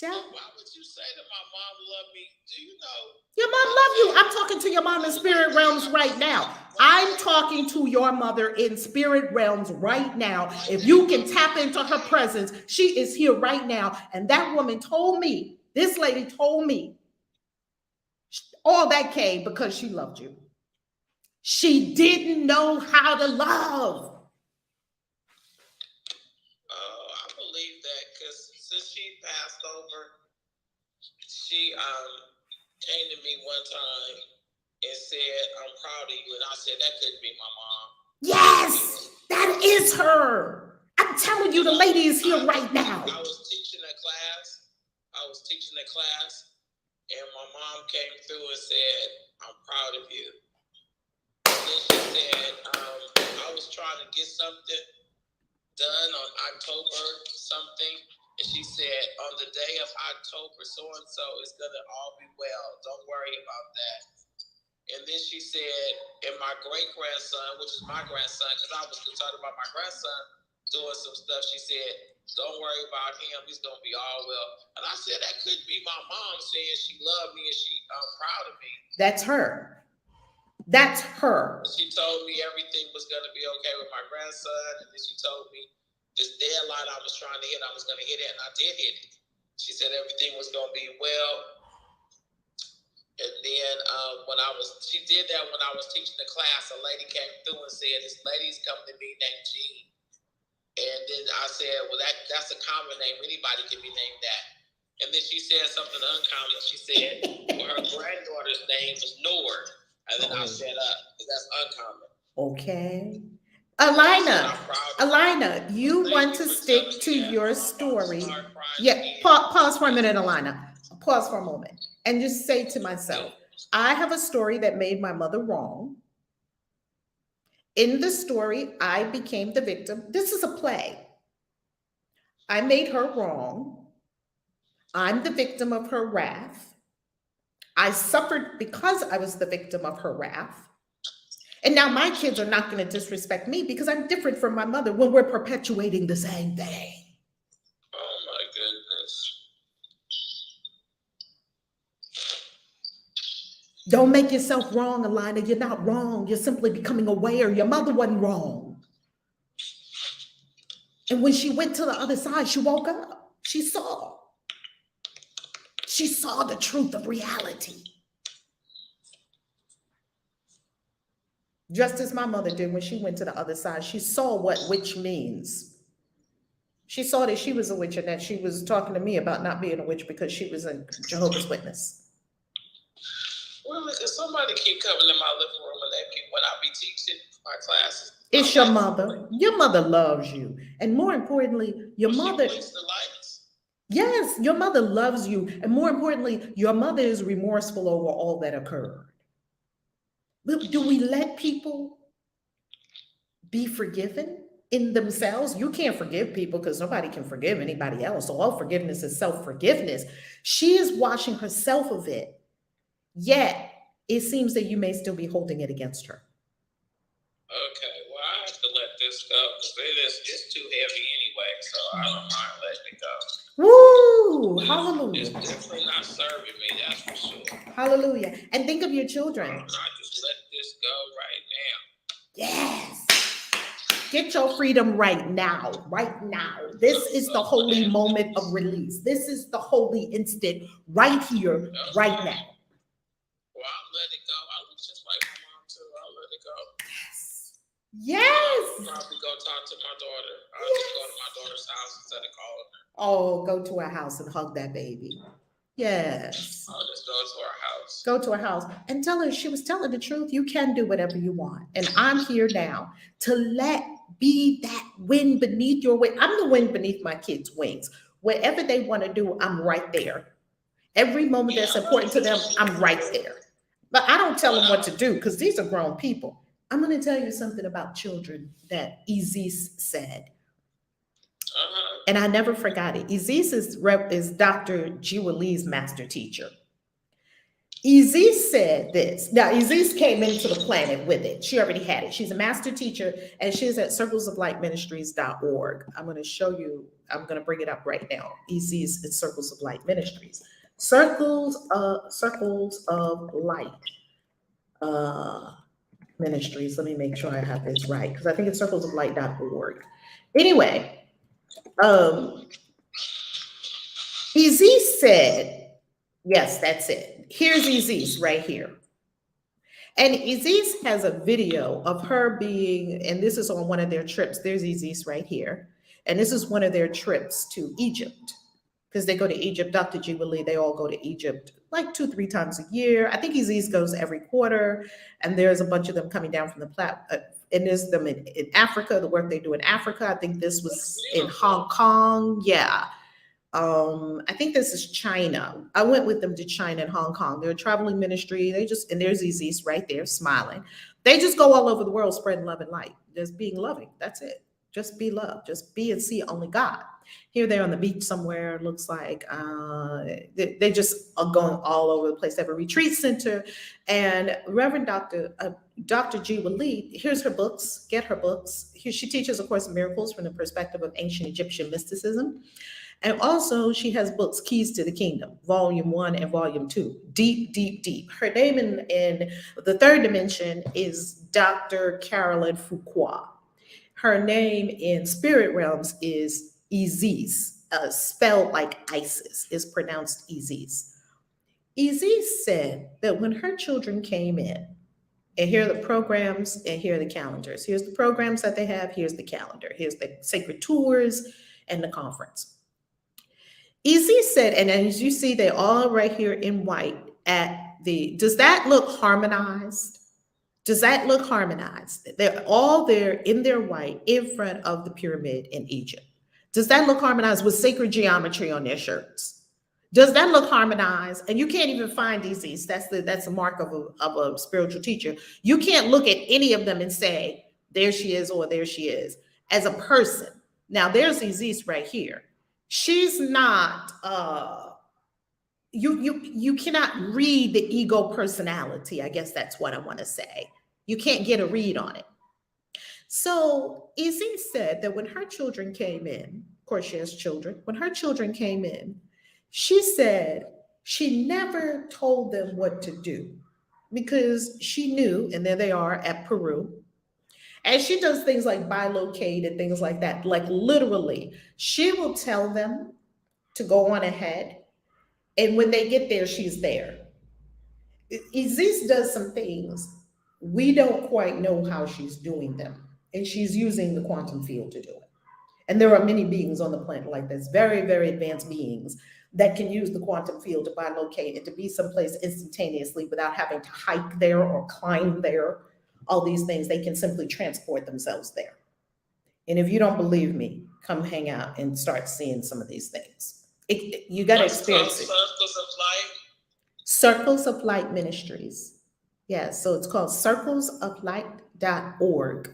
Yeah. Why would you say that my mom loved me? Do you know? Your mom love you. I'm talking to your mom in spirit realms right now. I'm talking to your mother in spirit realms right now. If you can tap into her presence, she is here right now. And that woman told me, this lady told me, all that came because she loved you. She didn't know how to love. I believe that because since she passed over, she came to me one time and said, I'm proud of you. And I said, that couldn't be my mom. Yes, that is her. I'm telling you, the lady is here right now. I was teaching a class, and my mom came through and said, I'm proud of you. And then she said, I was trying to get something done on October something, and she said, on the day of October so-and-so, it's going to all be well. Don't worry about that. And then she said, and my great-grandson, which is my grandson, because I was concerned about my grandson doing some stuff, she said, don't worry about him. He's going to be all well. And I said, that could be my mom saying she loved me and she's proud of me. That's her. That's her. She told me everything was going to be okay with my grandson. And then she told me this deadline I was trying to hit, I was going to hit it, and I did hit it. She said everything was going to be well. And then she did that when I was teaching the class. A lady came through and said, this lady's coming to me named Jean. And then I said, well, that's a common name. Anybody can be named that. And then she said something uncommon. She said, well, her granddaughter's name is Nord. And then I shut up, because that's uncommon. Okay. Alina, you want to stick to your story. Yeah, pause for a minute, Alina. Pause for a moment. And just say to myself, I have a story that made my mother wrong. In the story, I became the victim. This is a play. I made her wrong. I'm the victim of her wrath. I suffered because I was the victim of her wrath. And now my kids are not going to disrespect me because I'm different from my mother when we're perpetuating the same thing. Oh my goodness. Don't make yourself wrong, Alina. You're not wrong. You're simply becoming aware. Your mother wasn't wrong. And when she went to the other side, she woke up. She saw the truth of reality. Just as my mother did when she went to the other side. She saw what witch means. She saw that she was a witch and that she was talking to me about not being a witch because she was a Jehovah's Witness. Well, if somebody keep coming to my living room when I be teaching my classes. It's your mother. Your mother loves you. And more importantly, your mother. Yes, your mother loves you. And more importantly, your mother is remorseful over all that occurred. Do we let people be forgiven in themselves? You can't forgive people because nobody can forgive anybody else. So all forgiveness is self-forgiveness. She is washing herself of it. Yet, it seems that you may still be holding it against her. Okay, well, I have to let this go because it's too heavy anyway, so I don't mind letting it go. Woo! Hallelujah. It's definitely not serving me, that's for sure. Hallelujah. And think of your children. I just let this go right now. Yes. Get your freedom right now, right now. This is the holy moment of release. This is the holy instant right here, right now. Well, I'll let it go. I was just like my mom too. I'll let it go. Yes. I'll probably go talk to my daughter. I'll just go to my daughter's house instead of calling her. Oh, go to her house and hug that baby. Yes. I'll just go to her house. Go to her house and tell her she was telling the truth. You can do whatever you want. And I'm here now to be that wind beneath your wing. I'm the wind beneath my kids' wings. Whatever they want to do, I'm right there. Every moment that's important to them, I'm right there. But I don't tell them what to do because these are grown people. I'm going to tell you something about children that Isis said. And I never forgot it. Isis is Dr. Jiwa Lee's master teacher. Isis said this. Now, Isis came into the planet with it. She already had it. She's a master teacher, and she's at circlesoflightministries.org. I'm going to show you. I'm going to bring it up right now. Isis and Circles of Light Ministries. Circles of Light Ministries. Let me make sure I have this right, because I think it's circlesoflight.org. Anyway, Isis said, yes, that's it. Here's Isis right here. And Isis has a video of her being, and this is on one of their trips. There's Isis right here. And this is one of their trips to Egypt, because they go to Egypt. Dr. Jiwa Lee, they all go to Egypt like 2-3 times a year. I think Isis goes every quarter. And there's a bunch of them coming down from the and there's them in Africa, the work they do in Africa. I think this was in Hong Kong. Yeah. I think this is China. I went with them to China and Hong Kong. They're a traveling ministry. And there's Isis right there smiling. They just go all over the world spreading love and light. Just being loving. That's it. Just be love. Just be and see only God. Here they're on the beach somewhere. It looks like they just are going all over the place. They have a retreat center. And Reverend Dr. Jiwa Lee, here's her books. Get her books. Here she teaches A Course in Miracles from the perspective of ancient Egyptian mysticism. And also she has books, Keys to the Kingdom, Volume 1 and Volume 2. Deep, deep, deep. Her name in the third dimension is Dr. Carolyn Fuqua. Her name in spirit realms is Isis, spelled like Isis, is pronounced Isis. Isis said that when her children came in, and here are the programs, and here are the calendars. Here's the programs that they have, here's the calendar, here's the sacred tours and the conference. Isis said, and as you see, they're all right here in white does that look harmonized? Does that look harmonized? They're all there in their white in front of the pyramid in Egypt. Does that look harmonized with sacred geometry on their shirts? Does that look harmonized? And you can't even find Isis. That's the mark of a spiritual teacher. You can't look at any of them and say, there she is or there she is, as a person. Now there's Isis right here. She's not, you cannot read the ego personality. I guess that's what I want to say. You can't get a read on it. So Isis said that when her children came in, of course she has children, when her children came in, she said she never told them what to do because she knew, and there they are at Peru, and she does things like bilocate and things like that. Like literally, she will tell them to go on ahead, and when they get there, she's there. Isis does some things. We don't quite know how she's doing them. And she's using the quantum field to do it. And there are many beings on the planet like this, very, very advanced beings that can use the quantum field to bilocate and to be someplace instantaneously without having to hike there or climb there. All these things, they can simply transport themselves there. And if you don't believe me, come hang out and start seeing some of these things. You got to experience it. Circles of Light. Circles of Light Ministries. Yes, so it's called circlesoflight.org.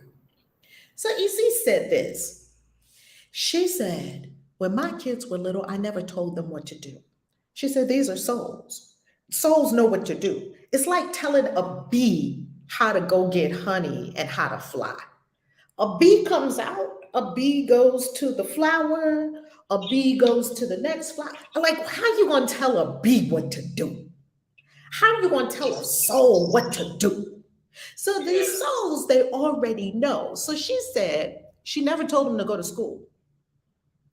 So Isis said this. She said, when my kids were little, I never told them what to do. She said, these are souls. Souls know what to do. It's like telling a bee how to go get honey and how to fly. A bee comes out, a bee goes to the flower, a bee goes to the next flower. Like, how are you going to tell a bee what to do? How are you going to tell a soul what to do? So these souls, they already know. So she said she never told them to go to school.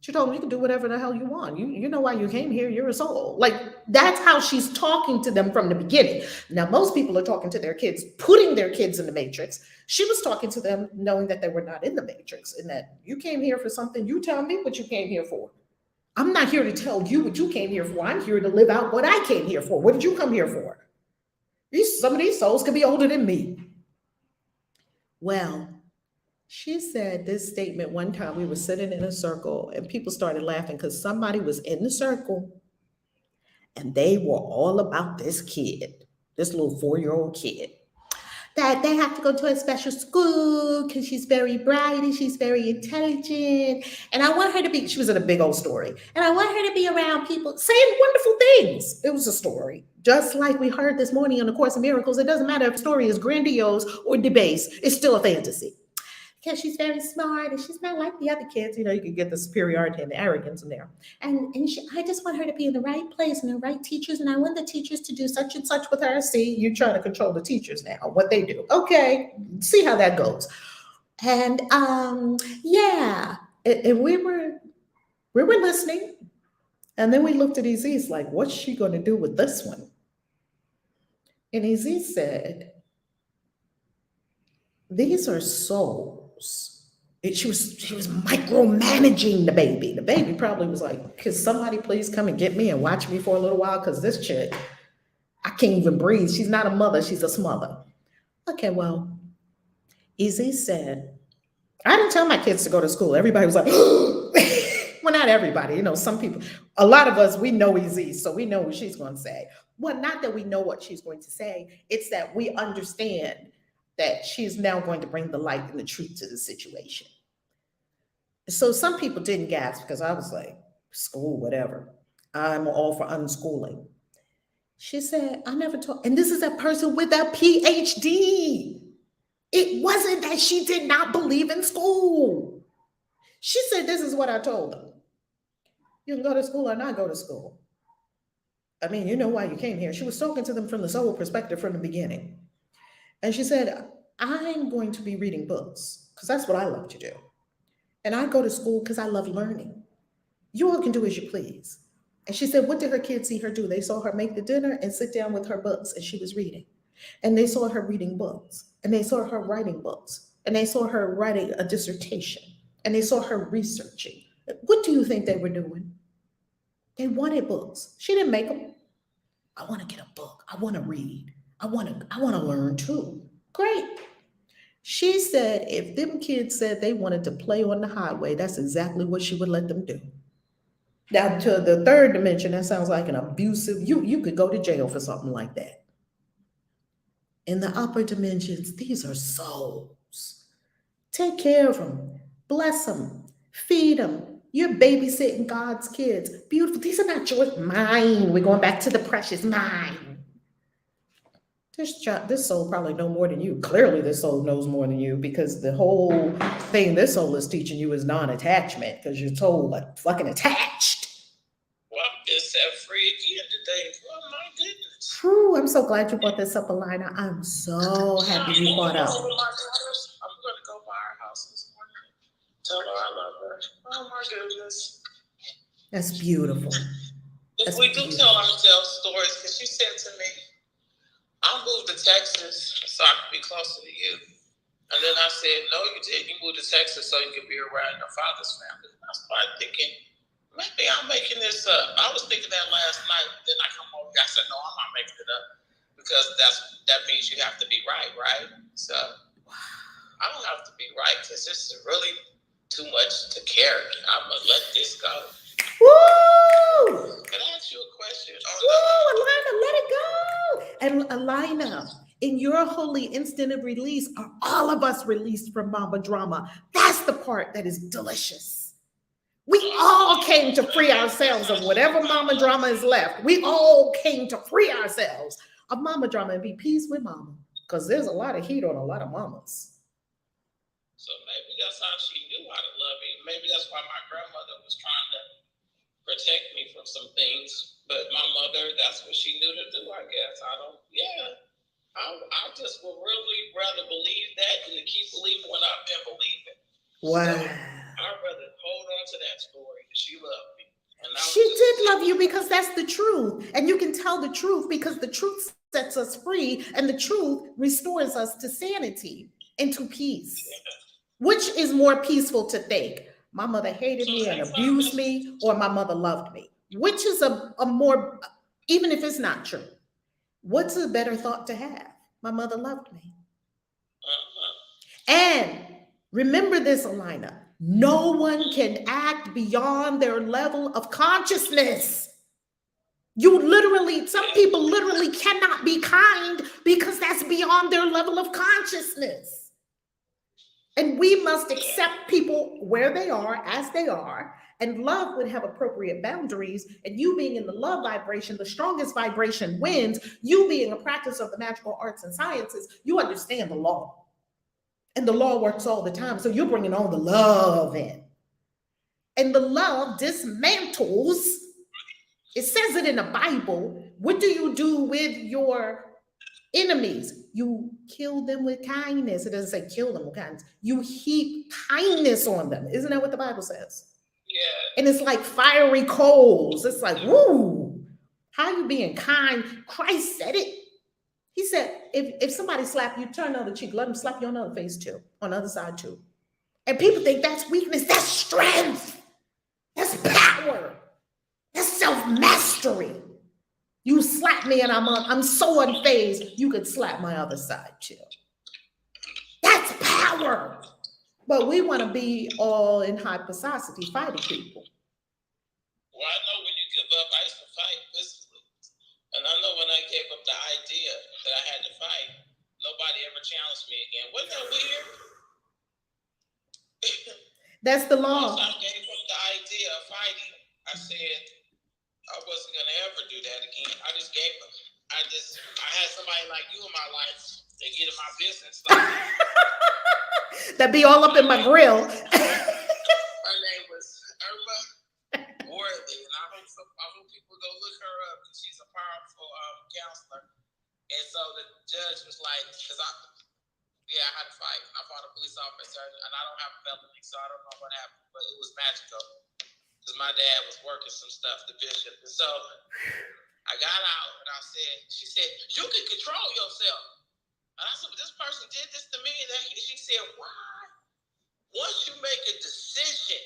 She told them you can do whatever the hell you want. You know why you came here. You're a soul. Like that's how she's talking to them from the beginning. Now, most people are talking to their kids, putting their kids in the matrix. She was talking to them knowing that they were not in the matrix and that you came here for something. You tell me what you came here for. I'm not here to tell you what you came here for. I'm here to live out what I came here for. What did you come here for? Some of these souls could be older than me. Well, she said this statement one time. We were sitting in a circle and people started laughing because somebody was in the circle and they were all about this kid, this little 4-year-old kid, that they have to go to a special school because she's very bright and she's very intelligent. And I want her to be, she was in a big old story, and I want her to be around people saying wonderful things. It was a story. Just like we heard this morning on the Course in Miracles, it doesn't matter if the story is grandiose or debased, it's still a fantasy. Because she's very smart and she's not like the other kids. You know, you can get the superiority and the arrogance in there. And I just want her to be in the right place and the right teachers. And I want the teachers to do such and such with her. See, you're trying to control the teachers now, what they do. Okay, see how that goes. And yeah, and we were listening. And then we looked at Aziz like, what's she going to do with this one? And Aziz said, these are souls. She was micromanaging the baby. The baby probably was like, could somebody please come and get me and watch me for a little while? Because this chick, I can't even breathe. She's not a mother, she's a smother. Okay, well, Easy said, I didn't tell my kids to go to school. Everybody was like, well, not everybody. You know, some people, a lot of us, we know Easy, so we know what she's going to say. Well, not that we know what she's going to say. It's that we understand that she's now going to bring the light and the truth to the situation. So some people didn't gasp because I was like, school, whatever. I'm all for unschooling. She said, I never told, and this is a person with a PhD. It wasn't that she did not believe in school. She said, this is what I told them. You can go to school or not go to school. I mean, you know why you came here. She was talking to them from the soul perspective from the beginning. And she said, I'm going to be reading books because that's what I love to do. And I go to school because I love learning. You all can do as you please. And she said, what did her kids see her do? They saw her make the dinner and sit down with her books, and she was reading. And they saw her reading books, and they saw her writing books, and they saw her writing a dissertation, and they saw her researching. What do you think they were doing? They wanted books. She didn't make them. I want to get a book. I want to read. I want to learn too. Great. She said if them kids said they wanted to play on the highway, that's exactly what she would let them do. Now, to the third dimension, that sounds like an abusive, you could go to jail for something like that. In the upper dimensions, these are souls. Take care of them, bless them, feed them. You're babysitting God's kids. Beautiful. These are not yours. Mine. We're going back to the precious. Mine. This soul probably know more than you. Clearly, this soul knows more than you because the whole thing this soul is teaching you is non-attachment because you're told like fucking attached. Well, I'm just set free again today. Oh my goodness. Whew, I'm so glad you brought this up, Alina. I'm so happy you brought up. I'm going to go by our house this morning. Tell her I love her. Oh my goodness. That's beautiful. We do tell ourselves stories because she said to me, I moved to Texas so I could be closer to you. And then I said, no, you didn't. You moved to Texas so you could be around your father's family. And I started thinking, maybe I'm making this up. I was thinking that last night. Then I come over. I said, no, I'm not making it up because that means you have to be right, right? So I don't have to be right because this is really too much to carry. I'm going to let this go. Woo! Can I ask you a question? Woo, Alina, let it go. And Alina, in your holy instant of release, are all of us released from Mama Drama? That's the part that is delicious. We all came to free ourselves of whatever Mama Drama is left. We all came to free ourselves of Mama Drama and be peace with Mama. Because there's a lot of heat on a lot of mamas. So maybe that's how she knew how to love me. Maybe that's why my grandmother was trying to protect me from some things. But my mother, that's what she knew to do, I guess. I I just would really rather believe that than to keep believing what I've been believing. Wow. So I'd rather hold on to that story that she loved me. And She did love you because that's the truth. And you can tell the truth because the truth sets us free and the truth restores us to sanity and to peace. Which is more peaceful to think? My mother hated me and abused me, or my mother loved me? Which is a more, even if it's not true, what's a better thought to have? My mother loved me. And remember this, Alina, no one can act beyond their level of consciousness. You literally, some people literally cannot be kind because that's beyond their level of consciousness. And we must accept people where they are, as they are, and love would have appropriate boundaries. And you being in the love vibration, the strongest vibration wins. You being a practice of the magical arts and sciences, you understand the law. And the law works all the time. So you're bringing all the love in. And the love dismantles, it says it in the Bible. What do you do with your enemies? You kill them with kindness. It doesn't say kill them with kindness. You heap kindness on them. Isn't that what the Bible says? Yeah. And it's like fiery coals. It's like, woo, how you being kind? Christ said it. He said, if somebody slap you, turn the other cheek, let them slap you on the other face too, on the other side too. And people think that's weakness. That's strength. That's power. That's self-mastery. You slap me and I'm so unfazed, you could slap my other side too. That's power. But we want to be all in hypostasity, fighting people. Well, I know when you give up, I used to fight physically. And I know when I gave up the idea that I had to fight, nobody ever challenged me again. Wasn't that weird? That's the law. Once I gave up the idea of fighting, I said I wasn't going to ever do that again. I just gave up. I had somebody like you in my life that get in my business. That be all up in my grill. Her name was Irma Worthy, and I hope people go look her up because she's a powerful counselor. And so the judge was like, because I had to fight. I fought a police officer, and I don't have a felony, so I don't know what happened, but it was magical. Because my dad was working some stuff, the bishop. And so I got out and she said, you can control yourself. And I said, this person did this to me. And she said, why? Once you make a decision.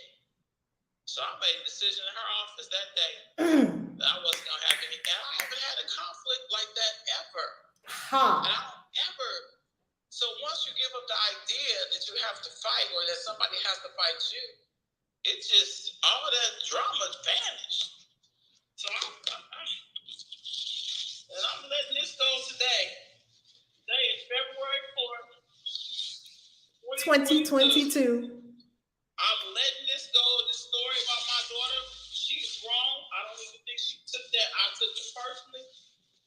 So I made a decision in her office that day that I wasn't going to have any. And I haven't had a conflict like that ever. And I don't ever. So once you give up the idea that you have to fight or that somebody has to fight you, it just, all that drama vanished. So I'm letting this go today. Today is February 4th, 2022. I'm letting this go. The story about my daughter, she's grown. I don't even think she took that. I took it personally.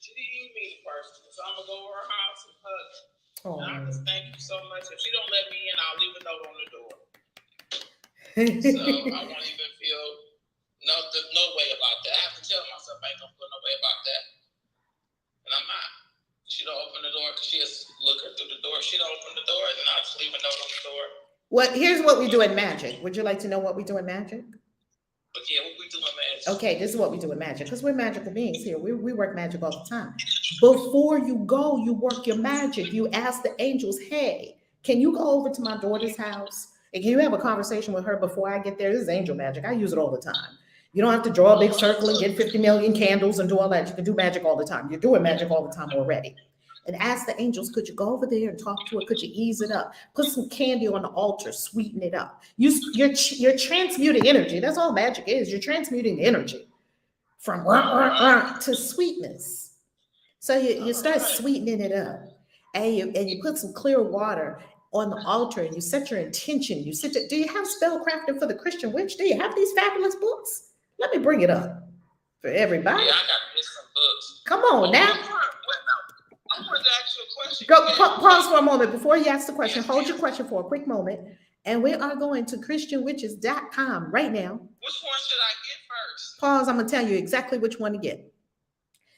She didn't even mean it personally. So I'm going to go to her house and hug her. Oh. And I just thank you so much. If she don't let me in, I'll leave a note on the door. So I won't even feel no way about that. I have to tell myself I ain't gonna feel no way about that. And I'm not. She don't open the door because she has to look her through the door. She don't open the door, then I'll just leave a note on the door. Well, here's what we do in magic. Would you like to know what we do in magic? But yeah, what we do in magic. Okay, this is what we do in magic because we're magical beings here. We work magic all the time. Before you go, you work your magic. You ask the angels, hey, can you go over to my daughter's house? And can you have a conversation with her before I get there? This is angel magic. I use it all the time. You don't have to draw a big circle and get 50 million candles and do all that. You can do magic all the time. You're doing magic all the time already. And ask the angels, could you go over there and talk to her? Could you ease it up? Put some candy on the altar, sweeten it up. You're transmuting energy. That's all magic is. You're transmuting energy from to sweetness. So you start sweetening it up. And you put some clear water on the altar and you set your intention. Do you have Spellcrafting for the Christian Witch? Do you have these fabulous books? Let me bring it up for everybody. Yeah, I got to get some books. Come on now. I'm going to ask you a question. Go pause for a moment before you ask the question. Hold your question for a quick moment. And we are going to christianwitches.com right now. Which one should I get first? Pause. I'm going to tell you exactly which one to get.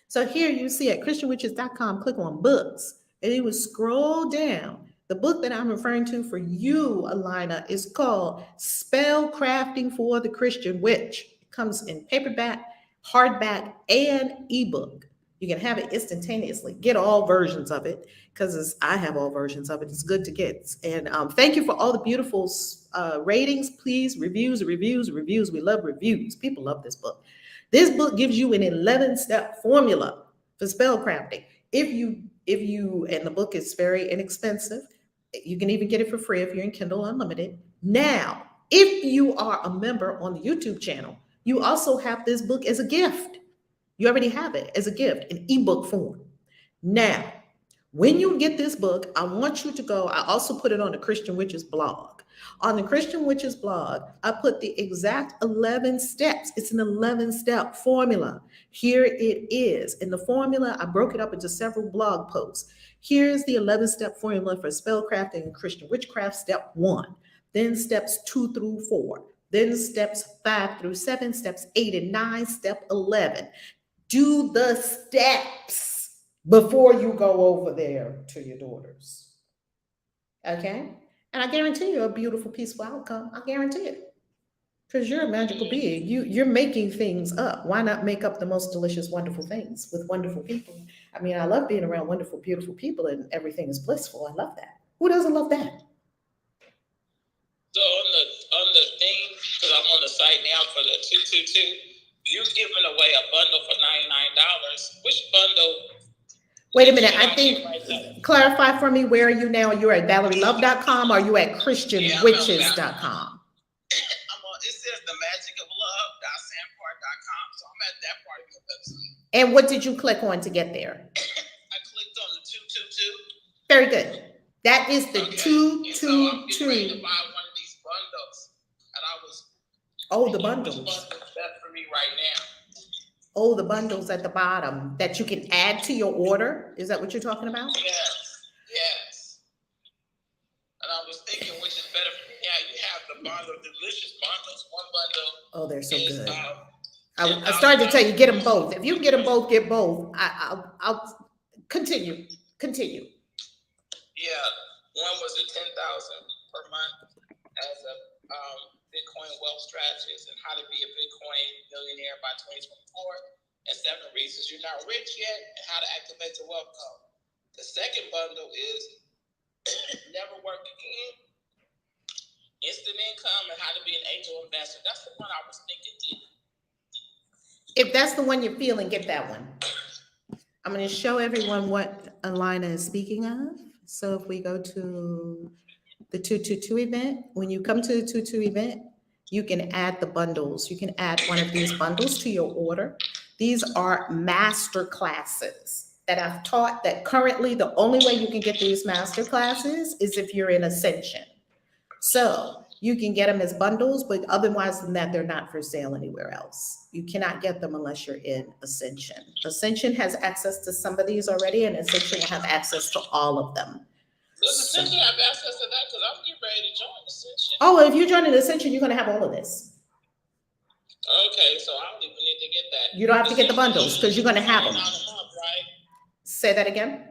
So here you see at christianwitches.com, click on books. and you would scroll down. The book that I'm referring to for you, Alina, is called Spellcrafting for the Christian Witch. It comes in paperback, hardback, and ebook. You can have it instantaneously. Get all versions of it because I have all versions of it. It's good to get. And thank you for all the beautiful ratings. Please, reviews. We love reviews. People love this book. This book gives you an 11-step formula for spellcrafting. If you, and the book is very inexpensive. You can even get it for free if you're in Kindle Unlimited. Now, if you are a member on the YouTube channel, you also have this book as a gift. You already have it as a gift in ebook form. Now, when you get this book, I want you to go. I also put it on the Christian Witches blog. On the Christian Witches blog, I put the exact 11 steps. It's an 11-step formula. Here it is. In the formula, I broke it up into several blog posts. Here's the 11-step formula for spellcrafting and Christian witchcraft, step 1. Then steps 2 through 4. Then steps 5 through 7, steps 8 and 9, step 11. Do the steps before you go over there to your daughters. Okay? And I guarantee you a beautiful, peaceful outcome. I guarantee it. Because you're a magical being. You're making things up. Why not make up the most delicious, wonderful things with wonderful people? I mean, I love being around wonderful, beautiful people and everything is blissful. I love that. Who doesn't love that? So on the thing, because I'm on the site now for the 222, you're giving away a bundle for $99. Which bundle? Wait a minute. I think, clarify for me, where are you now? You're at ValerieLove.com or are you at ChristianWitches.com? It says the magic of love.sandpart.com. So I'm at that part of your website. And what did you click on to get there? I clicked on the 222. Very good. That is the 222. So I'm getting ready to buy one of these bundles. And I was the bundles. Which bundle is best for me right now? Oh, the bundles at the bottom that you can add to your order. Is that what you're talking about? Yes. And I was thinking which is better for me. Yeah, you have the bundle, delicious bundles. One bundle. Oh, they're so is, good. I started to tell you, get them both. If you can get them both, get both. I'll continue. Yeah, one was at $10,000 per month as a Bitcoin wealth strategist and how to be a Bitcoin millionaire by 2024, and 7 reasons you're not rich yet and how to activate your wealth code. The second bundle is never work again, instant income, and how to be an angel investor. That's the one I was thinking. If that's the one you're feeling, get that one. I'm going to show everyone what Alina is speaking of. So if we go to the 222 event, when you come to the 222 event, you can add the bundles. You can add one of these bundles to your order. These are master classes that I've taught that currently the only way you can get these master classes is if you're in Ascension. So you can get them as bundles, but otherwise than that, they're not for sale anywhere else. You cannot get them unless you're in Ascension. Ascension has access to some of these already, and Ascension will have access to all of them. Does Ascension have access to that? Because I'm getting ready to join Ascension. Oh, if you're joining Ascension, you're going to have all of this. Okay, so I don't even need to get that. You don't have to get the bundles because you're going to have them. $99 a month, right? Say that again.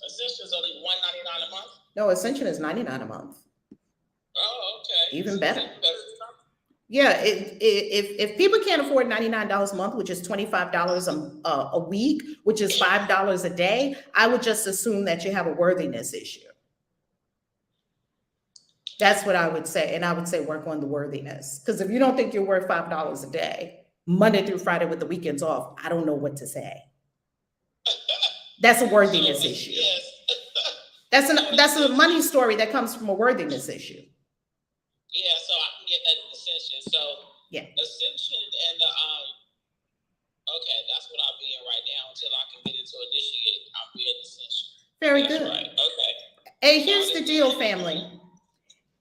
Ascension is only $199 a month. No, Ascension is $99 a month. Oh, okay. Even better. Even better. Yeah, if people can't afford $99 a month, which is $25 a week, which is $5 a day, I would just assume that you have a worthiness issue. That's what I would say. And I would say work on the worthiness. Because if you don't think you're worth $5 a day, Monday through Friday with the weekends off, I don't know what to say. That's a worthiness issue. Yes. That's a money story that comes from a worthiness issue. Yeah, so I can get that in Ascension. So yeah, Ascension and the okay, that's what I'll be in right now until I can get into Initiate. I'll be in Ascension. Very That's good. right. Okay. Hey, here's the deal, family.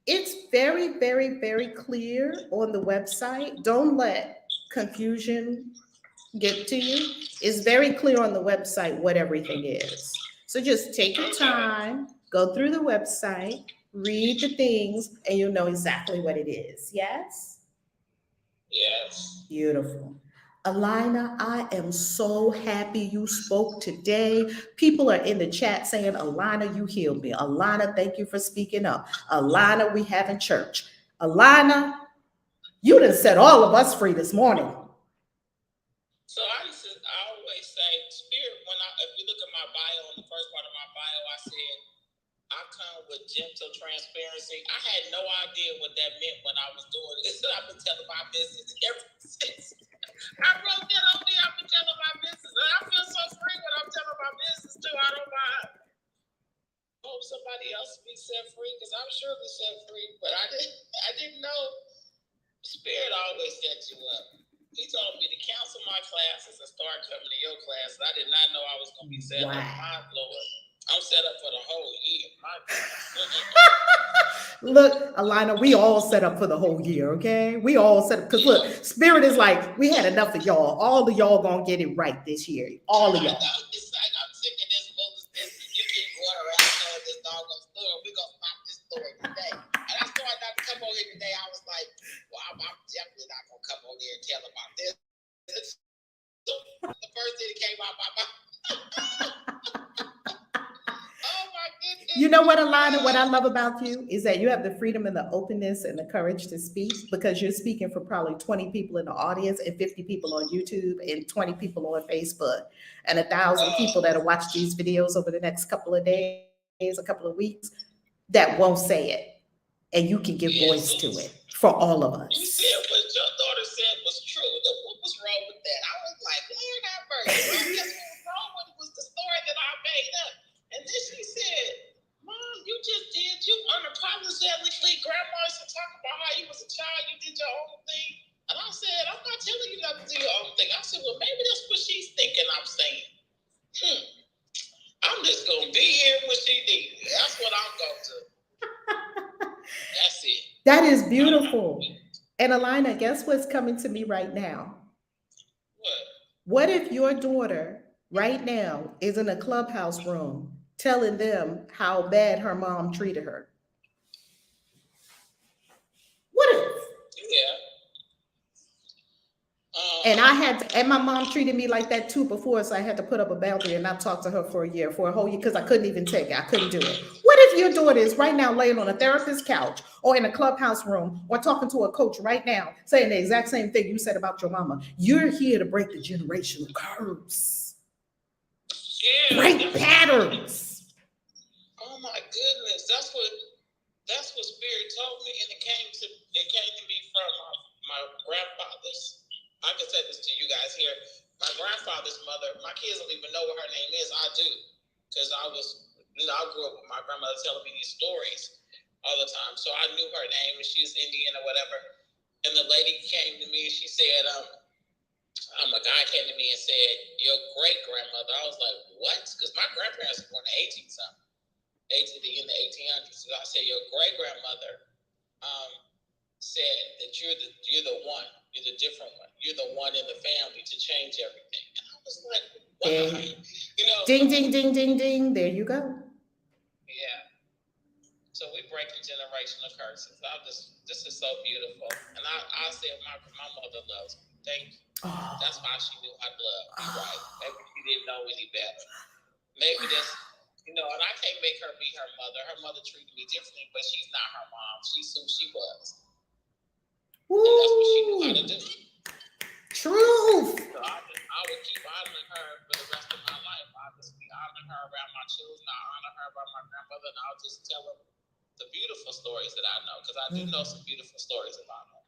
It's very, very, very clear on the website. Don't let confusion get to you. It's very clear on the website what everything is. So just take your time, go through the website, read the things, and you'll know exactly what it is. Yes? Yes. Beautiful. Alina, I am so happy you spoke today. People are in the chat saying, Alina, you healed me. Alina, thank you for speaking up. Alina, we having church. Alina, you done set all of us free this morning. So I always say, Spirit, if you look at my bio, in the first part of my bio, I said, I come with gentle transparency. I had no idea what that meant when I was doing this. I've been telling my business ever since. I wrote that on there. I've been telling my business. And I feel so free when I'm telling my business too. I don't mind. I hope somebody else be set free because I'm surely set free. But I didn't know. Spirit always sets you up. He told me to cancel my classes and start coming to your class. I did not know I was going to be set up. My Lord. I'm set up for the whole year. Look, Alina, we all set up for the whole year, okay? We all set up, because look, Spirit is like, we had enough of y'all. All of y'all gonna get it right this year. All of y'all. It's like, I'm sick of this foolishness. You keep going around telling this doggone story. We're gonna stop this story today. And I started not to come over here today. I was like, well, I'm definitely not gonna come over here and tell about this. The first thing that came out my mouth. You know what, Alina, what I love about you is that you have the freedom and the openness and the courage to speak, because you're speaking for probably 20 people in the audience and 50 people on YouTube and 20 people on Facebook and 1,000 people that'll watch these videos over the next couple of days, a couple of weeks, that won't say it. And you can give voice to it for all of us. You said what your daughter said was true. What was wrong with that? I was like, Lord have mercy. I guess what was wrong with it was the story that I made up. And then she said, Mom, you just did, you unapologetically, Grandma used to talk about how you was a child, you did your own thing. And I said, I'm not telling you not to do your own thing. I said, well, maybe that's what she's thinking I'm saying. I'm just going to be here when she needs me. That's what I'm going to. That's it. That is beautiful. And Alina, guess what's coming to me right now? What? What if your daughter right now is in a clubhouse room telling them how bad her mom treated her? What if? Yeah. And my mom treated me like that too before, so I had to put up a boundary and not talk to her for a whole year, because I couldn't even take it. I couldn't do it. What if your daughter is right now laying on a therapist's couch or in a clubhouse room or talking to a coach right now, saying the exact same thing you said about your mama? You're here to break the generational curse. Yeah. Break patterns. Oh my goodness, that's what Spirit told me, and it came to me from my grandfather's. I can say this to you guys here. My grandfather's mother. My kids don't even know what her name is. I do, because I grew up with my grandmother telling me these stories all the time, so I knew her name, and she was Indian or whatever. And the lady came to me and she said, a guy came to me and said, your great grandmother. I was like, what? Because my grandparents were born in 18-something. In the 1800s. So I said, your great grandmother said that you're the one, you're the different one, you're the one in the family to change everything. And I was like, wow. You know, ding, ding, ding, ding, ding. There you go. Yeah. So we breaking generational curses. This is so beautiful. And I said, my mother loves me. Thank you. Oh. That's why she knew I loved me, right? Maybe she didn't know any better. Maybe that's, and I can't make her be her mother. Her mother treated me differently, but she's not her mom. She's who she was. Ooh. And that's what she knew how to do. Truth. So I would keep honoring her for the rest of my life. I'll just be honoring her around my children. I'll honor her around my grandmother, and I'll just tell them the beautiful stories that I know, because I do know some beautiful stories about her.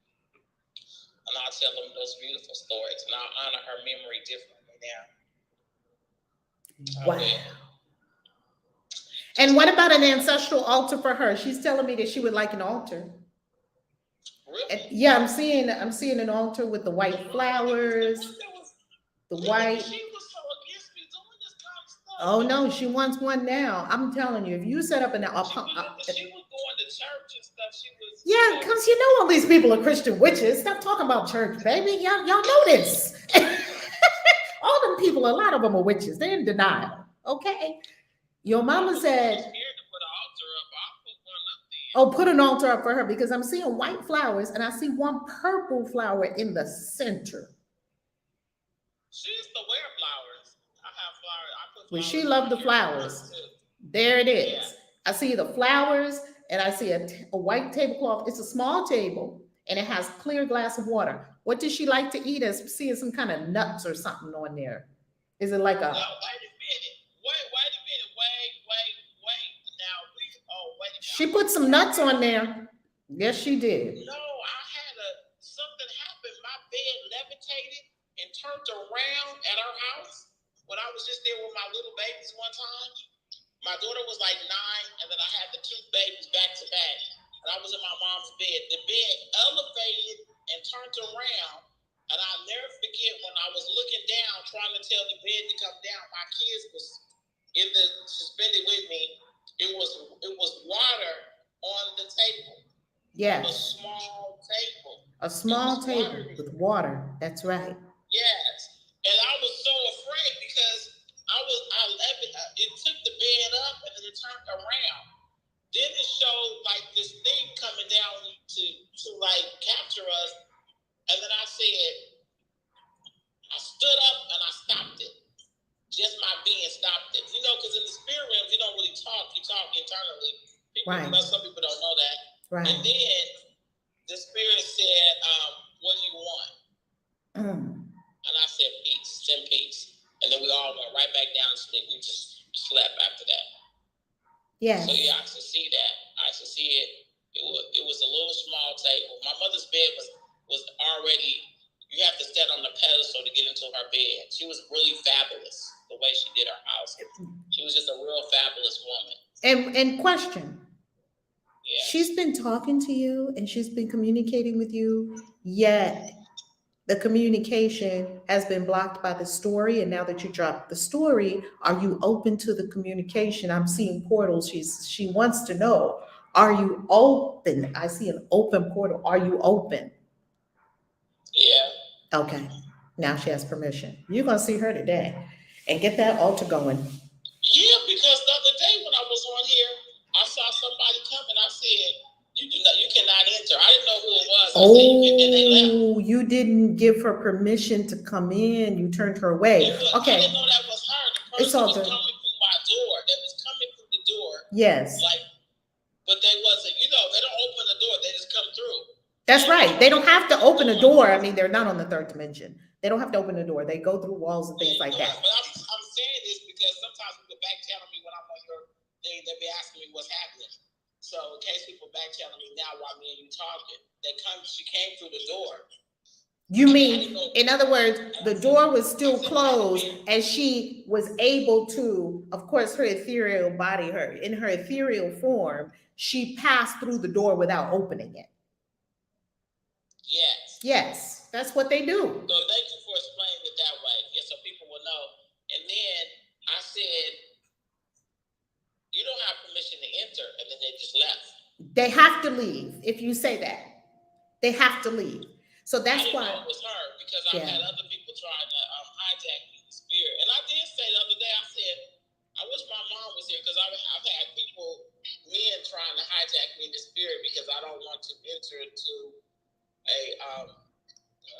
And I'll tell them those beautiful stories, and I'll honor her memory differently now. Wow. And what about an ancestral altar for her? She's telling me that she would like an altar. Really? And yeah, I'm seeing an altar with the white flowers, the white. She was so against me doing this kind of stuff. Oh no, she wants one now. I'm telling you, if you set up an she was going to church and stuff. Yeah, because all these people are Christian witches. Stop talking about church, baby. Y'all know this. All them people, a lot of them are witches. They're in denial. Okay. Your mama said, put an altar up for her, because I'm seeing white flowers and I see one purple flower in the center. Well, she loved the flowers. There it is. I see the flowers and I see a white tablecloth. It's a small table and it has clear glass of water. What does she like to eat? As seeing some kind of nuts or something on there. Is it like a? No, wait a minute. Wait a minute. Wait. Now wait a minute. She put some nuts on there. Yes, she did. No, I had something happen. My bed levitated and turned around at our house when I was just there with my little babies one time. My daughter was like 9, and then I had the 2 babies back to back, and I was in my mom's bed. The bed elevated and turned around, and I'll never forget when I was looking down, trying to tell the bed to come down. My kids was suspended with me. It was water on the table. Yes. A small table. A small table with water. That's right. Yes. And I was so afraid because it took the bed up and then it turned around. Then it showed like this thing coming down to like capture us. And then I stood up and I stopped it. Just my being stopped it. Because in the spirit realm, you don't really talk. You talk internally. Right. Some people don't know that. Right. And then the spirit said, what do you want? And I said, peace, send peace. And then we all went right back down to sleep. We just slept after that. Yeah. So yeah, I used to see that. I used to see it. It was a little small table. My mother's bed was already, you have to stand on the pedestal to get into her bed. She was really fabulous the way she did her house. She was just a real fabulous woman. And question. Yeah. She's been talking to you and she's been communicating with you, yet the communication has been blocked by the story. And now that you dropped the story, are you open to the communication? I'm seeing portals. She wants to know, are you open? I see an open portal. Are you open? Yeah. Okay. Now she has permission. You're going to see her today and get that altar going. Yeah, because the other day when I was on here, I saw somebody come and I said, you cannot enter. I didn't know who it was. And they left. You didn't give her permission to come in. You turned her away. Okay. I didn't know that was her. The person was coming through my door. They was coming through the door. Yes. But they wasn't, they don't open the door. They just come through. That's right. They don't have to open the door. I mean, they're not on the 3rd dimension. They don't have to open the door. They go through walls and things like that. But I'm saying this because sometimes people back channel me when I'm on your thing. They be asking me what's happening. So in case people back channel me now while me and you talking, she came through the door. You mean, in other words, the door was still closed and she was able to, of course, her ethereal body, in her ethereal form, she passed through the door without opening it. Yes. Yes, that's what they do. So thank you for explaining it that way. Yeah, so people will know. And then I said, you don't have permission to enter, and then they just left. They have to leave. If you say that, they have to leave. So that's why it was her, because I've had other people trying to hijack me in the spirit. And I did say the other day, I said, I wish my mom was here, because I've had men trying to hijack me in the spirit because I don't want to enter into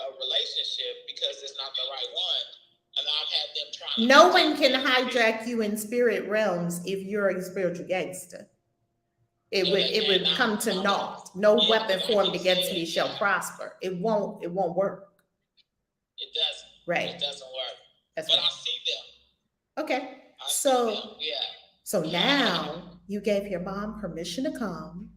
a relationship because it's not the right one. And I've had them trying. No one can hijack you in spirit realms if you're a spiritual gangster. It would come to naught. No weapon formed against me shall prosper. It won't work. It doesn't. Right. It doesn't work. That's but right. I see them. Okay. Yeah. So now you gave your mom permission to come.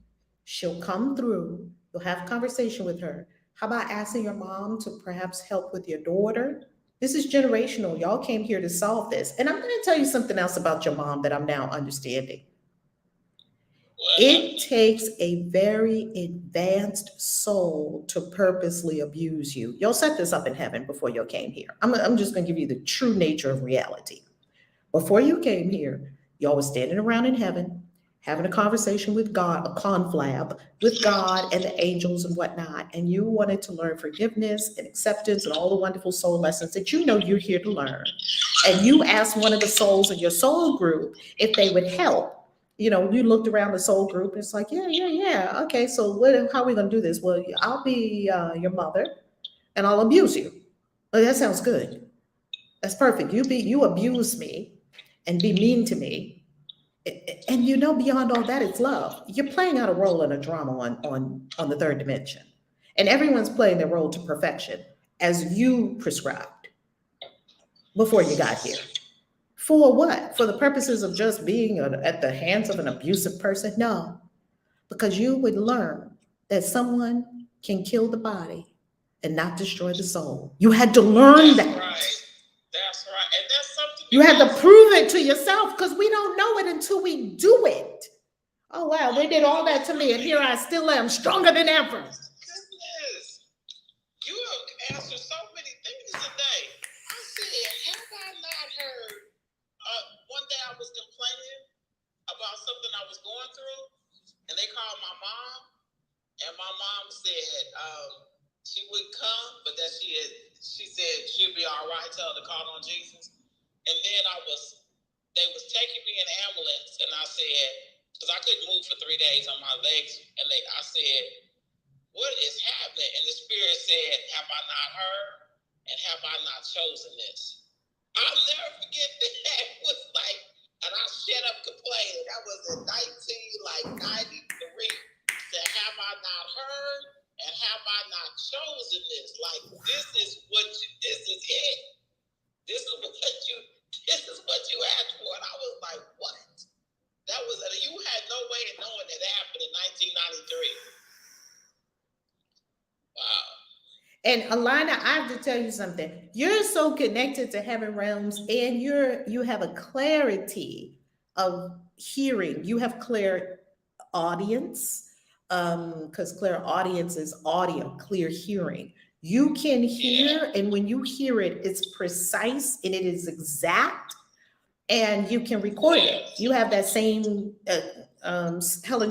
She'll come through. You'll have a conversation with her. How about asking your mom to perhaps help with your daughter? This is generational. Y'all came here to solve this. And I'm going to tell you something else about your mom that I'm now understanding. It takes a very advanced soul to purposely abuse you. Y'all set this up in heaven before you came here. I'm just going to give you the true nature of reality. Before you came here, y'all was standing around in heaven, having a conversation with God, a conflab with God and the angels and whatnot. And you wanted to learn forgiveness and acceptance and all the wonderful soul lessons that you know you're here to learn. And you asked one of the souls in your soul group if they would help. You know, you looked around the soul group and it's like, yeah. Okay, so how are we going to do this? Well, I'll be your mother and I'll abuse you. Oh, that sounds good. That's perfect. You abuse me and be mean to me. And you know, beyond all that, it's love. You're playing out a role in a drama on the third dimension. And everyone's playing their role to perfection as you prescribed before you got here. For what? For the purposes of just being at the hands of an abusive person? No, because you would learn that someone can kill the body and not destroy the soul. You had to learn that. That's right. And that's something you had to prove it to yourself, because we don't know it until we do it. Oh, wow, they did all that to me, and here I still am, stronger than ever. Goodness. You have answered so many things today. I said, have I not heard? One day I was complaining about something I was going through, and they called my mom, and my mom said she would come, but that she said she'd be all right, tell her to call on Jesus. And then they was taking me in an ambulance, and I said, because I couldn't move for 3 days on my legs, and I said, what is happening? And the Spirit said, have I not heard, and have I not chosen this? I'll never forget that. It was like, and I shut up complaining. That was in 1993. Said, have I not heard, and have I not chosen this? Like, this is it. This is what you asked for. And I was like, what? You had no way of knowing that it happened in 1993. Wow. And Alina, I have to tell you something. You're so connected to heaven realms, and you have a clarity of hearing. You have clear audience, because clear audience is audio, clear hearing. You can hear, and when you hear it, it's precise and it is exact, and you can record it. You have that same Helen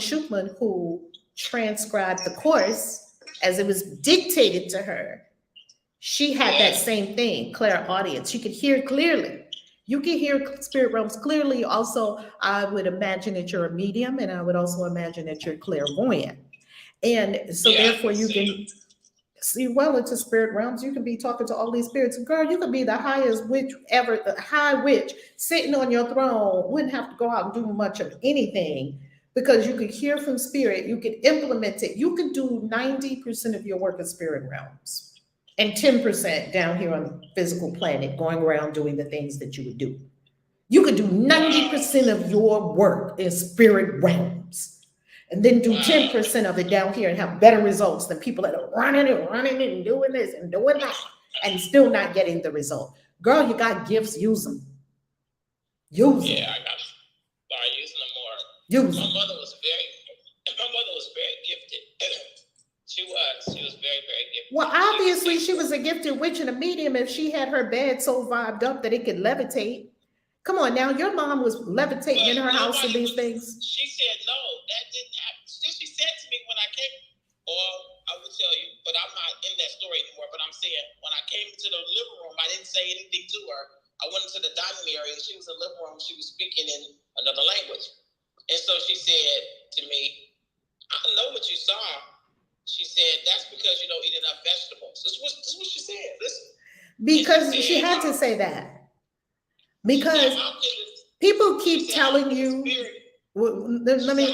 Schuchman, who transcribed the course as it was dictated to her. She had that same thing, clear audience. You could hear clearly. You can hear spirit realms clearly. Also, I would imagine that you're a medium, and I would also imagine that you're clairvoyant. And so therefore you can see well into spirit realms. You can be talking to all these spirits. Girl, you could be the highest witch ever, the high witch sitting on your throne. Wouldn't have to go out and do much of anything, because you could hear from spirit. You could implement it. You could do 90% of your work in spirit realms, and 10% down here on the physical planet, going around doing the things that you would do. You could do 90% of your work in spirit realms, and then do 10% of it down here and have better results than people that are running and doing this and doing that and still not getting the result. Girl, you got gifts, use them. Use them. Yeah, I got to start using them more. Use them. My mother was very gifted. She was very, very gifted. Well, obviously she was a gifted witch and a medium if she had her bed so vibed up that it could levitate. Come on now, your mom was levitating in her house and these things. She said, no, that didn't happen. She said to me when I came, or I will tell you, but I'm not in that story anymore, but I'm saying when I came into the living room, I didn't say anything to her. I went into the dining area, she was in the living room, she was speaking in another language. And so she said to me, I know what you saw. She said, that's because you don't eat enough vegetables. This is what she said. Listen. Because she had to say that. Because people keep telling you, let me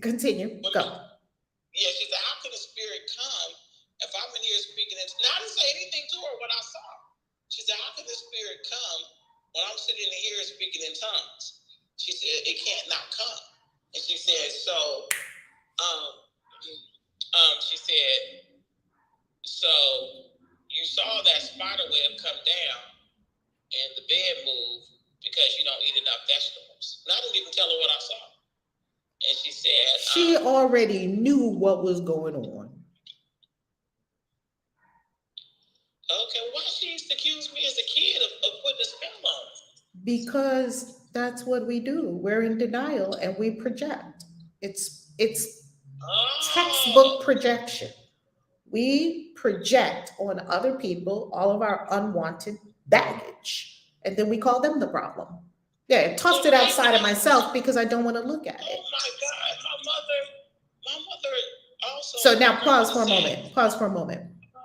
continue. Go. Yeah, she said, how can the spirit come if I'm in here speaking? Now, I didn't say anything to her when I saw her. She said, how can the spirit come when I'm sitting in here speaking in tongues? She said, it can't not come. And she said, so, she said, so you saw that spider web come down and the bed move because you don't eat enough vegetables. And I didn't even tell her what I saw. And she said, she already knew what was going on. Okay, why she used to accuse me as a kid of putting a spell on her? Because that's what we do. We're in denial and we project. It's textbook projection. We project on other people all of our unwanted baggage, and then we call them the problem. Yeah, I tossed it outside of myself because I don't want to look at it. Oh my God, my mother also. So now pause for a moment. Pause for a moment. Oh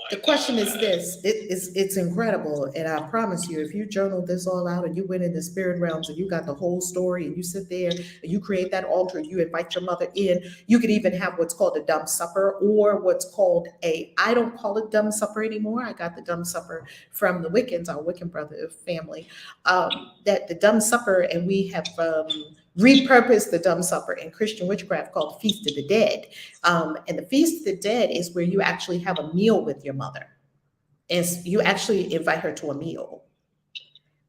my my The question is God. this, it's incredible, and I promise you, if you journal this all out and you went in the spirit realms and you got the whole story and you sit there and you create that altar, you invite your mother in, you could even have what's called a dumb supper, or what's called I don't call it dumb supper anymore. I got the dumb supper from the Wiccans, our Wiccan brother family, that the dumb supper, and we have repurposed the dumb supper in Christian witchcraft called Feast of the Dead. And the Feast of the Dead is where you actually have a meal with your mother. And you actually invite her to a meal.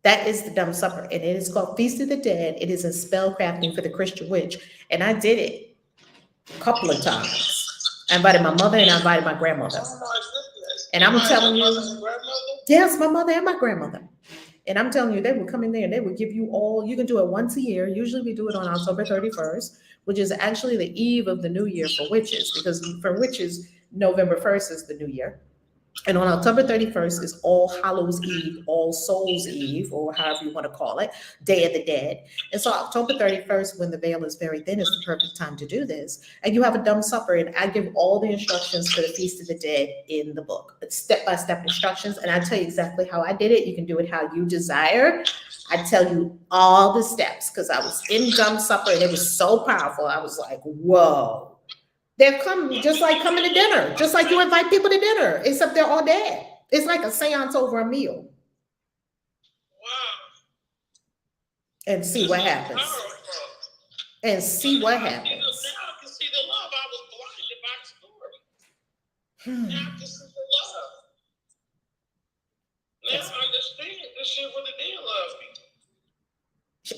That is the dumb supper. And it is called Feast of the Dead. It is a spellcrafting for the Christian witch. And I did it a couple of times. I invited my mother and I invited my grandmother. Oh my goodness. And I'm telling you, Your mother and grandmother? yes, my mother and my grandmother. And I'm telling you, they would come in there and they would give you all, you can do it once a year. Usually we do it on October 31st, which is actually the eve of the new year for witches, because for witches, November 1st is the new year. And on October 31st is All Hallows Eve, All Souls Eve, or however you want to call it, Day of the Dead. And so October 31st, when the veil is very thin, is the perfect time to do this. And you have a dumb supper, and I give all the instructions for the Feast of the Dead in the book. It's step-by-step instructions, and I tell you exactly how I did it. You can do it how you desire. I tell you all the steps, because I was in dumb supper, and it was so powerful. I was like, whoa. They're coming just like coming to dinner, just like you invite people to dinner, except they're all dead. It's like a seance over a meal. Wow. And see what happens. Powerful. And see what Now happens. I can see the love. I was blinded by the story. Now I can see the love. Now I understand that she really did love me.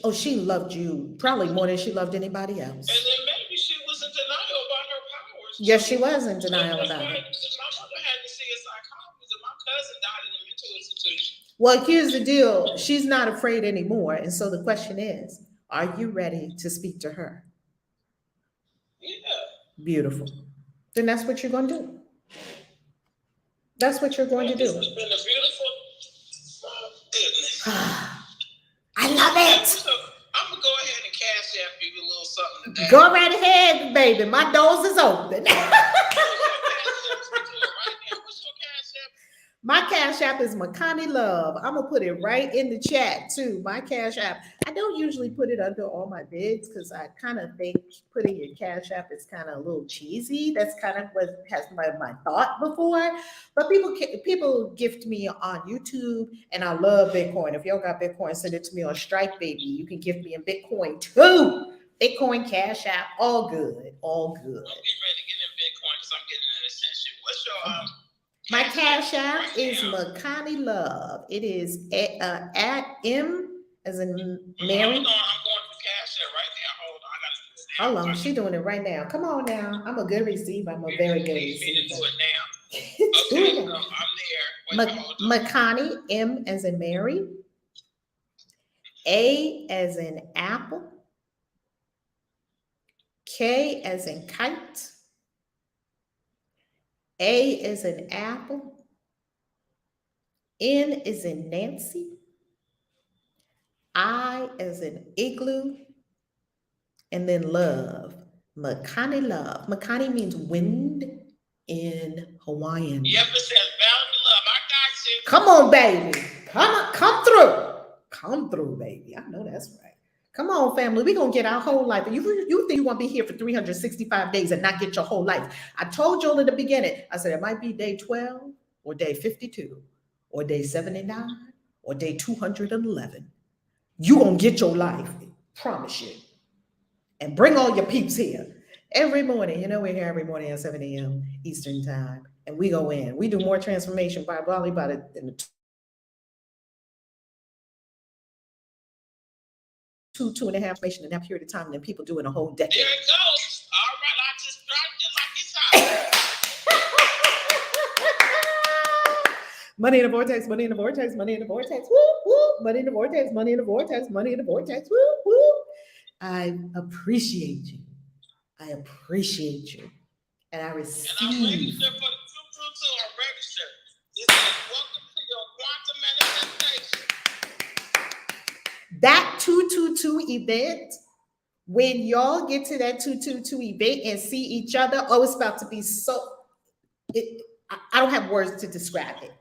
Oh, she loved you probably more than she loved anybody else. And then maybe she was in denial about her powers. Yes, she was in denial That's about why it. my mother had to see a psychologist, and my cousin died in a mental institution. Well, here's the deal. She's not afraid anymore. And so the question is, are you ready to speak to her? Yeah. Beautiful. Then that's what you're going to do. That's what you're going to This do. has been a beautiful goodness. I love it. So, I'm going to go ahead and cash app you a little something today. Go right ahead, baby. My doors is open. My cash app is Makani Love. I'm gonna put it right in the chat too. My cash app. I don't usually put it under all my bids because I kind of think putting your cash app is kind of a little cheesy. That's kind of what has my thought before. But people gift me on YouTube, and I love Bitcoin. If y'all got Bitcoin, send it to me on Strike, baby. You can gift me in Bitcoin too. Bitcoin, cash app, all good, all good. I'm getting ready to get in Bitcoin because I'm getting an ascension. What's your My cash app is Makani Love. It is at M as in Mary. Hold on, I'm going to cash app right now. Hold on, I got to do this now. Hold on, she's doing it right now. Come on now. I'm a good receiver. I'm a very good receiver. Do it now. Do Okay, it. so I'm there. Wait, hold on. Makani, M as in Mary. A as in apple. K as in kite. A is in apple. N is in Nancy. I is in igloo. And then love. Makani Love. Makani means wind in Hawaiian. Yep, it says value love. I got you. Come on, baby. Come through. Come through, baby. I know that's right. Come on, family. We're going to get our whole life. You think you want to be here for 365 days and not get your whole life. I told you in the beginning, I said it might be day 12 or day 52 or day 79 or day 211. You're going to get your life. Promise you. And bring all your peeps here. Every morning, we're here every morning at 7 a.m. Eastern time. And we go in. We do more transformation probably about it in the 2.5 information in that period of time than people do in a whole decade. There it goes. All right, I just dropped it like it's hot. Money in the vortex, money in the vortex, money in the vortex, woo, woo, money in the vortex, money in the vortex, money in the vortex, woo, woo. I appreciate you. I appreciate you. And I receive. And I'm registered for the 222. I'm registered. It says, welcome to your quantum manifestation. That 222 event, when y'all get to that 222 event and see each other, oh, it's about to be so. I don't have words to describe it.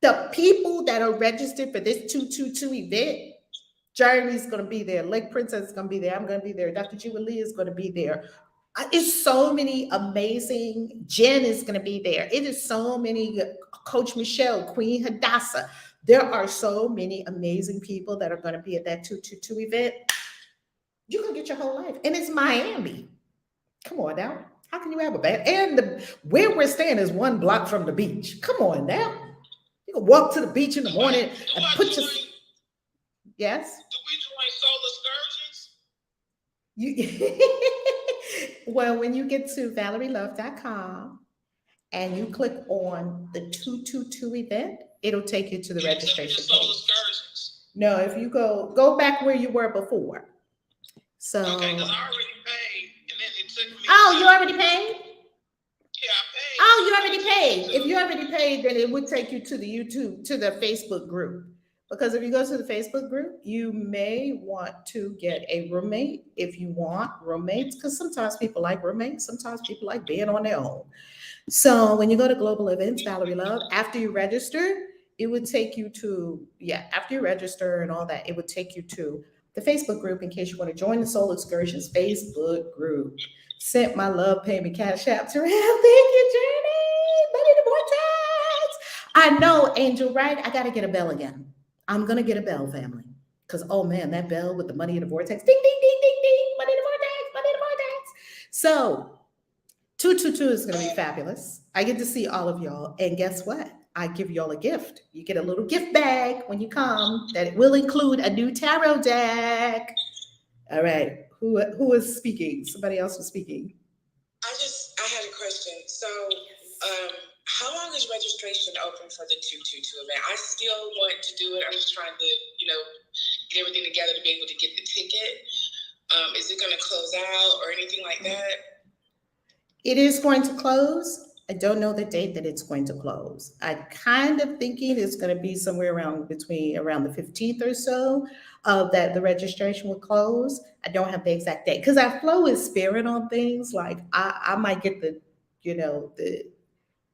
The people that are registered for this 222 event, Jeremy's going to be there. Lake Princess is going to be there. I'm going to be there. Dr. Jubilee is going to be there. It's so many amazing. Jen is going to be there. It is so many. Coach Michelle, Queen Hadassah. There are so many amazing people that are going to be at that 222 event. You can get your whole life. And it's Miami. Come on now. How can you have a bad? And where we're staying is 1 block from the beach. Come on now. You can walk to the beach in the morning and put your. Yes. Do we join soul excursions? You well, when you get to ValerieLove.com and you click on the 222 event, it'll take you to the registration Soul page. excursions. No, if you go back where you were before. So. Okay, because I already paid, and then it took me. Oh, you already paid? Yeah, I paid. Oh, you already paid. If you already paid, then it would take you to the YouTube, to the Facebook group. Because if you go to the Facebook group, you may want to get a roommate if you want roommates, because sometimes people like roommates, sometimes people like being on their own. So when you go to Global Events, Valerie Love, after you register, it would take you to, after you register and all that, it would take you to the Facebook group in case you want to join the Soul Excursions Facebook group. Sent my love, pay me cash apps around. Thank you, Journey. Money in the vortex. I know, Angel, right? I got to get a bell again. I'm going to get a bell, family. Because, oh man, that bell with the money in the vortex. Ding, ding, ding, ding, ding. Money in the vortex, money in the vortex. So 222 is going to be fabulous. I get to see all of y'all. And guess what? I give y'all a gift. You get a little gift bag when you come that will include a new tarot deck. All right. Who is speaking? Somebody else was speaking. I had a question. So, how long is registration open for the 222 event? I still want to do it. I'm just trying to, get everything together to be able to get the ticket. Is it going to close out or anything like that? It is going to close. I don't know the date that it's going to close. I'm kind of thinking it's going to be somewhere around the 15th or so that the registration will close. I don't have the exact date because I flow with spirit on things. Like I might get the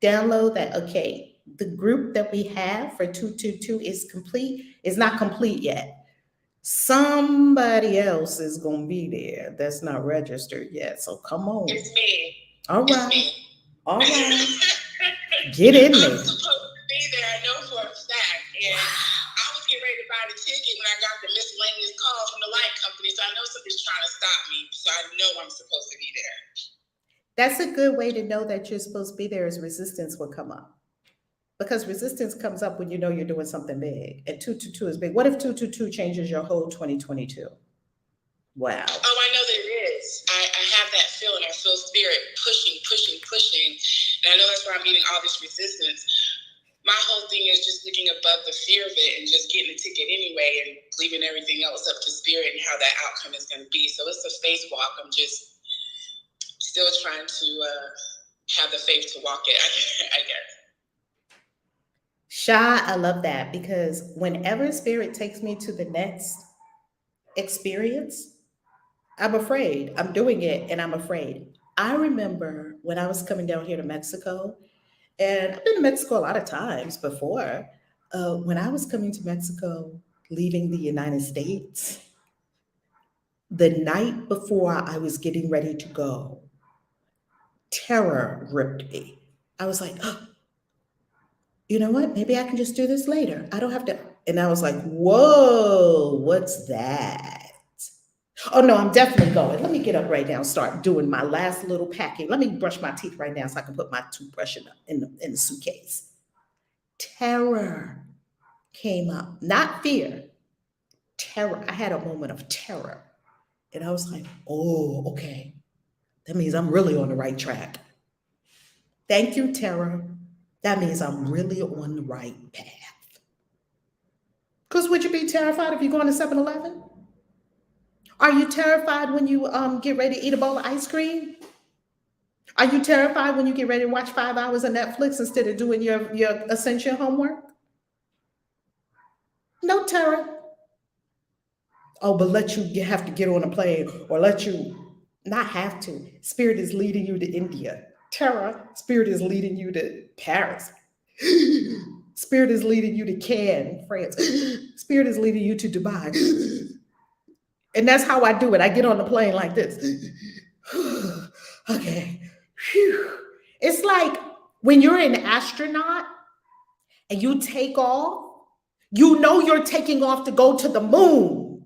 download that, okay, the group that we have for 222 is not complete yet. Somebody else is going to be there that's not registered yet. So come on. It's me. All It's right. me. All right. Get in there. I'm supposed to be there. I know for a fact. And I was getting ready to buy the ticket when I got the miscellaneous call from the light company. So I know something's trying to stop me. So I know I'm supposed to be there. That's a good way to know that you're supposed to be there, is resistance will come up. Because resistance comes up when you know you're doing something big. And 222 is big. What if 222 changes your whole 2022? Wow. Oh, I know there is. I have that feeling. I feel spirit pushing. And I know that's why I'm meeting all this resistance. My whole thing is just looking above the fear of it and just getting a ticket anyway and leaving everything else up to spirit and how that outcome is going to be. So it's a faith walk. I'm just still trying to have the faith to walk it, I guess. Sha, I love that, because whenever spirit takes me to the next experience, I'm afraid. I'm doing it and I'm afraid. I remember when I was coming down here to Mexico, and I've been to Mexico a lot of times before. When I was coming to Mexico, leaving the United States, the night before I was getting ready to go, terror gripped me. I was like, oh, you know what? Maybe I can just do this later. I don't have to. And I was like, whoa, what's that? Oh no, I'm definitely going. Let me get up right now and start doing my last little packing. Let me brush my teeth right now so I can put my toothbrush in the suitcase. Terror came up, not fear, terror. I had a moment of terror. And I was like, oh, okay. That means I'm really on the right track. Thank you, terror. That means I'm really on the right path. Because would you be terrified if you go into 7-Eleven? Are you terrified when you get ready to eat a bowl of ice cream? Are you terrified when you get ready to watch 5 hours of Netflix instead of doing your essential homework? No terror. Oh, but you have to get on a plane, or let you not have to. Spirit is leading you to India. Tara, Spirit is leading you to Paris. Spirit is leading you to Cannes, France. Spirit is leading you to Dubai. And that's how I do it. I get on the plane like this. Okay. Whew. It's like when you're an astronaut and you take off, you know you're taking off to go to the moon.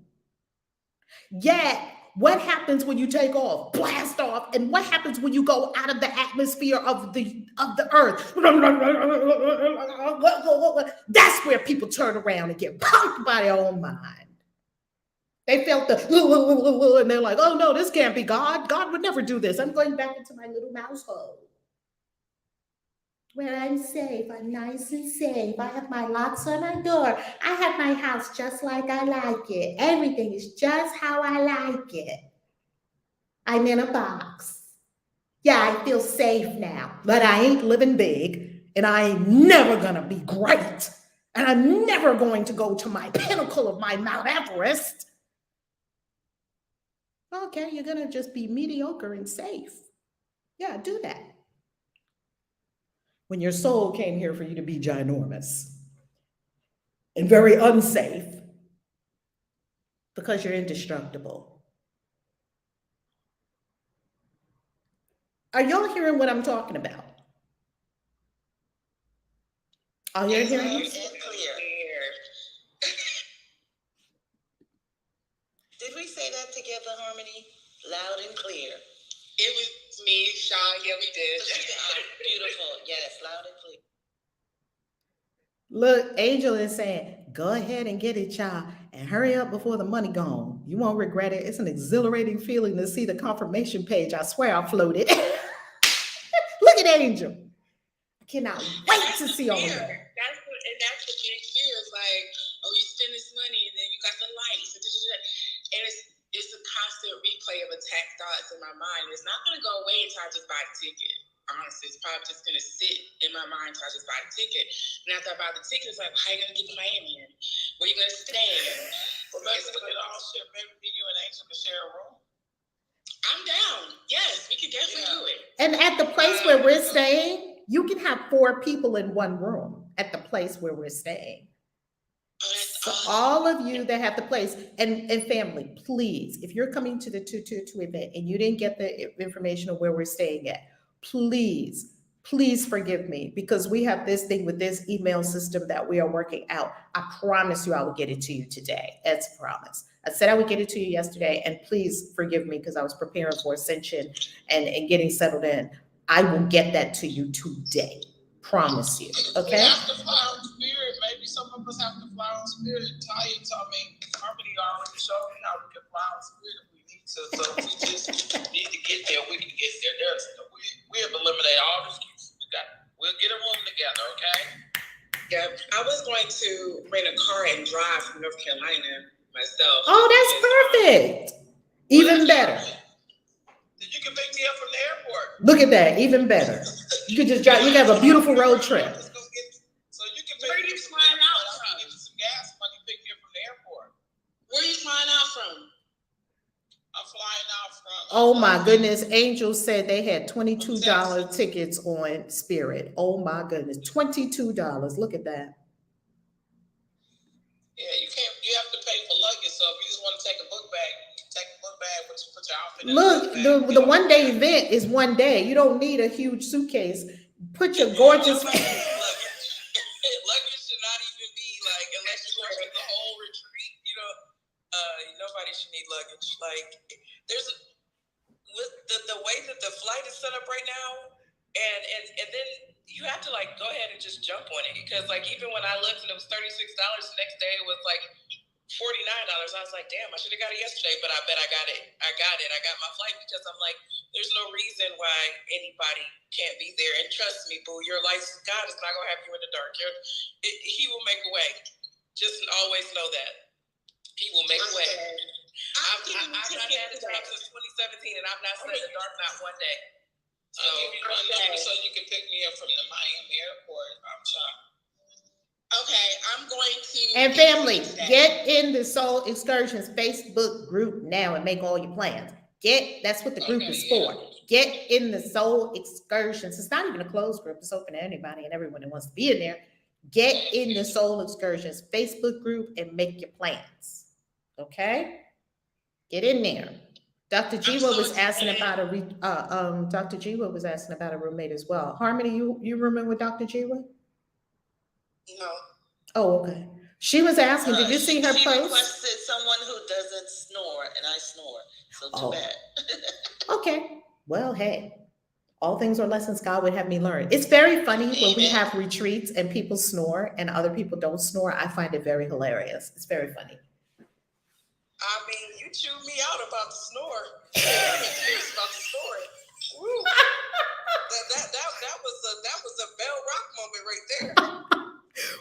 Yet, what happens when you take off? Blast off. And what happens when you go out of the atmosphere of the earth? That's where people turn around and get punked by their own mind. They felt the and they're like, oh no, this can't be God. God would never do this. I'm going back into my little mouse hole, where I'm safe. I'm nice and safe. I have my locks on my door. I have my house just like I like it. Everything is just how I like it. I'm in a box. Yeah, I feel safe now, but I ain't living big, and I ain't never gonna be great, and I'm never going to go to my pinnacle of my Mount Everest. Okay, you're gonna just be mediocre and safe. Yeah, do that. When your soul came here for you to be ginormous and very unsafe because you're indestructible. Are y'all hearing what I'm talking about? Are you hearing Loud this? and clear. Did we say that together, Harmony? Loud and clear. It was me, Sean. Yeah, we did. Beautiful. Yes, loud and clear. Look, Angel is saying, go ahead and get it, y'all, and hurry up before the money gone. You won't regret it. It's an exhilarating feeling to see the confirmation page. I swear I floated. Look at Angel. I cannot wait to see all of that. That's the big fear. It's like, oh, you spend this money and then you got the lights and it's a constant replay of attack thoughts in my mind. It's not going to go away until I just buy the ticket. Honestly, it's probably just going to sit in my mind until I just buy the ticket. And after I buy the ticket, it's like, how are you going to get the Miami in? Where are you going to stay? Well, maybe we could all share. Maybe you and Angel could share a room. I'm down. Yes, we can definitely do it. And at the place where we're staying, you can have 4 people in one room at the place where we're staying. So all of you that have the place and family, please, if you're coming to the 222 event and you didn't get the information of where we're staying at, please forgive me, because we have this thing with this email system that we are working out. I promise you I will get it to you today, as promised. I said I would get it to you yesterday, and please forgive me because I was preparing for Ascension and getting settled in. I will get that to you today. Promise you. Okay? We have to fly on Spirit. Maybe some of us have to fly on Spirit. Tanya told me, Harmony already showed me how we can fly on Spirit if we need to. So we just need to get there. We can get there. We have eliminated all the excuses. We'll get a room together, okay? Yeah, I was going to rent a car and drive from North Carolina myself. Oh, that's perfect. Even better. Then you can pick me up from the airport. Look at that. Even better. You could just drive. You can have a beautiful road trip. So you can Where are you flying out from? Give you some gas money, pick me up from the airport. Where are you flying out from? I'm flying out from. Oh my goodness. Angel said they had $22 tickets on Spirit. Oh my goodness. $22. Look at that. Yeah, you have to pay for luggage. So if you just want to take a book bag, take a book bag, put your outfit in. Look, the one day event is one day. You don't need a huge suitcase. Put your gorgeous. Luggage should not even be like, unless you're going to the whole retreat, nobody should need luggage. Like, with the way that the flight is set up right now, and then you have to like go ahead and just jump on it, because like even when I looked and it was $36, the next day it was like $49. I was like, damn, I should have got it yesterday, but I bet I got it. I got my flight, because I'm like, there's no reason why anybody can't be there. And trust me, boo, your life, God is not gonna have you in the dark. He will make a way. Just always know that He will make a way. I've not had a job since 2017, and I've not slept in the dark not one day. So give you my number so you can pick me up from the Miami airport. I'm shocked. Okay, I'm going to. And family, get in the Soul Excursions Facebook group now and make all your plans. That's what the group is for. Get in the soul excursions. It's not even a closed group. It's open to anybody and everyone that wants to be in there. Get in the soul excursions Facebook group and make your plans. Okay? Get in there. Dr. Jiwa was asking about Dr. Jiwa was asking about a roommate as well. Harmony, you rooming with Dr. Jiwa? No. Oh, okay. She was asking, did you see her she post? requested someone who doesn't snore, and I snore, so too bad. Okay. Well, hey, all things are lessons God would have me learn. It's very funny when we have retreats and people snore and other people don't snore. I find it very hilarious. It's very funny. I mean, you chewed me out about the snore. I'm serious about the snoring. Woo. That was a Bell Rock moment right there.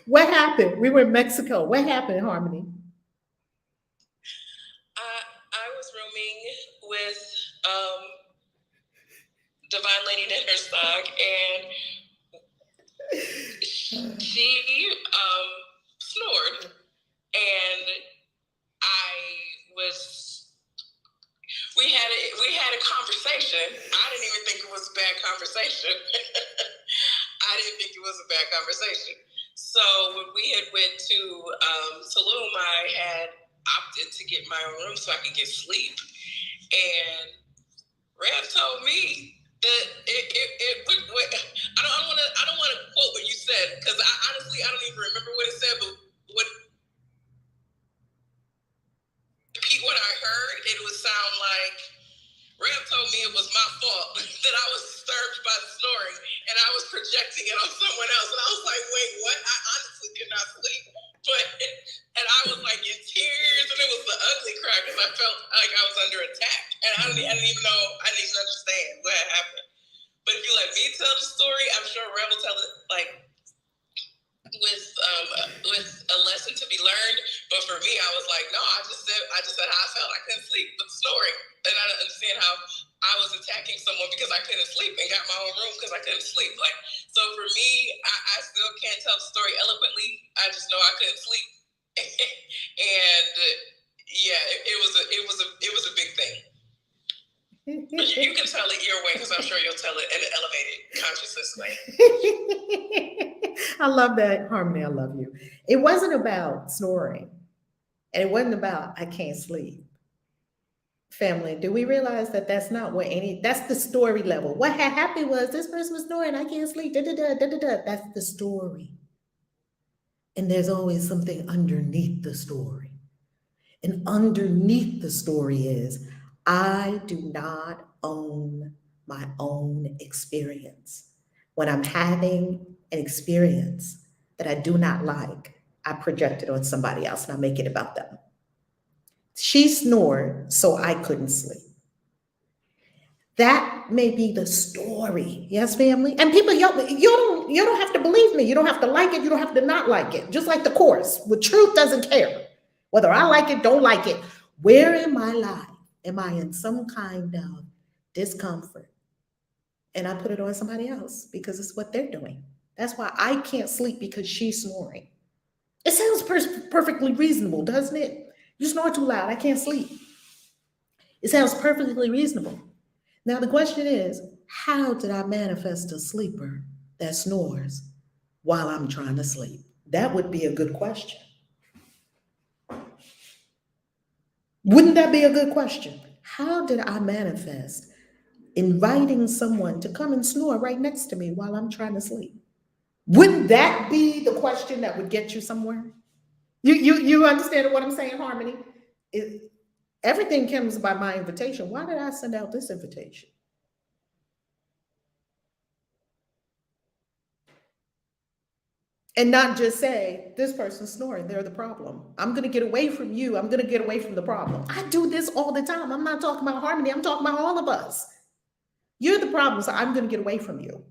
What happened? We were in Mexico. What happened, Harmony? I was rooming with Divine Lady Netterstock, and she snored, and we had a conversation. I didn't even think it was a bad conversation. So when we had went to Tulum, I had opted to get my own room so I could get sleep. And Rev told me that it I don't want to quote what you said, because I don't even remember what it said, but what I heard, it would sound like Rev told me it was my fault that I was disturbed by the snoring, and I was projecting it on someone else. And I was like, wait, what? I honestly could not sleep. And I was like in tears, and it was the ugly cry because I felt like I was under attack. And I didn't even understand what had happened. But if you let me tell the story, I'm sure Rev will tell it like with a lesson to be learned. But for me, I was like, no, I just said how I felt. I couldn't sleep with snoring, and I didn't understand how I was attacking someone because I couldn't sleep, and got my own room because I couldn't sleep. Like, so for me, I still can't tell the story eloquently. I just know I couldn't sleep, and yeah, it was a big thing. But you can tell it your way, because I'm sure you'll tell it in an elevated consciousness way. I love that, Harmony. I love you. It wasn't about snoring, and it wasn't about I can't sleep. Family, do we realize that that's not what that's the story level. What had happened was this person was snoring, I can't sleep, That's the story. And there's always something underneath the story. And underneath the story is, I do not own my own experience. When I'm having an experience that I do not like, I project it on somebody else and I make it about them. She snored, so I couldn't sleep. That may be the story. Yes, family? And people, you don't have to believe me. You don't have to like it. You don't have to not like it. Just like the Course. The truth doesn't care. Whether I like it, don't like it. Where in my life am I in some kind of discomfort? And I put it on somebody else because it's what they're doing. That's why I can't sleep, because she's snoring. It sounds perfectly reasonable, doesn't it? You snore too loud, I can't sleep. It sounds perfectly reasonable. Now the question is, how did I manifest a sleeper that snores while I'm trying to sleep? That would be a good question. Wouldn't that be a good question? How did I manifest inviting someone to come and snore right next to me while I'm trying to sleep? Wouldn't that be the question that would get you somewhere? You understand what I'm saying, Harmony? Everything comes by my invitation. Why did I send out this invitation? And not just say, this person's snoring, they're the problem. I'm going to get away from you. I'm going to get away from the problem. I do this all the time. I'm not talking about Harmony. I'm talking about all of us. You're the problem, so I'm going to get away from you.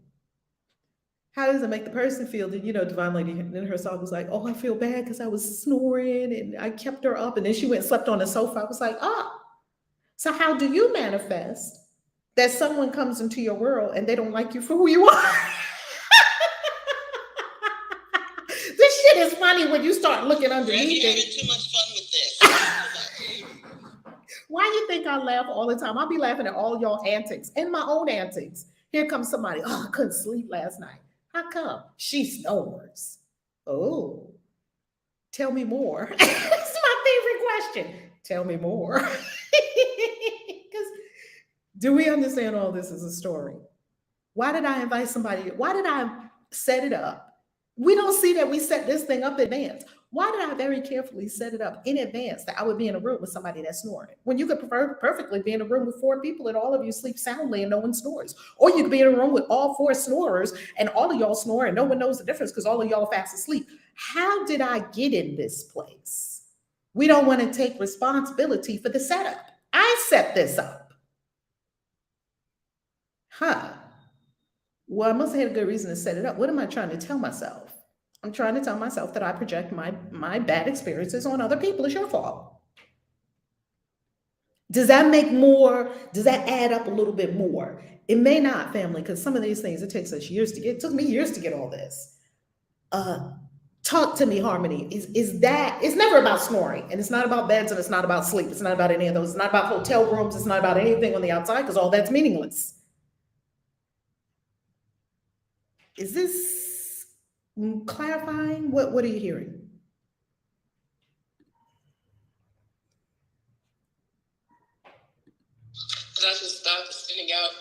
How does it make the person feel? That, Divine Lady in her song was like, oh, I feel bad because I was snoring and I kept her up. And then she went and slept on the sofa. I was like, so how do you manifest that someone comes into your world and they don't like you for who you are? This shit is funny when you start looking underneath You're it. having too much fun with this. Why you think I laugh all the time. I'll be laughing at all y'all antics and my own antics. Here comes somebody. Oh, I couldn't sleep last night. How come? She snores. Oh, tell me more. It's my favorite question. Tell me more. Because do we understand all this as a story? Why did I invite somebody? Why did I set it up? We don't see that we set this thing up in advance. Why did I very carefully set it up in advance that I would be in a room with somebody that's snoring? When you could perfectly be in a room with 4 people and all of you sleep soundly and no one snores. Or you could be in a room with all 4 snorers and all of y'all snore and no one knows the difference because all of y'all are fast asleep. How did I get in this place? We don't want to take responsibility for the setup. I set this up. Well, I must have had a good reason to set it up. What am I trying to tell myself? I'm trying to tell myself that I project my bad experiences on other people. It's your fault. Does that add up a little bit more? It may not, family, because some of these things, it takes us years to get. It took me years to get all this. Talk to me, Harmony. Is that, it's never about snoring, and it's not about beds, and it's not about sleep. It's not about any of those. It's not about hotel rooms. It's not about anything on the outside, because all that's meaningless. Is this clarifying? What are you hearing? I just stopped sending out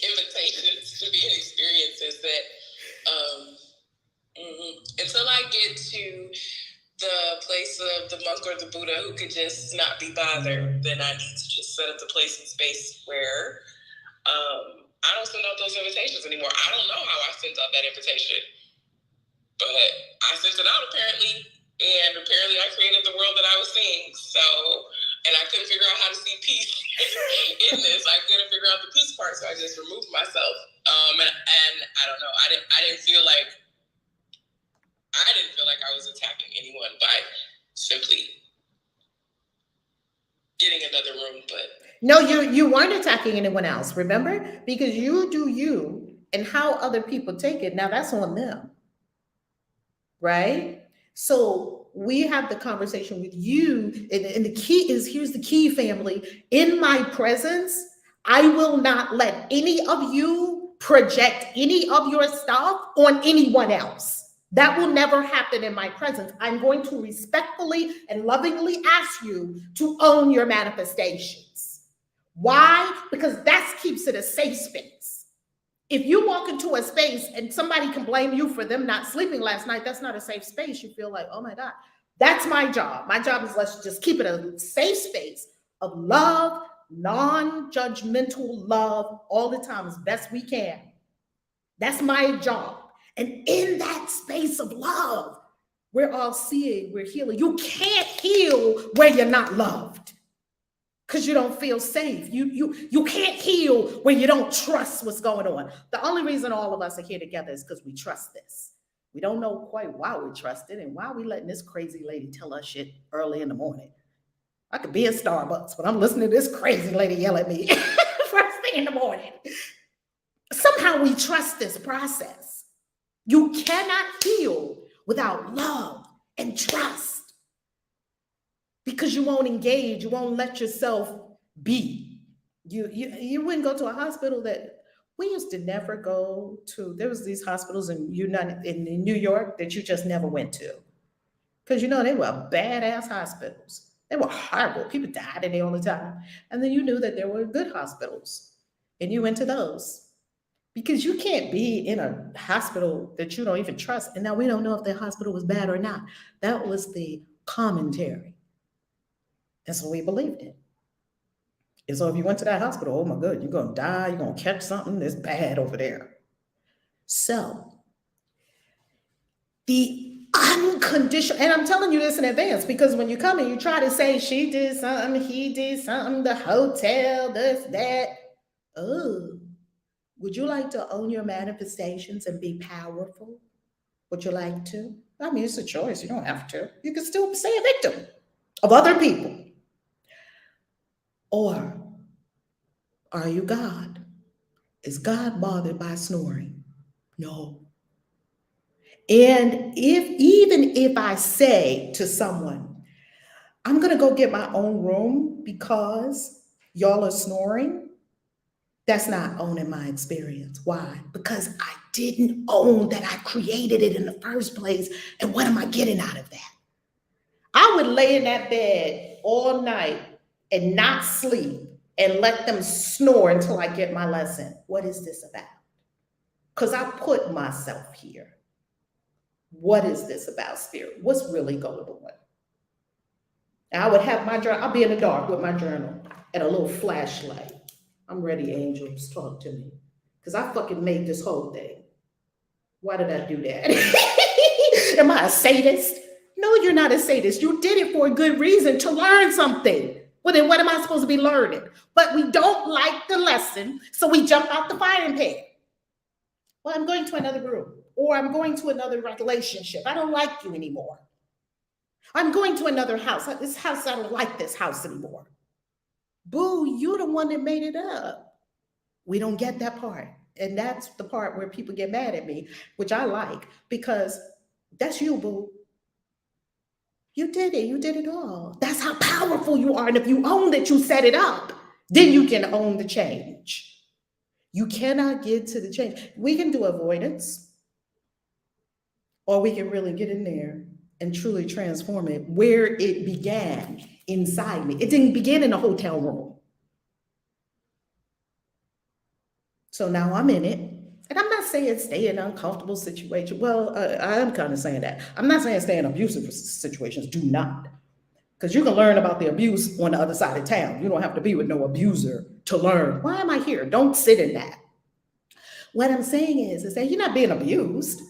invitations to be in experiences that until I get to the place of the monk or the Buddha who could just not be bothered, then I need to just set up the place and space where I don't send out those invitations anymore. I don't know how I sent out that invitation, but I sent it out apparently, and apparently I created the world that I was seeing. So, and I couldn't figure out how to see peace in this. I couldn't figure out the peace part, so I just removed myself. And I don't know. I didn't feel like I was attacking anyone by simply getting another room, but no, you weren't attacking anyone else, remember? Because you do you, and how other people take it, now that's on them, right? So we have the conversation with you, and the key is, here's the key, family. In my presence, I will not let any of you project any of your stuff on anyone else. That will never happen in my presence. I'm going to respectfully and lovingly ask you to own your manifestations. Why? Because that keeps it a safe space. If you walk into a space and somebody can blame you for them not sleeping last night, that's not a safe space. You feel like, oh my God, that's my job. My job is, let's just keep it a safe space of love, non-judgmental love all the time as best we can. That's my job. And in that space of love, we're all seeing, we're healing. You can't heal where you're not loved because you don't feel safe. You can't heal where you don't trust what's going on. The only reason all of us are here together is because we trust this. We don't know quite why we trust it and why we letting this crazy lady tell us shit early in the morning. I could be at Starbucks, but I'm listening to this crazy lady yell at me first thing in the morning. Somehow we trust this process. You cannot heal without love and trust because you won't engage. You won't let yourself be. You wouldn't go to a hospital that we used to never go to. There was these hospitals in New York that you just never went to because, you know, they were badass hospitals. They were horrible. People died in there all the time. And then you knew that there were good hospitals and you went to those. Because you can't be in a hospital that you don't even trust. And now we don't know if the hospital was bad or not. That was the commentary. That's what we believed in. And so if you went to that hospital, oh my God, you're going to die. You're going to catch something that's bad over there. So the unconditional, and I'm telling you this in advance, because when you come and you try to say she did something, he did something, the hotel, this, that. Oh. Would you like to own your manifestations and be powerful? Would you like to? I mean, it's a choice. You don't have to. You can still stay a victim of other people. Or are you God? Is God bothered by snoring? No. And even if I say to someone, I'm going to go get my own room because Y'all are snoring. That's not owning my experience. Why? Because I didn't own that I created it in the first place. And what am I getting out of that? I would lay in that bed all night and not sleep and let them snore until I get my lesson. What is this about? Because I put myself here. What is this about, spirit? What's really going on? And I would have my journal. I'll be in the dark with my journal and a little flashlight. I'm ready, angels, talk to me. Because I fucking made this whole thing. Why did I do that? Am I a sadist? No, you're not a sadist. You did it for a good reason, to learn something. Well, then what am I supposed to be learning? But we don't like the lesson, so we jump out the frying pan. Well, I'm going to another room, or I'm going to another relationship. I don't like you anymore. I'm going to another house. This house, I don't like this house anymore. Boo, you're the one that made it up. We don't get that part. And that's the part where people get mad at me, which I like, because that's you, boo. You did it. You did it all. That's how powerful you are. And if you own that you set it up, then you can own the change. You cannot get to the change. We can do avoidance, or we can really get in there and truly transform it where it began, inside me. It didn't begin in a hotel room. So now I'm in it. And I'm not saying stay in uncomfortable situations. Well, I am kind of saying that. I'm not saying stay in abusive situations. Do not. Because you can learn about the abuse on the other side of town. You don't have to be with no abuser to learn. Why am I here? Don't sit in that. What I'm saying is that you're not being abused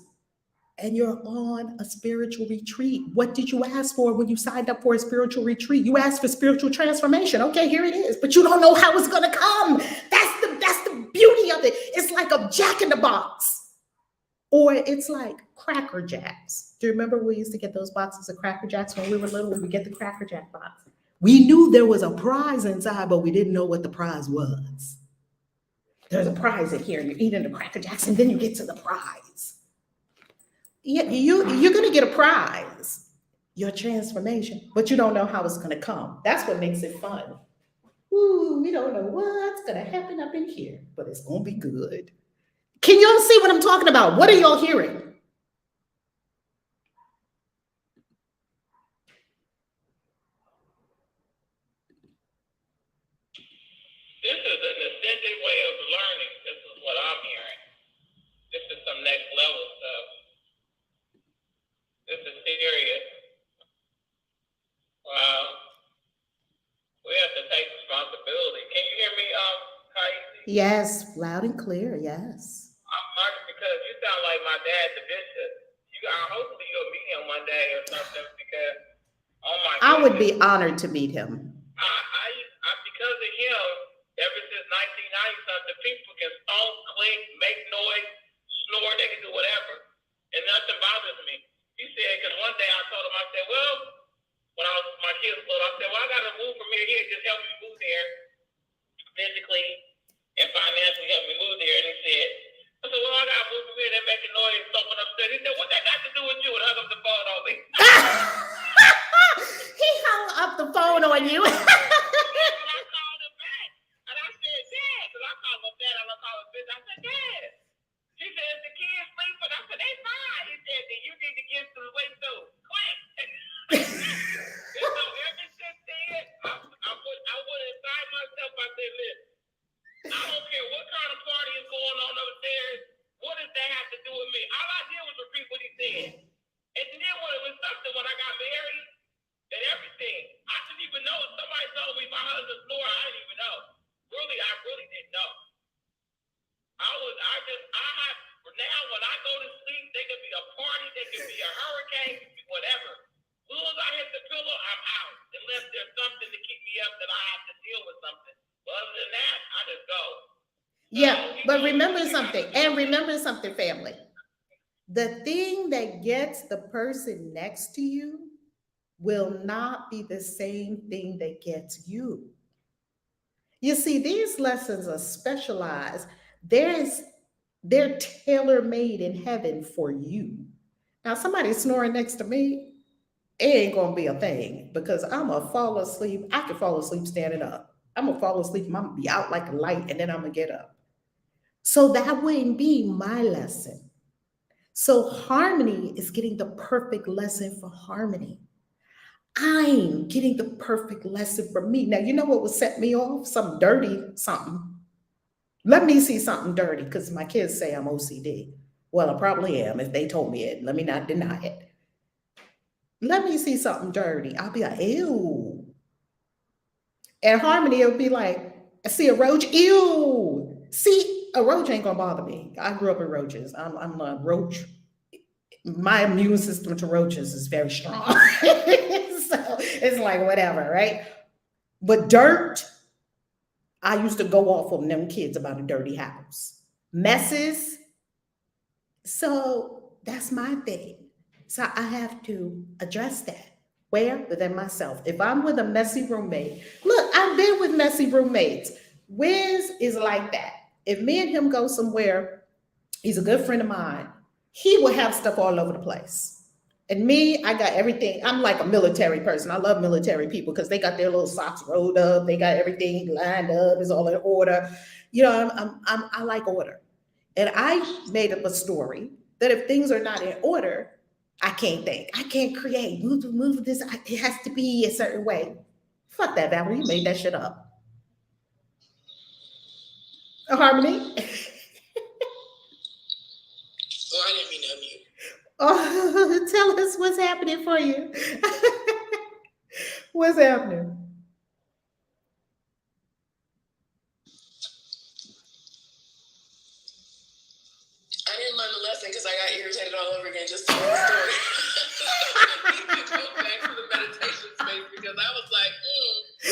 and you're on a spiritual retreat. What did you ask for when you signed up for a spiritual retreat? You asked for spiritual transformation. Okay, here it is. But you don't know how it's going to come. That's the beauty of it. It's like a Jack in the Box. Or it's like Cracker Jacks. Do you remember we used to get those boxes of Cracker Jacks when we were little? We would get the Cracker Jack box. We knew there was a prize inside, but we didn't know what the prize was. There's a prize in here. You're eating the Cracker Jacks, and then you get to the prize. Yeah, you're going to get a prize, your transformation, but you don't know how it's going to come. That's what makes it fun. Ooh, we don't know what's going to happen up in here, but it's going to be good. Can y'all see what I'm talking about? What are y'all hearing? This is an ascended way of learning. This is what I'm hearing. This is some next level stuff. This is serious. Wow. We have to take responsibility. Can you hear me, Kaisi? Yes, loud and clear, yes. I'm Mark, because you sound like my dad, the bishop. Hopefully you'll meet him one day or something, because, oh my goodness. I would be honored to meet him. I because of him, ever since 1990 something, people can stomp, click, make noise, snore, they can do whatever. And nothing bothers me. He said, because one day I told him, I said, well, when my kids was little, I said, well, I got to move from here to here, just help me move there, physically and financially help me move there. And he said, I said, well, I got to move from here, they're making noise, stomping upstairs. He said, what that got to do with you? And hung up the phone on me. He hung up the phone on you. And I called him back. And I said, Dad, because I called him Dad, I'm going to call him bitch. I said, Dad. He said, is the kids sleeping? I said, they fine. He said, then you need to get to the way too. Quick. And so ever since then, I went inside myself. I said, listen, I don't care what kind of party is going on upstairs. What does that have to do with me? All I did was repeat what he said. And then when it was something, when I got married and everything, I didn't even know. Somebody told me my husband snored. I didn't even know. Really, I really didn't know. Now when I go to sleep, there could be a party, there could be a hurricane, whatever. As soon as I hit the pillow, I'm out. Unless there's something to keep me up that I have to deal with something. But other than that, I just go. Yeah, but remember something, family. The thing that gets the person next to you will not be the same thing that gets you. You see, these lessons are specialized. They're tailor-made in heaven for you. Now, somebody snoring next to me, it ain't gonna be a thing because I'm gonna fall asleep. I can fall asleep standing up. I'm gonna fall asleep. I'm gonna be out like a light, and then I'm gonna get up. So that wouldn't be my lesson. So harmony is getting the perfect lesson for harmony. I'm getting the perfect lesson for me. Now, you know what would set me off? Some dirty something. Let me see something dirty because my kids say I'm OCD. Well, I probably am if they told me it. Let me not deny it. Let me see something dirty. I'll be like, ew. And harmony will be like, I see a roach, ew. See, a roach ain't gonna bother me. I grew up with roaches. I'm a roach. My immune system to roaches is very strong. So it's like whatever, right? But dirt, I used to go off on them kids about a dirty house. Messes. So that's my thing. So I have to address that. Where? Within myself. If I'm with a messy roommate, look, I've been with messy roommates. Wiz is like that. If me and him go somewhere, he's a good friend of mine, he will have stuff all over the place. And me, I got everything. I'm like a military person. I love military people because they got their little socks rolled up. They got everything lined up. It's all in order. You know, I like order. And I made up a story that if things are not in order, I can't think. I can't create. Move this. It has to be a certain way. Fuck that, Valerie. You made that shit up. Harmony? Oh, I didn't mean to unmute. Oh, tell us what's happening for you. What's happening? I didn't learn the lesson because I got irritated all over again just to tell the story. I need to go back to the meditation space because I was like,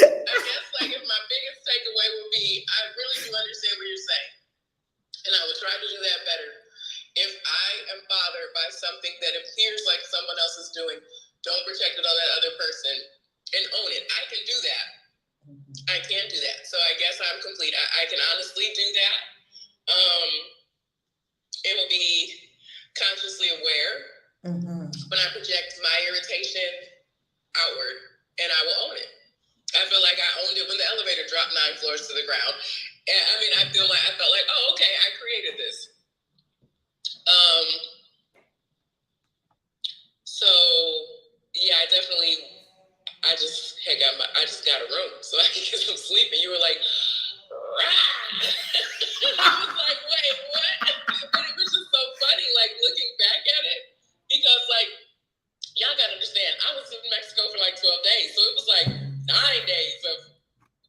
I guess like if my biggest takeaway would be, I really do understand what you're saying. And I would try to do that better. If I am bothered by something that appears like someone else is doing, don't project it on that other person and own it. I can do that. I can do that. So I guess I'm complete. I can honestly do that. It will be consciously aware when I project my irritation outward, and I will own it. I feel like I owned it when the elevator dropped 9 floors to the ground. And I mean, I felt like, oh, okay, I created this. So yeah, I just got a room so I could get some sleep, and you were like, rah! I was like, wait, what? And it was just so funny, like looking back at it, because like, y'all gotta understand, I was in Mexico for like 12 days, so it was like 9 days of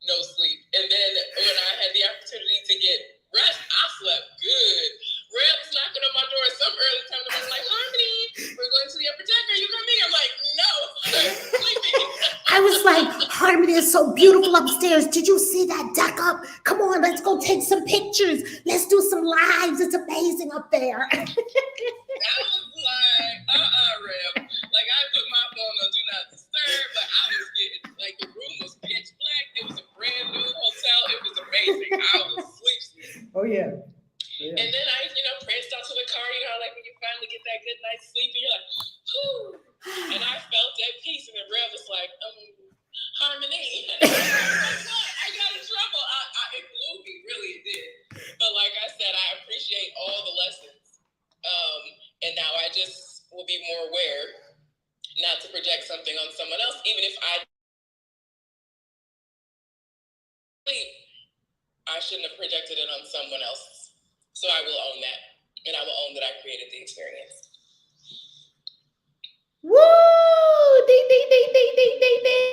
no sleep. And then when I had the opportunity to get rest, I slept good. Red was knocking on my door some early time and was like, Harmony, we're going to the upper deck. Are you coming? I'm like, no, I'm sleeping. I was like, Harmony is so beautiful upstairs. Did you see that deck up? Come on, let's go take some pictures. Let's do some lives. It's amazing up there. I was like, Rev. Like, I put my phone on Do Not Disturb, but I was getting, like, the room was pitch black. It was a brand new hotel. It was amazing. I was sleep. Oh, yeah. And then I, pranced out to the car, like when you finally get that good night's sleep, and you're like, whew. And I felt that peace, and then Rev was like, Harmony. I got in trouble. It blew me, really, it did. But like I said, I appreciate all the lessons. And now I just will be more aware not to project something on someone else, even if I shouldn't have projected it on someone else. So I will own that. And I will own that I created the experience. Woo! Ding, ding, ding, ding, ding, ding, ding.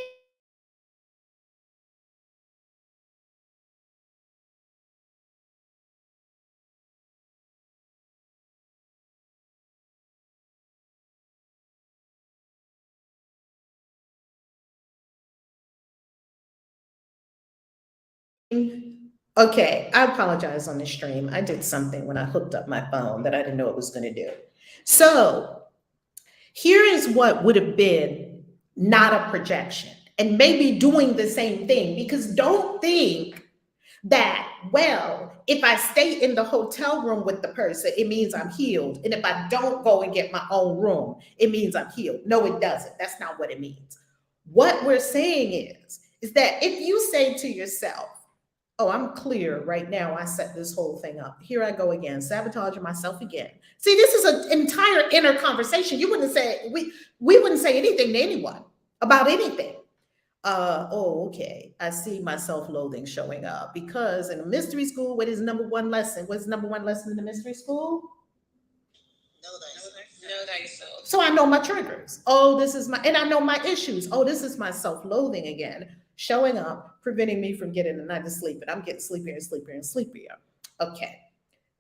Okay, I apologize on the stream. I did something when I hooked up my phone that I didn't know it was going to do. So here is what would have been not a projection and maybe doing the same thing, because don't think that, well, if I stay in the hotel room with the person, it means I'm healed. And if I don't go and get my own room, it means I'm healed. No, it doesn't. That's not what it means. What we're saying is is that if you say to yourself, oh, I'm clear right now, I set this whole thing up. Here I go again, sabotaging myself again. See, this is an entire inner conversation. You wouldn't say, we wouldn't say anything to anyone about anything. Oh, okay. I see my self-loathing showing up because in a mystery school, what is number one lesson? What's number one lesson in the mystery school? Know thyself. So I know my triggers. Oh, this is my, and I know my issues. Oh, this is my self-loathing again, showing up, preventing me from getting a night of sleep. And I'm getting sleepier and sleepier and sleepier. Okay.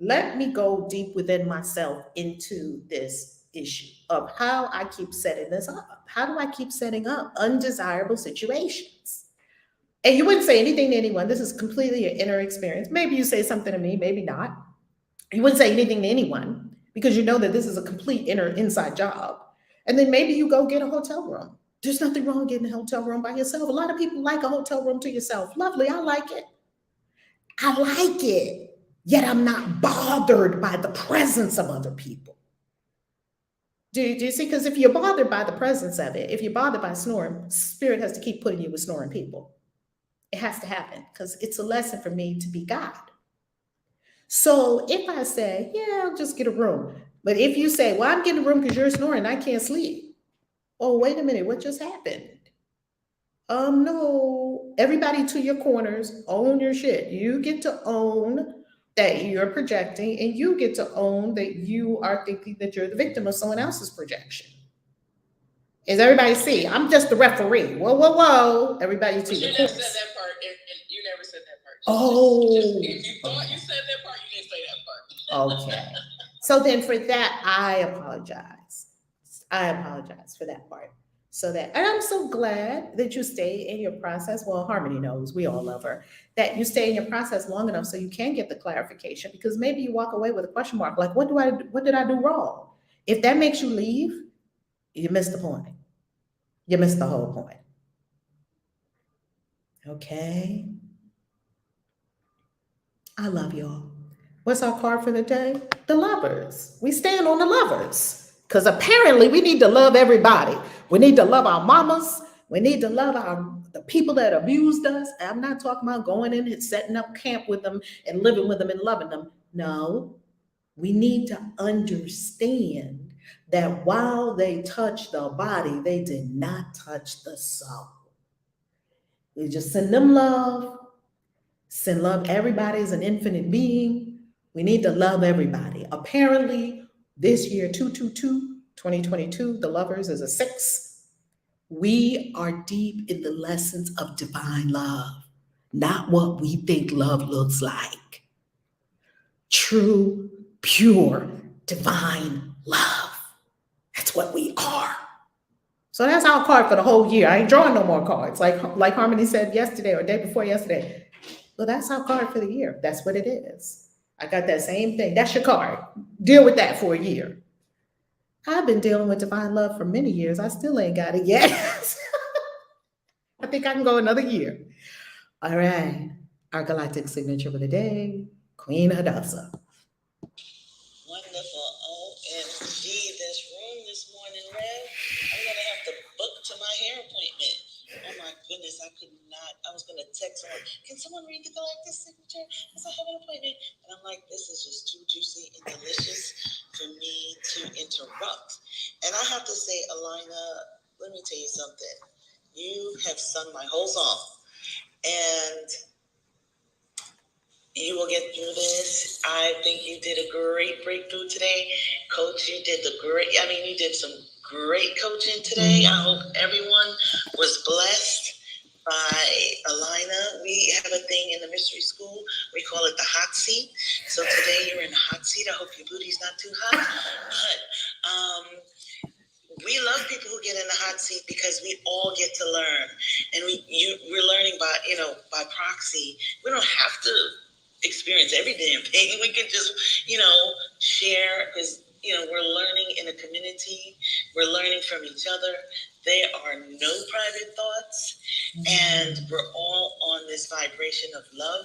Let me go deep within myself into this issue of how I keep setting this up. How do I keep setting up undesirable situations? And you wouldn't say anything to anyone. This is completely your inner experience. Maybe you say something to me, maybe not. You wouldn't say anything to anyone because you know that this is a complete inside job. And then maybe you go get a hotel room. There's nothing wrong getting a hotel room by yourself. A lot of people like a hotel room to yourself. Lovely, I like it. I like it. Yet I'm not bothered by the presence of other people. Do you see? Because if you're bothered by the presence of it, if you're bothered by snoring, spirit has to keep putting you with snoring people. It has to happen because it's a lesson for me to be God. So if I say, yeah, I'll just get a room. But if you say, well, I'm getting a room because you're snoring, I can't sleep. Oh, wait a minute, what just happened? No, everybody to your corners, own your shit. You get to own that you're projecting, and you get to own that you are thinking that you're the victim of someone else's projection. Is everybody see? I'm just the referee. Whoa, whoa, whoa. Everybody to your corners. You never said that part, and you never said that part. If you thought you said that part, you didn't say that part. Okay. So then for that, I apologize. I apologize for that part. And I'm so glad that you stay in your process. Well, Harmony knows, we all love her, that you stay in your process long enough so you can get the clarification, because maybe you walk away with a question mark, like, what did I do wrong? If that makes you leave, you missed the point. You missed the whole point. Okay. I love y'all. What's our card for the day? The lovers. We stand on the lovers. Because apparently we need to love everybody. We need to love our mamas. We need to love the people that abused us. I'm not talking about going in and setting up camp with them and living with them and loving them. No, we need to understand that while they touched the body, they did not touch the soul. We just send them love. Send love. Everybody is an infinite being. We need to love everybody. Apparently, this year, 2022, the lovers is a 6. We are deep in the lessons of divine love, not what we think love looks like. True, pure, divine love. That's what we are. So that's our card for the whole year. I ain't drawing no more cards. Like Harmony said yesterday or day before yesterday. Well, that's our card for the year. That's what it is. I got that same thing. That's your card. Deal with that for a year. I've been dealing with divine love for many years. I still ain't got it yet. I think I can go another year. All right. Our galactic signature for the day, Queen Hadassah. Wonderful. OMG, this room this morning, Rev. I'm going to have to book to my hair appointment. Oh my goodness, I could not. I was going to text someone, can someone read the galactic signature? Because I have an appointment. And I'm like, this is just too juicy and delicious for me to interrupt. And I have to say, Alina, let me tell you something. You have sung my whole song. And you will get through this. I think you did a great breakthrough today. Coach, you did you did some great coaching today. I hope everyone was blessed by Alina. We have a thing in the mystery school. We call it the hot seat. So today you're in the hot seat. I hope your booty's not too hot. But we love people who get in the hot seat because we all get to learn. And we're learning by proxy. We don't have to experience every damn thing. We can just, share, because, we're learning in a community. We're learning from each other. There are no private thoughts, and we're all on this vibration of love.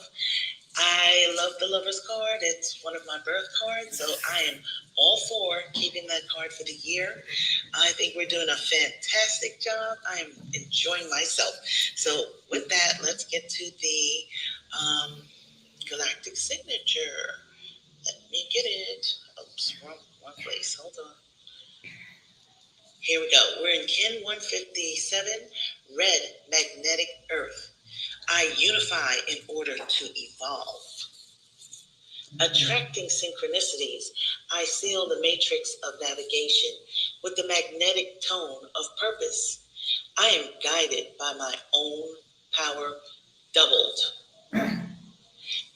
I love the lover's card. It's one of my birth cards, so I am all for keeping that card for the year. I think we're doing a fantastic job. I am enjoying myself. So with that, let's get to the Galactic Signature. Let me get it. Oops, wrong place. Hold on. Here we go. We're in Kin 157, Red Magnetic Earth. I unify in order to evolve. Attracting synchronicities, I seal the matrix of navigation with the magnetic tone of purpose. I am guided by my own power doubled.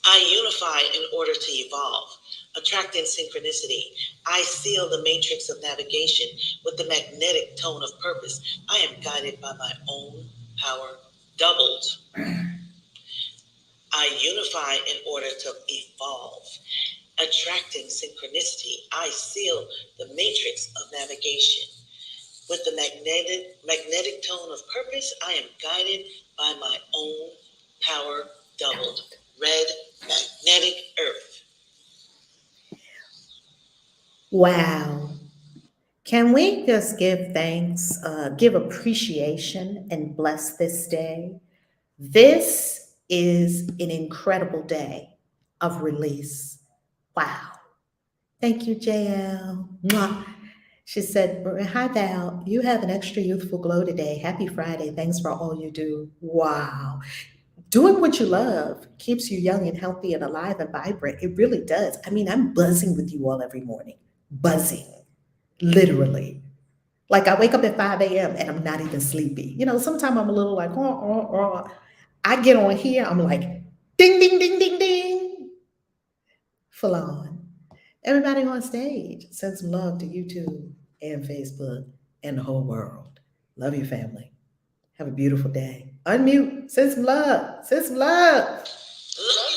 I unify in order to evolve. Attracting synchronicity, I seal the matrix of navigation with the magnetic tone of purpose. I am guided by my own power doubled. I unify in order to evolve. Attracting synchronicity, I seal the matrix of navigation. With the magnetic tone of purpose, I am guided by my own power doubled. Red Magnetic Earth. Wow. Can we just give thanks, give appreciation, and bless this day? This is an incredible day of release. Wow. Thank you, JL. Mwah. She said, "Hi, Val. You have an extra youthful glow today. Happy Friday. Thanks for all you do." Wow. Doing what you love keeps you young and healthy and alive and vibrant. It really does. I mean, I'm buzzing with you all every morning. Buzzing, literally. Like I wake up at 5 a.m. and I'm not even sleepy. You know, sometimes I'm a little like, I get on here, I'm like, ding, ding, ding, ding, ding. Full on. Everybody on stage, send some love to YouTube and Facebook and the whole world. Love you, family. Have a beautiful day. Unmute, send some love, send some love. Love